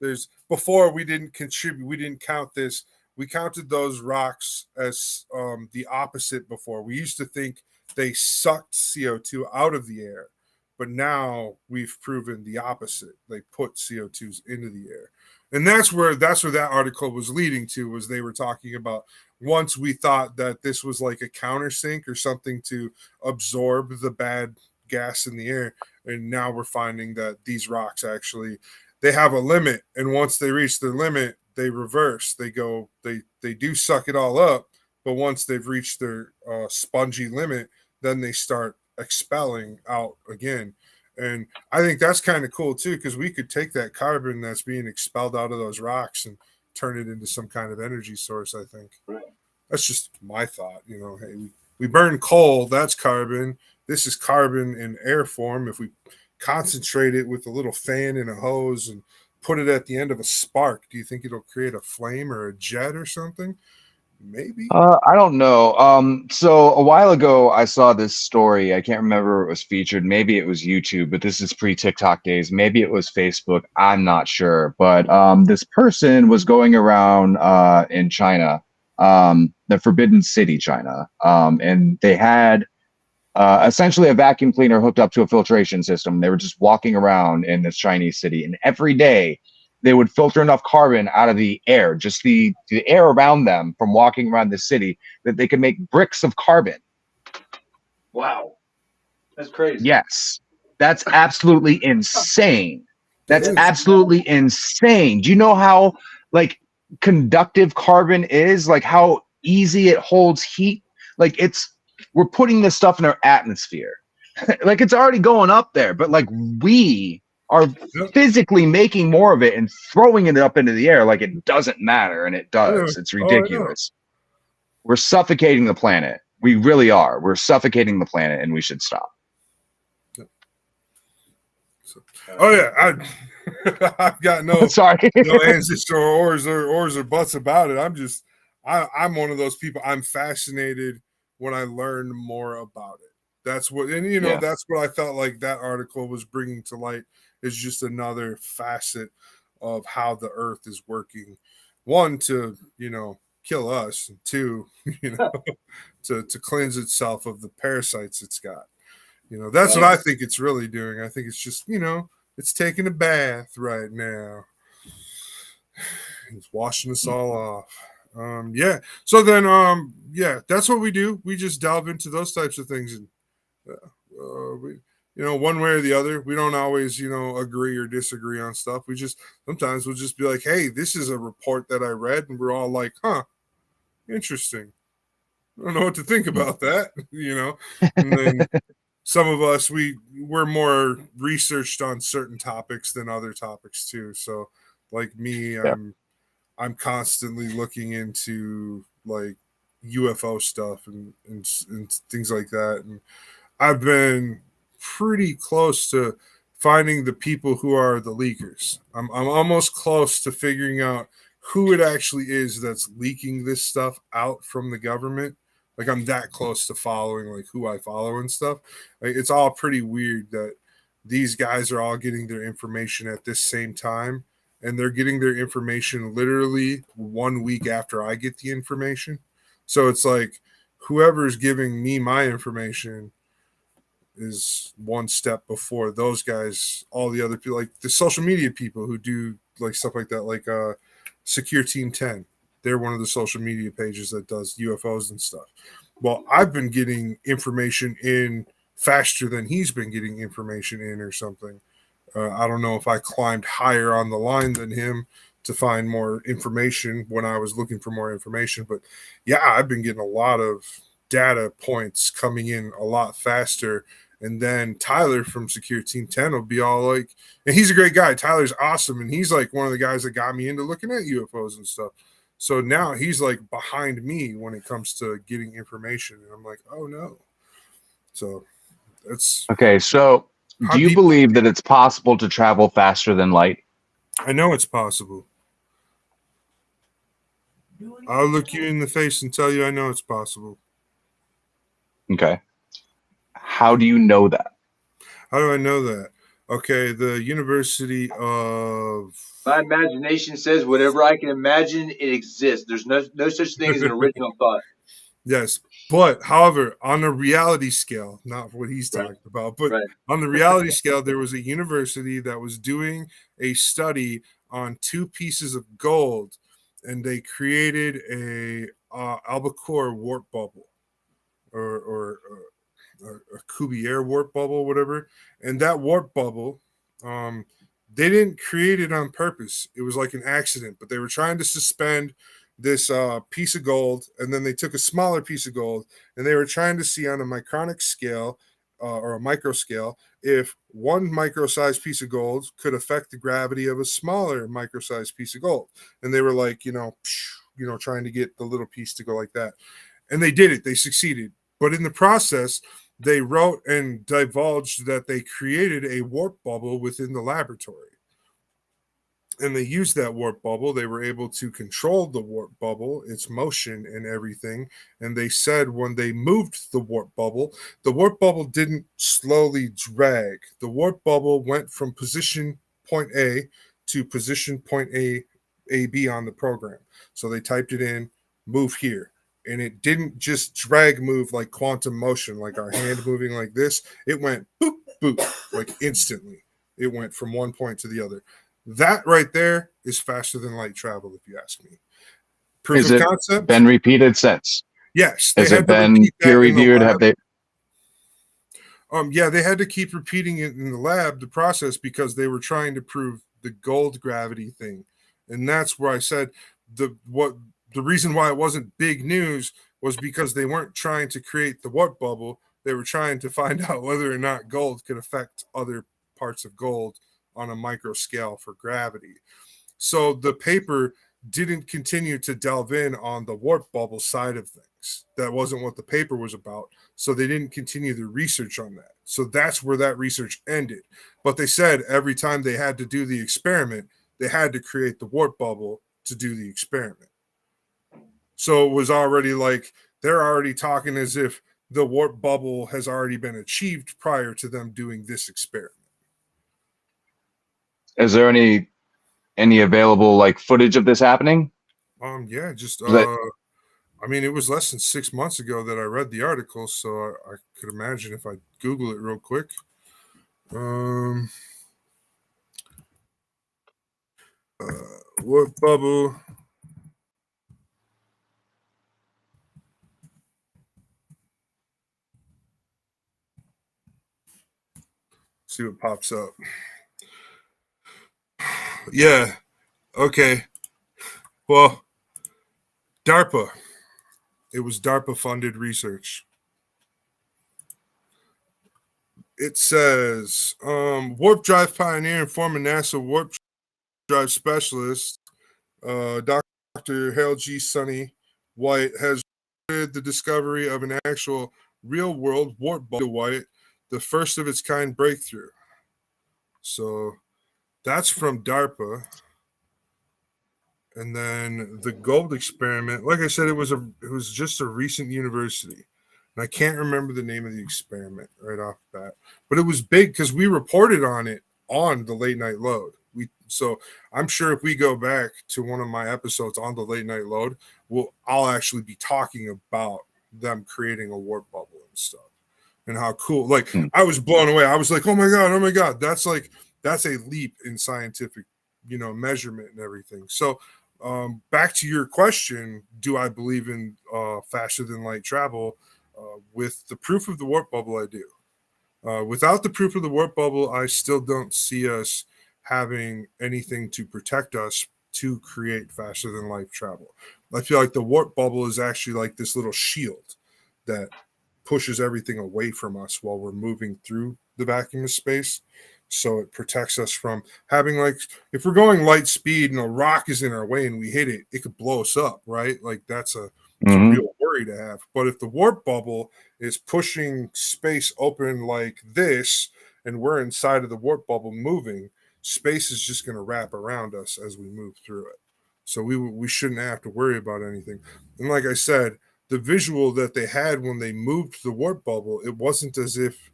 There's, before we didn't contribute, we didn't count this. We counted those rocks as the opposite before. We used to think they sucked CO2 out of the air, but now we've proven the opposite. They put CO2s into the air. And that's where that article was leading to, was they were talking about, once we thought that this was a countersink or something to absorb the bad gas in the air, and now we're finding that these rocks actually, they have a limit, and once they reach their limit, they reverse. They do suck it all up, but once they've reached their spongy limit, then they start expelling out again. And I think that's kind of cool too, because we could take that carbon that's being expelled out of those rocks and turn it into some kind of energy source, I think. Right. That's just my thought. Hey, we burn coal, that's carbon. This is carbon in air form. If we concentrate it with a little fan and a hose and put it at the end of a spark, do you think it'll create a flame or a jet or something? Maybe. I don't know. So a while ago, I saw this story. I can't remember where it was featured. Maybe it was YouTube, but this is pre-TikTok days. Maybe it was Facebook. I'm not sure. But this person was going around in China, the Forbidden City, China, and they had essentially a vacuum cleaner hooked up to a filtration system. They were just walking around in this Chinese city, and every day they would filter enough carbon out of the air, just the air around them from walking around the city, that they could make bricks of carbon. Wow. That's crazy. Yes, that's absolutely insane. That's absolutely insane. Do you know how like conductive carbon is? Like how easy it holds heat? Like we're putting this stuff in our atmosphere. Like it's already going up there, but like we are physically making more of it and throwing it up into the air like it doesn't matter, and it does. It's ridiculous. We're suffocating the planet. We really are. We're suffocating the planet, and we should stop. Oh yeah, I've got no sorry, no answers or ors or buts about it. I'm one of those people. I'm fascinated when I learn more about it. That's what, and that's what I felt like that article was bringing to light, is just another facet of how the earth is working. One, to kill us, and two, to cleanse itself of the parasites it's got. That's what I think it's really doing. I think it's just, it's taking a bath right now. It's washing us all off. Yeah. So then, that's what we do. We just delve into those types of things, and we, one way or the other. We don't always, agree or disagree on stuff. Sometimes we'll just be like, hey, this is a report that I read, and we're all like, huh, interesting. I don't know what to think about that, and then some of us, we're more researched on certain topics than other topics too. So like me, I'm constantly looking into like UFO stuff and things like that. And I've been pretty close to finding the people who are the leakers. I'm almost close to figuring out who it actually is that's leaking this stuff out from the government. Like I'm that close to following like who I follow and stuff. Like, it's all pretty weird that these guys are all getting their information at this same time, and they're getting their information literally 1 week after I get the information. So it's like whoever's giving me my information is one step before those guys, all the other people, like the social media people who do like stuff like that, like Secure Team 10. They're one of the social media pages that does UFOs and stuff. Well, I've been getting information in faster than he's been getting information in or something. I don't know if I climbed higher on the line than him to find more information when I was looking for more information. But yeah, I've been getting a lot of data points coming in a lot faster. And then Tyler from Secure Team 10 will be all like, and he's a great guy. Tyler's awesome. And he's like one of the guys that got me into looking at UFOs and stuff. So now he's like behind me when it comes to getting information. And I'm like, oh no. So that's okay. So do you believe that it's possible to travel faster than light? I know it's possible. I'll look you in the face and tell you I know it's possible. Okay. How do you know that? How do I know that? Okay, the University of... My imagination says whatever I can imagine, it exists. There's no such thing as an original thought. Yes, but however, on a reality scale, not what he's talking about, but on the reality scale, there was a university that was doing a study on 2 pieces of gold, and they created a albacore warp bubble, or a Cuvier warp bubble, whatever. And that warp bubble, they didn't create it on purpose. It was like an accident, but they were trying to suspend this piece of gold, and then they took a smaller piece of gold, and they were trying to see on a micronic scale or a micro scale if one micro-sized piece of gold could affect the gravity of a smaller micro-sized piece of gold. And they were like, trying to get the little piece to go like that. And they did it. They succeeded. But in the process, they wrote and divulged that they created a warp bubble within the laboratory. and they used that warp bubble. They were able to control the warp bubble, its motion and everything. And they said when they moved the warp bubble didn't slowly drag. The warp bubble went from position point A to position point AB on the program. So they typed it in, move here. And it didn't just drag move like quantum motion, like our hand moving like this. It went boop, boop, like instantly. It went from one point to the other. That right there is faster than light travel, if you ask me. Proof Is of it concept? been repeated since? Yes. Has it been peer reviewed? Have they? Yeah, they had to keep repeating it in the lab, the process, because they were trying to prove the gold gravity thing. And that's where I said the reason why it wasn't big news was because they weren't trying to create the warp bubble. They were trying to find out whether or not gold could affect other parts of gold on a micro scale for gravity. So the paper didn't continue to delve in on the warp bubble side of things. That wasn't what the paper was about. So they didn't continue the research on that. So that's where that research ended. But they said every time they had to do the experiment, they had to create the warp bubble to do the experiment. So it was already like they're already talking as if the warp bubble has already been achieved prior to them doing this experiment. Is there any available like footage of this happening? Yeah, just That, I mean, it was less than 6 months ago that I read the article, so I could imagine if I Google it real quick. Warp bubble. See what pops up. Yeah. Okay. Well, DARPA. It was DARPA funded research. It says warp drive pioneer and former NASA warp drive specialist, Dr. Harold G. Sonny White, has the discovery of an actual real world warp bubble White, the first of its kind breakthrough. So that's from DARPA. And then the gold experiment, like I said, it was just a recent university. And I can't remember the name of the experiment right off the bat. But it was big because we reported on it on the Late Night Load. So I'm sure if we go back to one of my episodes on the Late Night Load, I'll actually be talking about them creating a warp bubble and stuff. And how cool. Like I was blown away. I was like, oh my God. That's a leap in scientific, measurement and everything. So back to your question, do I believe in faster than light travel? With the proof of the warp bubble, I do. Without the proof of the warp bubble, I still don't see us having anything to protect us to create faster than light travel. I feel like the warp bubble is actually like this little shield that pushes everything away from us while we're moving through the vacuum of space. So it protects us from having, like, if we're going light speed and a rock is in our way and we hit it, it could blow us up, right? Like that's a real worry to have. But if the warp bubble is pushing space open like this and we're inside of the warp bubble moving, space is just going to wrap around us as we move through it. So we shouldn't have to worry about anything. And like I said, the visual that they had when they moved the warp bubble, it wasn't as if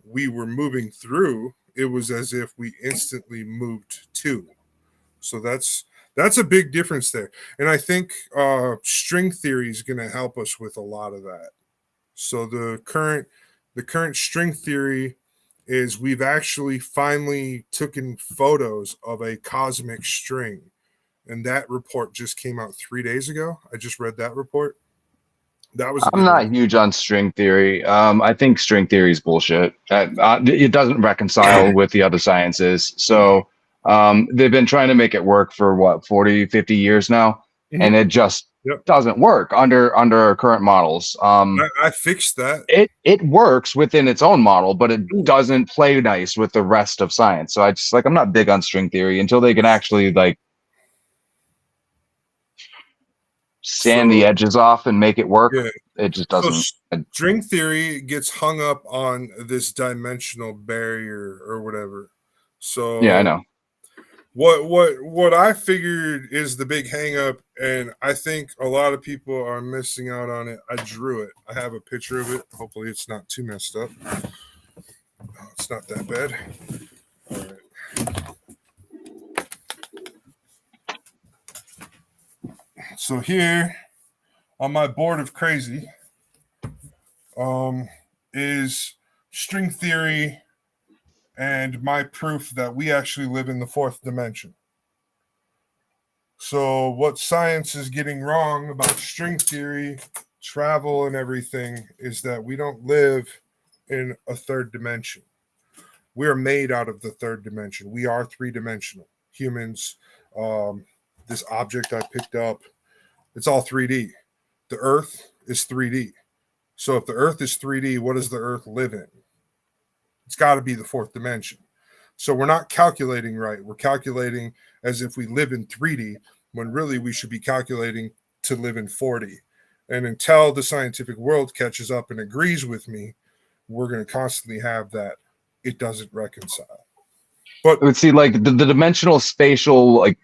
we were moving through. It was as if we instantly moved to. So that's a big difference there. And I think string theory is going to help us with a lot of that. So the current string theory is we've actually finally taken photos of a cosmic string. And that report just came out 3 days ago. I just read that report. That was I'm not huge on string theory. I think string theory is bullshit. It doesn't reconcile with the other sciences. So they've been trying to make it work for what, 40, 50 years now, and it just doesn't work under our current models. I fixed that. It works within its own model, but it doesn't play nice with the rest of science. So I'm not big on string theory until they can actually sand the edges off and make it work. Yeah. It just doesn't. So string theory gets hung up on this dimensional barrier or whatever. So yeah, I know. What I figured is the big hang up, and I think a lot of people are missing out on it. I drew it. I have a picture of it. Hopefully it's not too messed up. No, it's not that bad. All right. So here on my board of crazy is string theory and my proof that we actually live in the fourth dimension. So what science is getting wrong about string theory, travel, and everything is that we don't live in a third dimension. We are made out of the third dimension. We are three-dimensional. Humans, this object I picked up, it's all 3D. The Earth is 3D. So if the Earth is 3D, what does the Earth live in? It's got to be the fourth dimension. So we're not calculating right. We're calculating as if we live in 3D, when really we should be calculating to live in 4D. And until the scientific world catches up and agrees with me, we're going to constantly have that. It doesn't reconcile. But I would see like the dimensional spatial like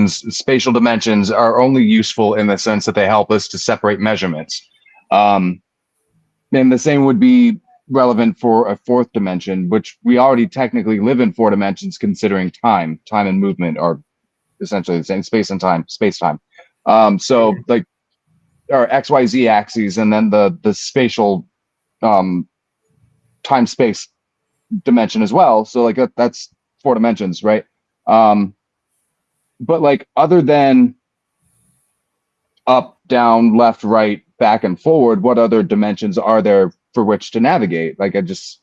spatial dimensions are only useful in the sense that they help us to separate measurements. And the same would be relevant for a fourth dimension, which we already technically live in 4 dimensions, considering time and movement are essentially the same, space time. So like our XYZ axes, and then the spatial time space dimension as well. So like that's 4 dimensions, right? But like other than up, down, left, right, back, and forward, what other dimensions are there for which to navigate? Like I just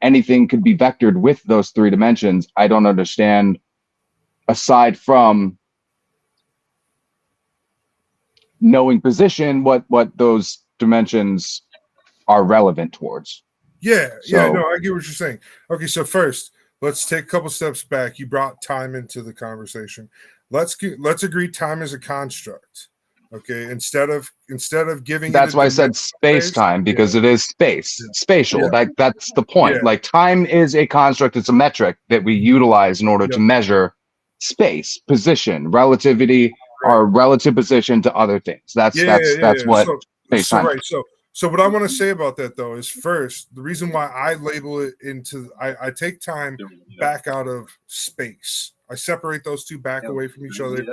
anything could be vectored with those 3 dimensions. I don't understand, aside from knowing position, what those dimensions are relevant towards. Yeah, no, I get what you're saying. Okay, so first, let's take a couple steps back. You brought time into the conversation. Let's agree time is a construct. Okay, instead of giving that's why I said space time, because it is spatial. That's the point. Yeah. Like time is a construct, it's a metric that we utilize in order to measure space, position, relativity, our relative position to other things. That's what space time. Right. So what I want to say about that though is, first, the reason why I label it into I take time back out of space. I separate those two back away from each other,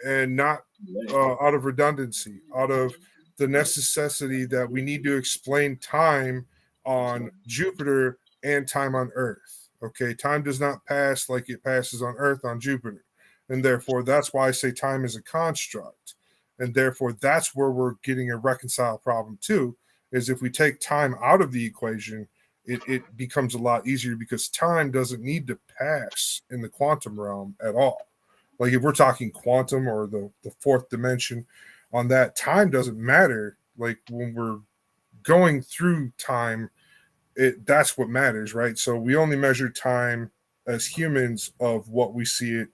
and not out of redundancy, out of the necessity that we need to explain time on Jupiter and time on Earth. Okay, time does not pass like it passes on Earth on Jupiter, and therefore that's why I say time is a construct, and therefore that's where we're getting a reconcile problem too. Is if we take time out of the equation, it becomes a lot easier, because time doesn't need to pass in the quantum realm at all. Like if we're talking quantum or the fourth dimension, on that, time doesn't matter. Like when we're going through time, that's what matters, right? So we only measure time as humans of what we see it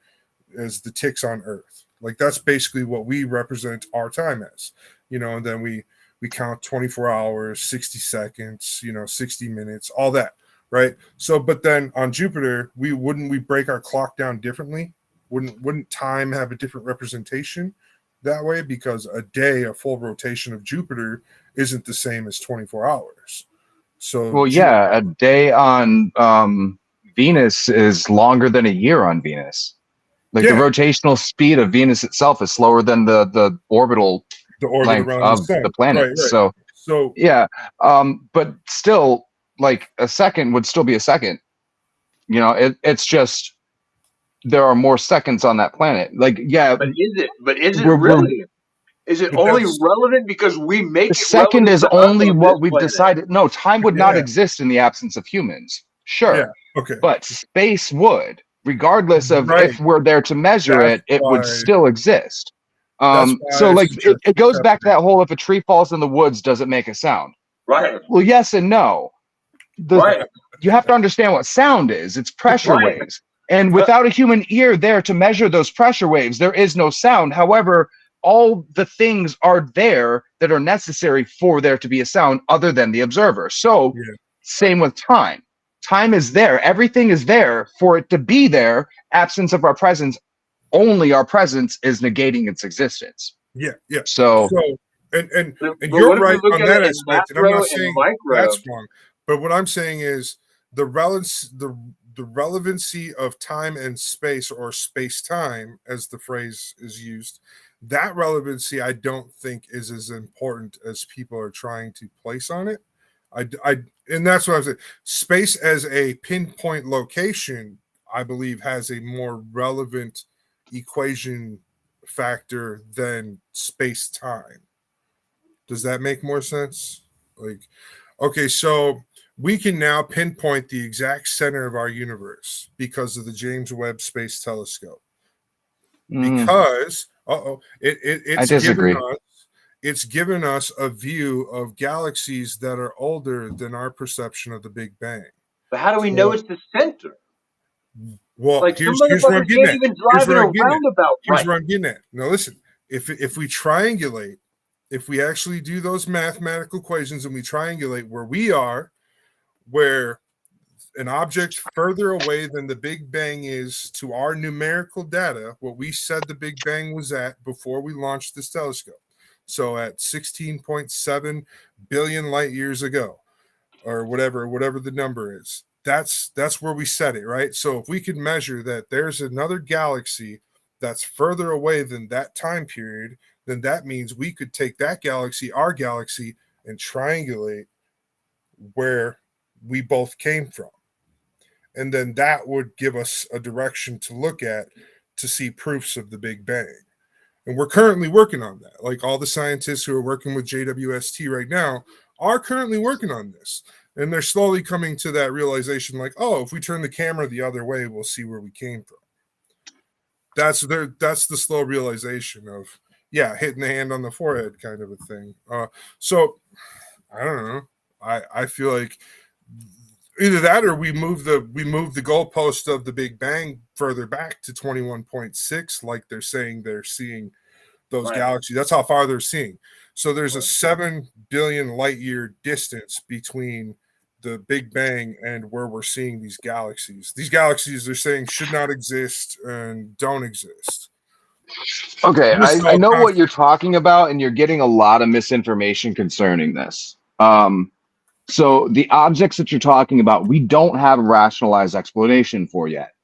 as the ticks on Earth. Like that's basically what we represent our time as, and then we count 24 hours, 60 seconds, 60 minutes, all that, right? So, but then on Jupiter, we break our clock down differently? Wouldn't time have a different representation that way? Because a full rotation of Jupiter isn't the same as 24 hours. So, well, a day on Venus is longer than a year on Venus. Like the rotational speed of Venus itself is slower than the orbital length of the planet. Right. So but still, like a second would still be a second. It's just there are more seconds on that planet. Like, but is it really? Is it only relevant because we make it? The second is only what we've decided. No, time would not exist in the absence of humans. Sure. Yeah. Okay. But space would, regardless of if we're there to measure it would still exist. So like it goes back to that whole, if a tree falls in the woods, does it make a sound? Right. Well, yes and no. You have to understand what sound is. It's pressure waves. And without a human ear there to measure those pressure waves, there is no sound. However, all the things are there that are necessary for there to be a sound other than the observer. So same with time. Time is there. Everything is there for it to be there. Absence of our presence, only our presence is negating its existence. Yeah. So And But you're what if we right look on at that it in aspect, and I'm macro not and saying micro? that's wrong. But what I'm saying is the relevancy of time and space, or space time, as the phrase is used, that relevancy I don't think is as important as people are trying to place on it. And that's what I'm saying. Space as a pinpoint location, I believe, has a more relevant equation factor than space time. Does that make more sense? Like, okay, so we can now pinpoint the exact center of our universe because of the James Webb Space Telescope. Because I disagree. It's given us a view of galaxies that are older than our perception of the Big Bang. But how do we know it's the center? Well, Like some here's what I'm motherfuckers getting can't at. even Here's drive in what a I'm getting at. roundabout Here's right. where I'm getting at. Now, listen, if we triangulate, if we actually do those mathematical equations and we triangulate where we are, where an object further away than the Big Bang is to our numerical data, what we said the Big Bang was at before we launched this telescope. So at 16.7 billion light years ago, or whatever the number is. That's where we set it, right? So if we could measure that there's another galaxy that's further away than that time period, then that means we could take that galaxy, our galaxy, and triangulate where we both came from. And then that would give us a direction to look at to see proofs of the Big Bang. And we're currently working on that. Like all the scientists who are working with JWST right now are currently working on this. And they're slowly coming to that realization like, oh, if we turn the camera the other way, we'll see where we came from. That's the slow realization of, yeah, hitting the hand on the forehead kind of a thing. So I don't know. I feel like either that or we move the goalpost of the Big Bang further back to 21.6, like they're saying they're seeing those galaxies. That's how far they're seeing. So there's a 7 billion light year distance between the Big Bang and where we're seeing these galaxies. These galaxies they're saying should not exist and don't exist. Okay, I know what you're talking about, and you're getting a lot of misinformation concerning this. So the objects that you're talking about, we don't have a rationalized explanation for yet.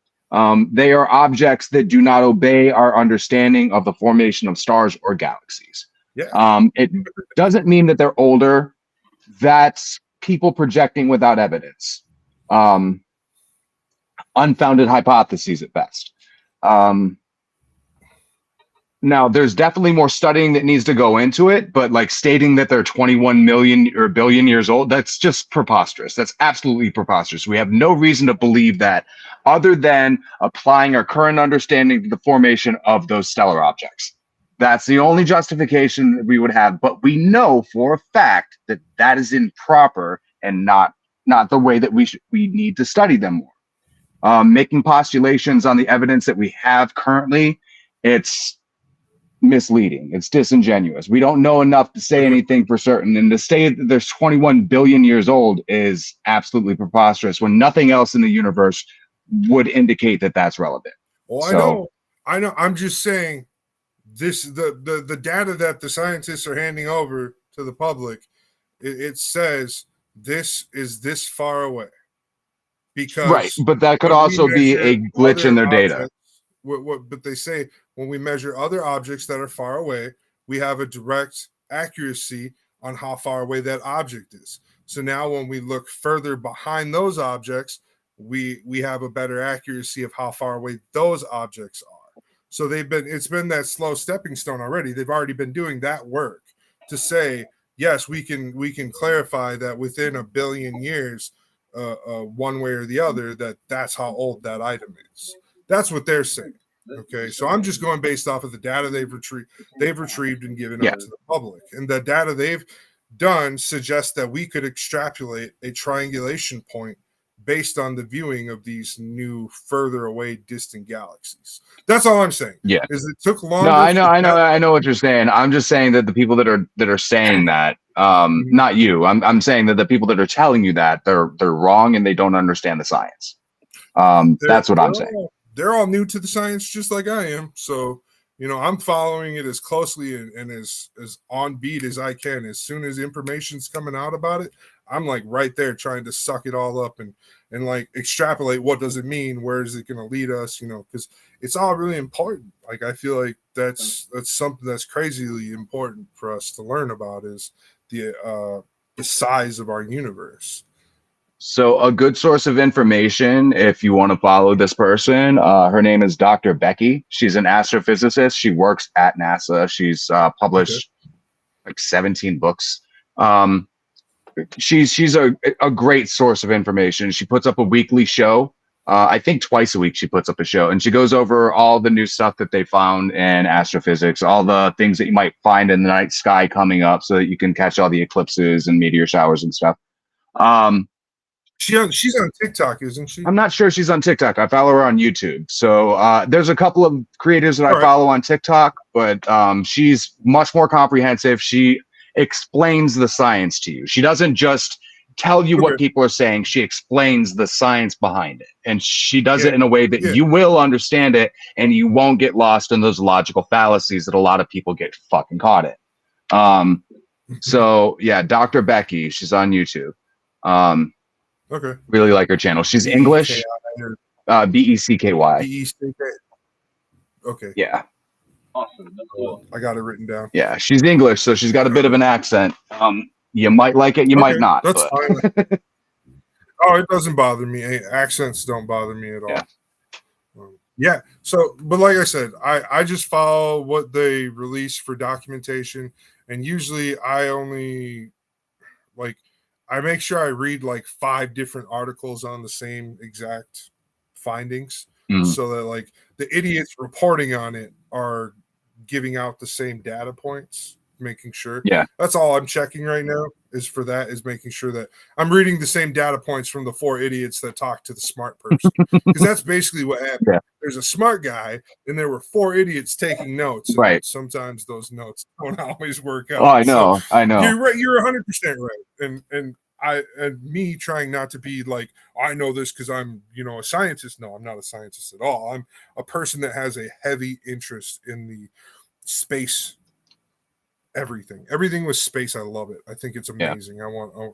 They are objects that do not obey our understanding of the formation of stars or galaxies. Yeah. It doesn't mean that they're older. That's people projecting without evidence. Unfounded hypotheses at best. Now, there's definitely more studying that needs to go into it, but like stating that they're 21 million or billion years old, that's just preposterous. That's absolutely preposterous. We have no reason to believe that other than applying our current understanding to the formation of those stellar objects. That's the only justification that we would have, but we know for a fact that that is improper and not the way that we need to study them more. Making postulations on the evidence that we have currently, it's misleading. It's disingenuous. We don't know enough to say anything for certain. And to say that there's 21 billion years old is absolutely preposterous when nothing else in the universe would indicate that that's relevant. Well, I know. I'm just saying this, the data that the scientists are handing over to the public, it says this is this far away. Because right, but that could also be a glitch in their data. But they say when we measure other objects that are far away, we have a direct accuracy on how far away that object is. So now when we look further behind those objects, we have a better accuracy of how far away those objects are. So it's been that slow stepping stone already. They've already been doing that work to say, yes, we can clarify that within a billion years, one way or the other, that's how old that item is. That's what they're saying. Okay, so I'm just going based off of the data they've retrieved and given out to the public, and the data they've done suggests that we could extrapolate a triangulation point based on the viewing of these new, further away, distant galaxies. That's all I'm saying. Yeah. Is it took longer? No, I know what you're saying. I'm just saying that the people that are saying that, not you. I'm saying that the people that are telling you that they're wrong and they don't understand the science. That's what I'm saying. They're all new to the science, just like I am. So, you know, I'm following it as closely and as on beat as I can. As soon as information's coming out about it, I'm like right there trying to suck it all up and like extrapolate what does it mean, where is it going to lead us, you know, because it's all really important. Like I feel like that's something that's crazily important for us to learn about is the size of our universe. So a good source of information, if you want to follow this person, her name is Dr. Becky. She's an astrophysicist. She works at NASA. She's published like 17 books. She's a great source of information. She puts up a weekly show. I think twice a week she puts up a show, and she goes over all the new stuff that they found in astrophysics, all the things that you might find in the night sky coming up so that you can catch all the eclipses and meteor showers and stuff. She's on TikTok, isn't she? I'm not sure she's on TikTok. I follow her on YouTube. So there's a couple of creators that I follow on TikTok, but she's much more comprehensive. She explains the science to you. She doesn't just tell you what people are saying. She explains the science behind it. And she does it in a way that you will understand it and you won't get lost in those logical fallacies that a lot of people get fucking caught in. So yeah, Dr. Becky, she's on YouTube. Okay. Really like her channel. She's English. Becky. Okay. Yeah. Awesome. That's cool. I got it written down. Yeah, she's English, so she's got a bit of an accent. You might like it, you might not. That's but. fine. Oh, it doesn't bother me. Accents don't bother me at all. Yeah. So, but like I said, I just follow what they release for documentation, and usually I only I make sure I read like 5 different articles on the same exact findings, so that like the idiots reporting on it are giving out the same data points, making sure. Yeah, that's all I'm checking right now is making sure that I'm reading the same data points from the 4 idiots that talk to the smart person, because that's basically what happened. Yeah. There's a smart guy and there were 4 idiots taking notes. Right. Sometimes those notes don't always work out. Oh, I know. I know. You're right. You're 100% right. And me trying not to be like, I know this because I'm, a scientist. No, I'm not a scientist at all. I'm a person that has a heavy interest in the space, everything with space. I love it. I think it's amazing. Yeah. I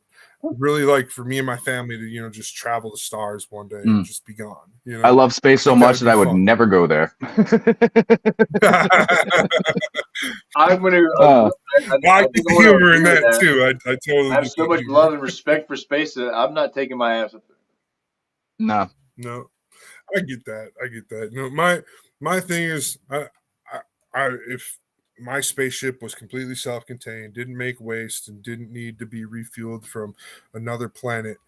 really like for me and my family to, just travel the stars one day and just be gone. I love space so much that I would never go there. I'm going to. I get the humor in that too. I totally. I have so much love and respect for space that I'm not taking my ass up there. No. I get that. No, my thing is, I if my spaceship was completely self-contained, didn't make waste, and didn't need to be refueled from another planet,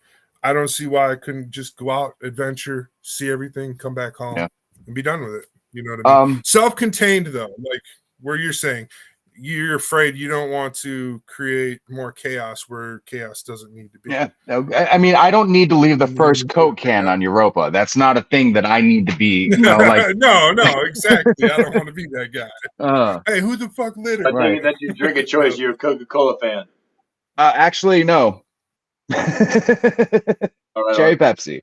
I don't see why I couldn't just go out, adventure, see everything, come back home, and be done with it. You know what I mean? Self-contained though, like where you're saying you're afraid you don't want to create more chaos where chaos doesn't need to be. Yeah. I mean, I don't need to leave the first Coke can on Europa. That's not a thing that I need to be. No, exactly. I don't want to be that guy. Hey, who the fuck lit it? Right. That's your drink of choice. You're a Coca-Cola fan. Actually, no. Cherry Pepsi.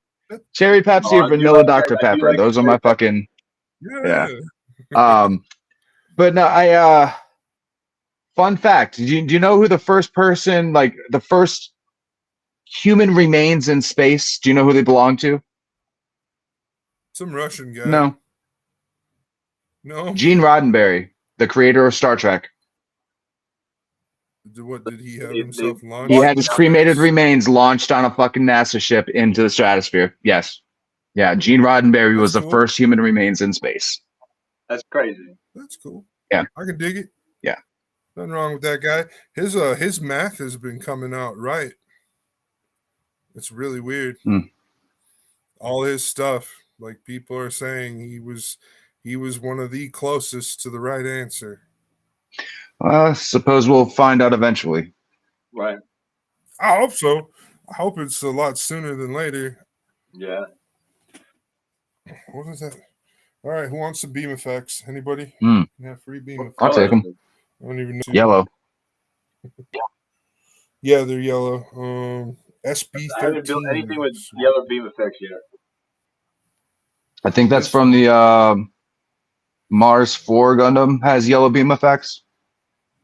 Cherry Pepsi or vanilla Dr. Pepper. Those are my fucking... Yeah. But no, fun fact, do you know who the first person, like the first human remains in space, do you know who they belong to? Some Russian guy. No. Gene Roddenberry, the creator of Star Trek. What did he have himself launched? He had his cremated remains launched on a fucking NASA ship into the stratosphere. Yes. Yeah, Gene Roddenberry was the first human remains in space. That's crazy. That's cool. Yeah. I can dig it. Yeah. Nothing wrong with that guy. His math has been coming out right. It's really weird. All his stuff, like people are saying, he was one of the closest to the right answer. Suppose we'll find out eventually. Right. I hope so. I hope it's a lot sooner than later. Yeah. What is that? All right, who wants the beam effects? Anybody? Hmm. Yeah, free beam What effects. I'll color take 'em. is it? I don't even know. Yellow. Yeah, they're yellow. I haven't built anything with SB13. yellow beam effects yet. I think that's from the Mars 4 Gundam has yellow beam effects.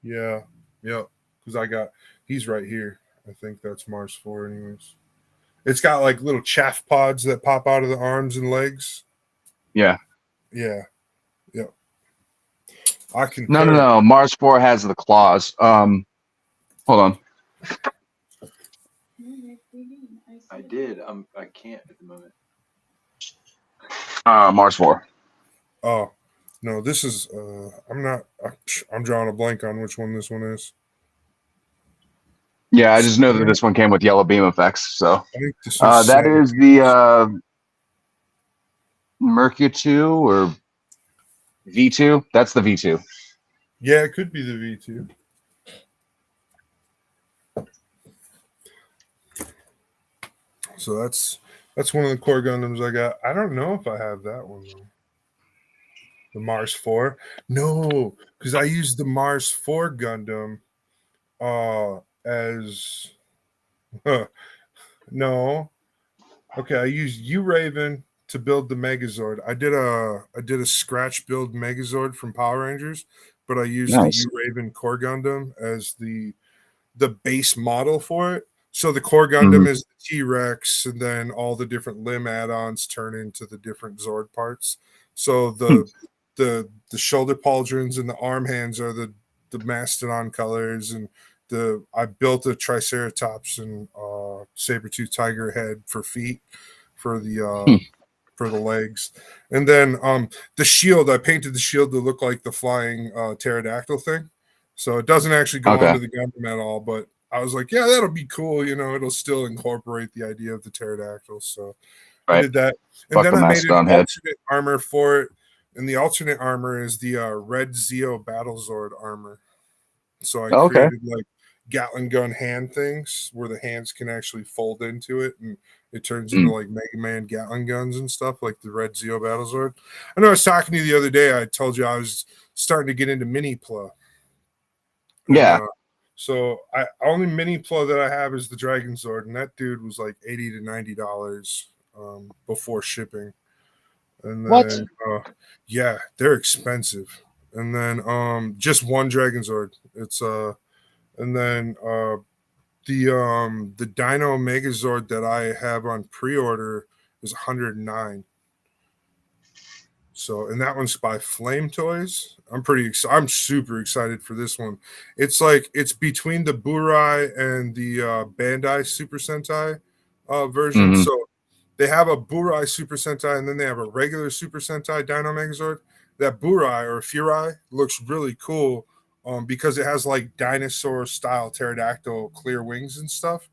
Yeah, yep. Because he's right here. I think that's Mars 4, anyways. It's got like little chaff pods that pop out of the arms and legs. Yeah. Yeah, yep. I can. No. Mars 4 has the claws. Hold on. I did. I can't at the moment. Mars 4. Oh, no, this is. I'm drawing a blank on which one this one is. Yeah, I just know that this one came with yellow beam effects. So I think this one's that is the Mercury or V2. That's the V2. Yeah, it could be the V2. So that's one of the core Gundams I got. I don't know if I have that one though. The Mars 4. No, because I used the Mars 4 Gundam as no. Okay, I used U Raven to build the Megazord. I did a scratch build Megazord from Power Rangers, but I used Nice. the U Raven core Gundam as the base model for it. So the core Gundam is the T-Rex, and then all the different limb add-ons turn into the different Zord parts. So the shoulder pauldrons and the arm hands are the Mastodon colors, and I built a Triceratops and saber-tooth tiger head for feet for the legs, and then the shield. I painted the shield to look like the flying pterodactyl thing. So it doesn't actually go Okay. onto the Gundam at all, but I was like, yeah, that'll be cool. It'll still incorporate the idea of the pterodactyl. So I Right. did that. And Fuck then the I made an Mastodon head. alternate armor for it. And the alternate armor is the Red Zeo Battlezord armor. So I Okay. created like Gatling gun hand things where the hands can actually fold into it and it turns into like Mega Man Gatling guns and stuff like the Red Zeo Battlezord. I know I was talking to you the other day. I told you I was starting to get into mini pla. Yeah. So I only mini pla that I have is the Dragon Zord, and that dude was like $80 to $90 before shipping. And What? then yeah, they're expensive. And then just one Dragon Zord. It's and then the Dino Megazord that I have on pre-order is 109. So, and that one's by Flame Toys. I'm super excited for this one. It's like it's between the Burai and the Bandai Super Sentai version. Mhm. So they have a Burai Super Sentai and then they have a regular Super Sentai Dino Megazord. That Burai or Furai looks really cool because it has like dinosaur style pterodactyl clear wings and stuff.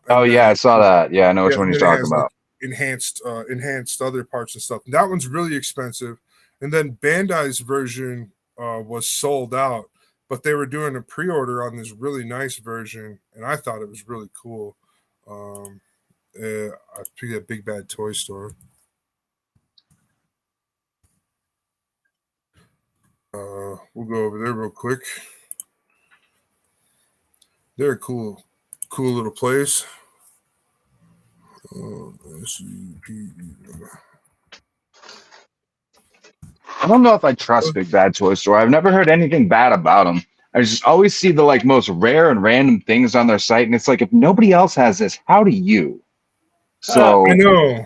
Oh And yeah, I saw that. Yeah, I know which yeah, one and you're then it talking has like about. enhanced other parts and stuff. And that one's really expensive. And then Bandai's version was sold out, but they were doing a pre-order on this really nice version, and I thought it was really cool. I picked at Big Bad Toy Store. We'll go over there real quick. They're a cool little place. I don't know if I trust Big Bad Toy Store. I've never heard anything bad about them. I just always see the like most rare and random things on their site, and it's like if nobody else has this, how do you? So I know.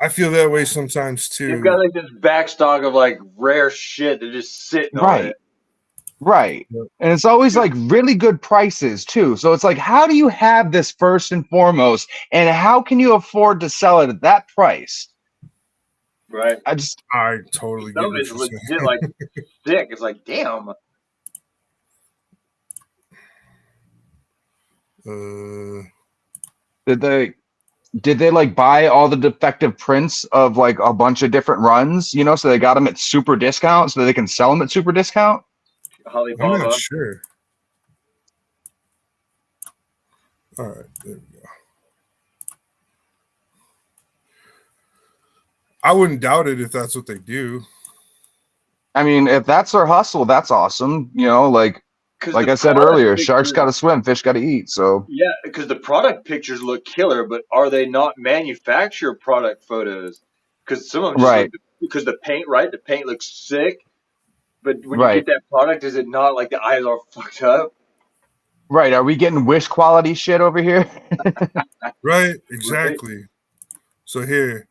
I feel that way sometimes too. You've got like this backstock of like rare shit that just sitting on it. Right. Yep. And it's always like really good prices too. So it's like, how do you have this first and foremost? And how can you afford to sell it at that price? Right. I totally get Some of what it's you're legit saying. like sick. It's like, damn. Did they like buy all the defective prints of like a bunch of different runs, so they got them at super discount so they can sell them at super discount? I'm not sure. All right, there we go. I wouldn't doubt it if that's what they do. I mean, if that's their hustle, that's awesome. You know, like Because I said earlier, sharks got to swim, fish got to eat. So yeah, because the product pictures look killer, but are they not manufactured product photos? Because some of them just right, look, because the paint, right? The paint looks sick, but when you right, get that product, is it not like the eyes are fucked up? right. Are we getting Wish quality shit over here? Right, Right? exactly. So here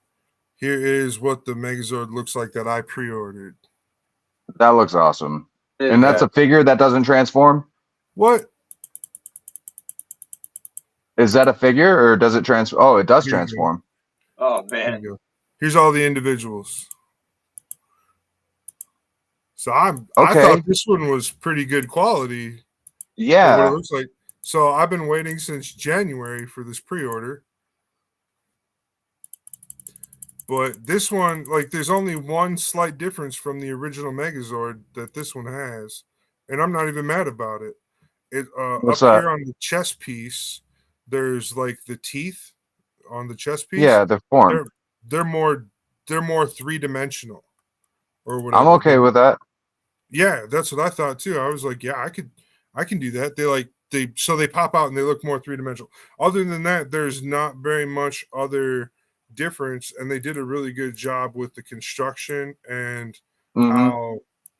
is what the Megazord looks like that I pre-ordered. That looks awesome. And that's Yeah. a figure that doesn't transform. What? Is that a figure or does it transform? Oh, it does Here you go. transform. Oh Here man. you go. Here's all the individuals. So I Okay. thought this one was pretty good quality for what it Yeah. looks like. So I've been waiting since January for this pre-order. But this one, like, there's only one slight difference from the original Megazord that this one has, and I'm not even mad about it. It What's up that? here on the chest piece, there's like the teeth on the chest piece. Yeah, the form. They're more three-dimensional or I'm whatever. okay with that. Yeah, that's what I thought too. I was like, yeah, I can do that. They pop out and they look more three-dimensional. Other than that, there's not very much other difference, and they did a really good job with the construction and Hmm.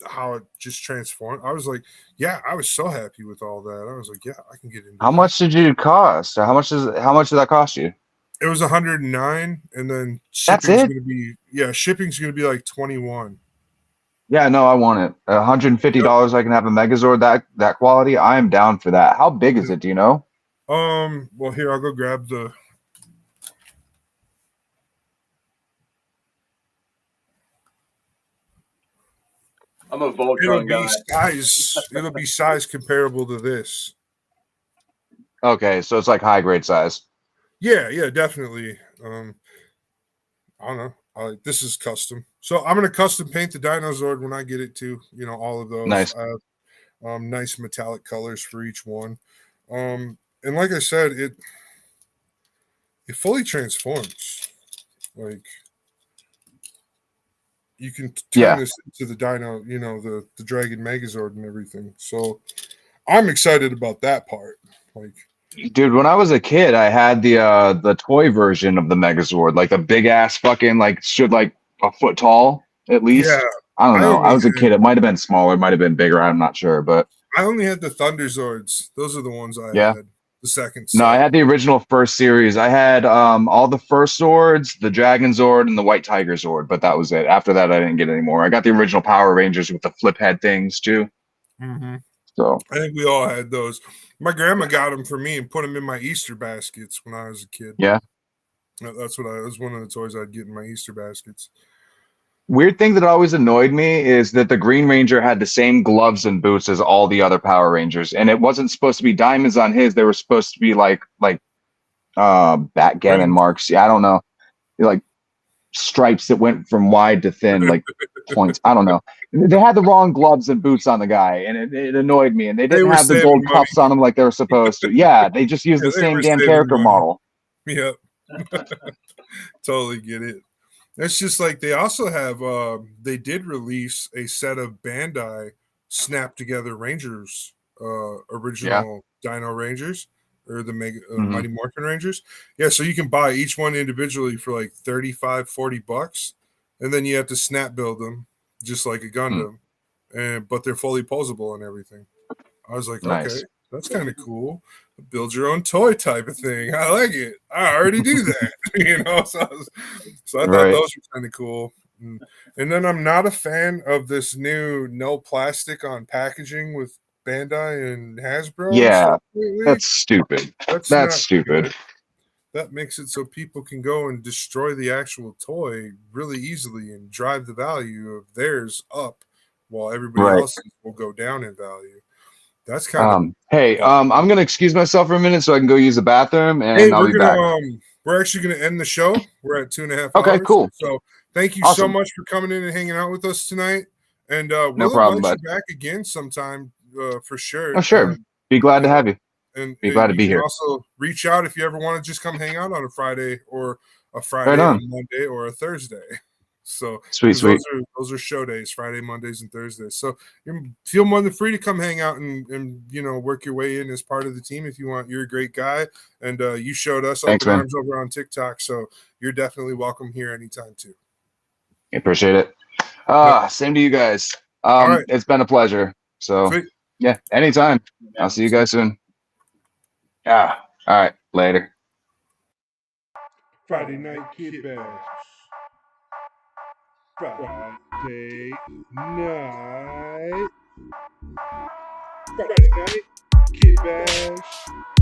how it just transformed. I was like, yeah, I was so happy with all that. I was like, yeah, I can get into How that. much did you cost? How much did that cost you? It was 109, and then That's it? shipping's gonna be like 21. Yeah, no, I want it. $150 I can have a Megazord that quality. I am down for that. How big is it? Do you know? Well, here I'll go grab the. I'm a Voltron guy. It'll be size comparable to this. Okay, so it's like high grade size. Yeah, definitely. I don't know. This is custom, so I'm gonna custom paint the Dinozord when I get it too. You know, all of those. Nice. I have nice metallic colors for each one. And like I said, it fully transforms. Like, you can turn Yeah. this into the Dino, you know, the Dragon Megazord and everything. So I'm excited about that part. Like, Dude, when I was a kid, I had the toy version of the Megazord, like the big ass fucking like stood like a foot tall at least. yeah, I don't know. I was a had, kid. It might have been smaller, it might have been bigger. I'm not sure, but I only had the Thunderzords. Those are the ones I yeah. had. The second No, I set. had the original first series. I had all the first Zords, the Dragon Zord, and the White Tiger Zord, but that was it. After that, I didn't get any more. I got the original Power Rangers with the flip head things too. Mm-hmm. So I think we all had those. My grandma got them for me and put them in my Easter baskets when I was a kid. yeah. That's what it was one of the toys I'd get in my Easter baskets. Weird thing that always annoyed me is that the Green Ranger had the same gloves and boots as all the other Power Rangers, and it wasn't supposed to be diamonds on his. They were supposed to be like backgammon marks. Yeah, I don't know, like stripes that went from wide to thin, like points. I don't know. They had the wrong gloves and boots on the guy, and it annoyed me. And they didn't were have the saving gold money. cuffs on them like they were supposed to. Yeah, they just used the they same were damn saving character money. model. Yep. Totally get it. It's just like they also have they did release a set of Bandai snap together Rangers, original Dino Rangers or the Mhm. Mighty Morphin Rangers. Yeah, so you can buy each one individually for like 35, $40, and then you have to snap build them just like a Gundam. But they're fully posable and everything. I was like, okay, Nice. that's kind of cool. Build your own toy type of thing. I like it. I already do that, you know. So I thought Right. those were kind of cool. And then I'm not a fan of this new no plastic on packaging with Bandai and Hasbro. And Yeah, stuff lately. that's stupid. That's That's not stupid. good. That makes it so people can go and destroy the actual toy really easily and drive the value of theirs up, while everybody Right. else's will go down in value. That's kind of Hey, I'm gonna excuse myself for a minute so I can go use the bathroom, and Hey, I'll be back. we're actually gonna end the show. We're at 2.5 Okay, hours. cool. So thank you so Awesome. much for coming in and hanging out with us tonight. And No we'll problem, invite bud. you back again sometime for sure. Oh, sure. Be glad to have you. And Be glad to you be can here. also reach out if you ever want to just come hang out on a Friday or a Right on. Monday, or a Thursday. So Sweet. those are show days, Friday, Mondays, and Thursdays. So you feel more than free to come hang out and work your way in as part of the team if you want. You're a great guy, and you showed us Thanks, open man. arms over on TikTok. So you're definitely welcome here anytime too. Appreciate it. Same to you guys. right. It's been a pleasure. So Sweet. yeah, anytime. I'll see you guys soon. Yeah. All right. Later. Friday night kid bash. Friday night. Friday night kid bash.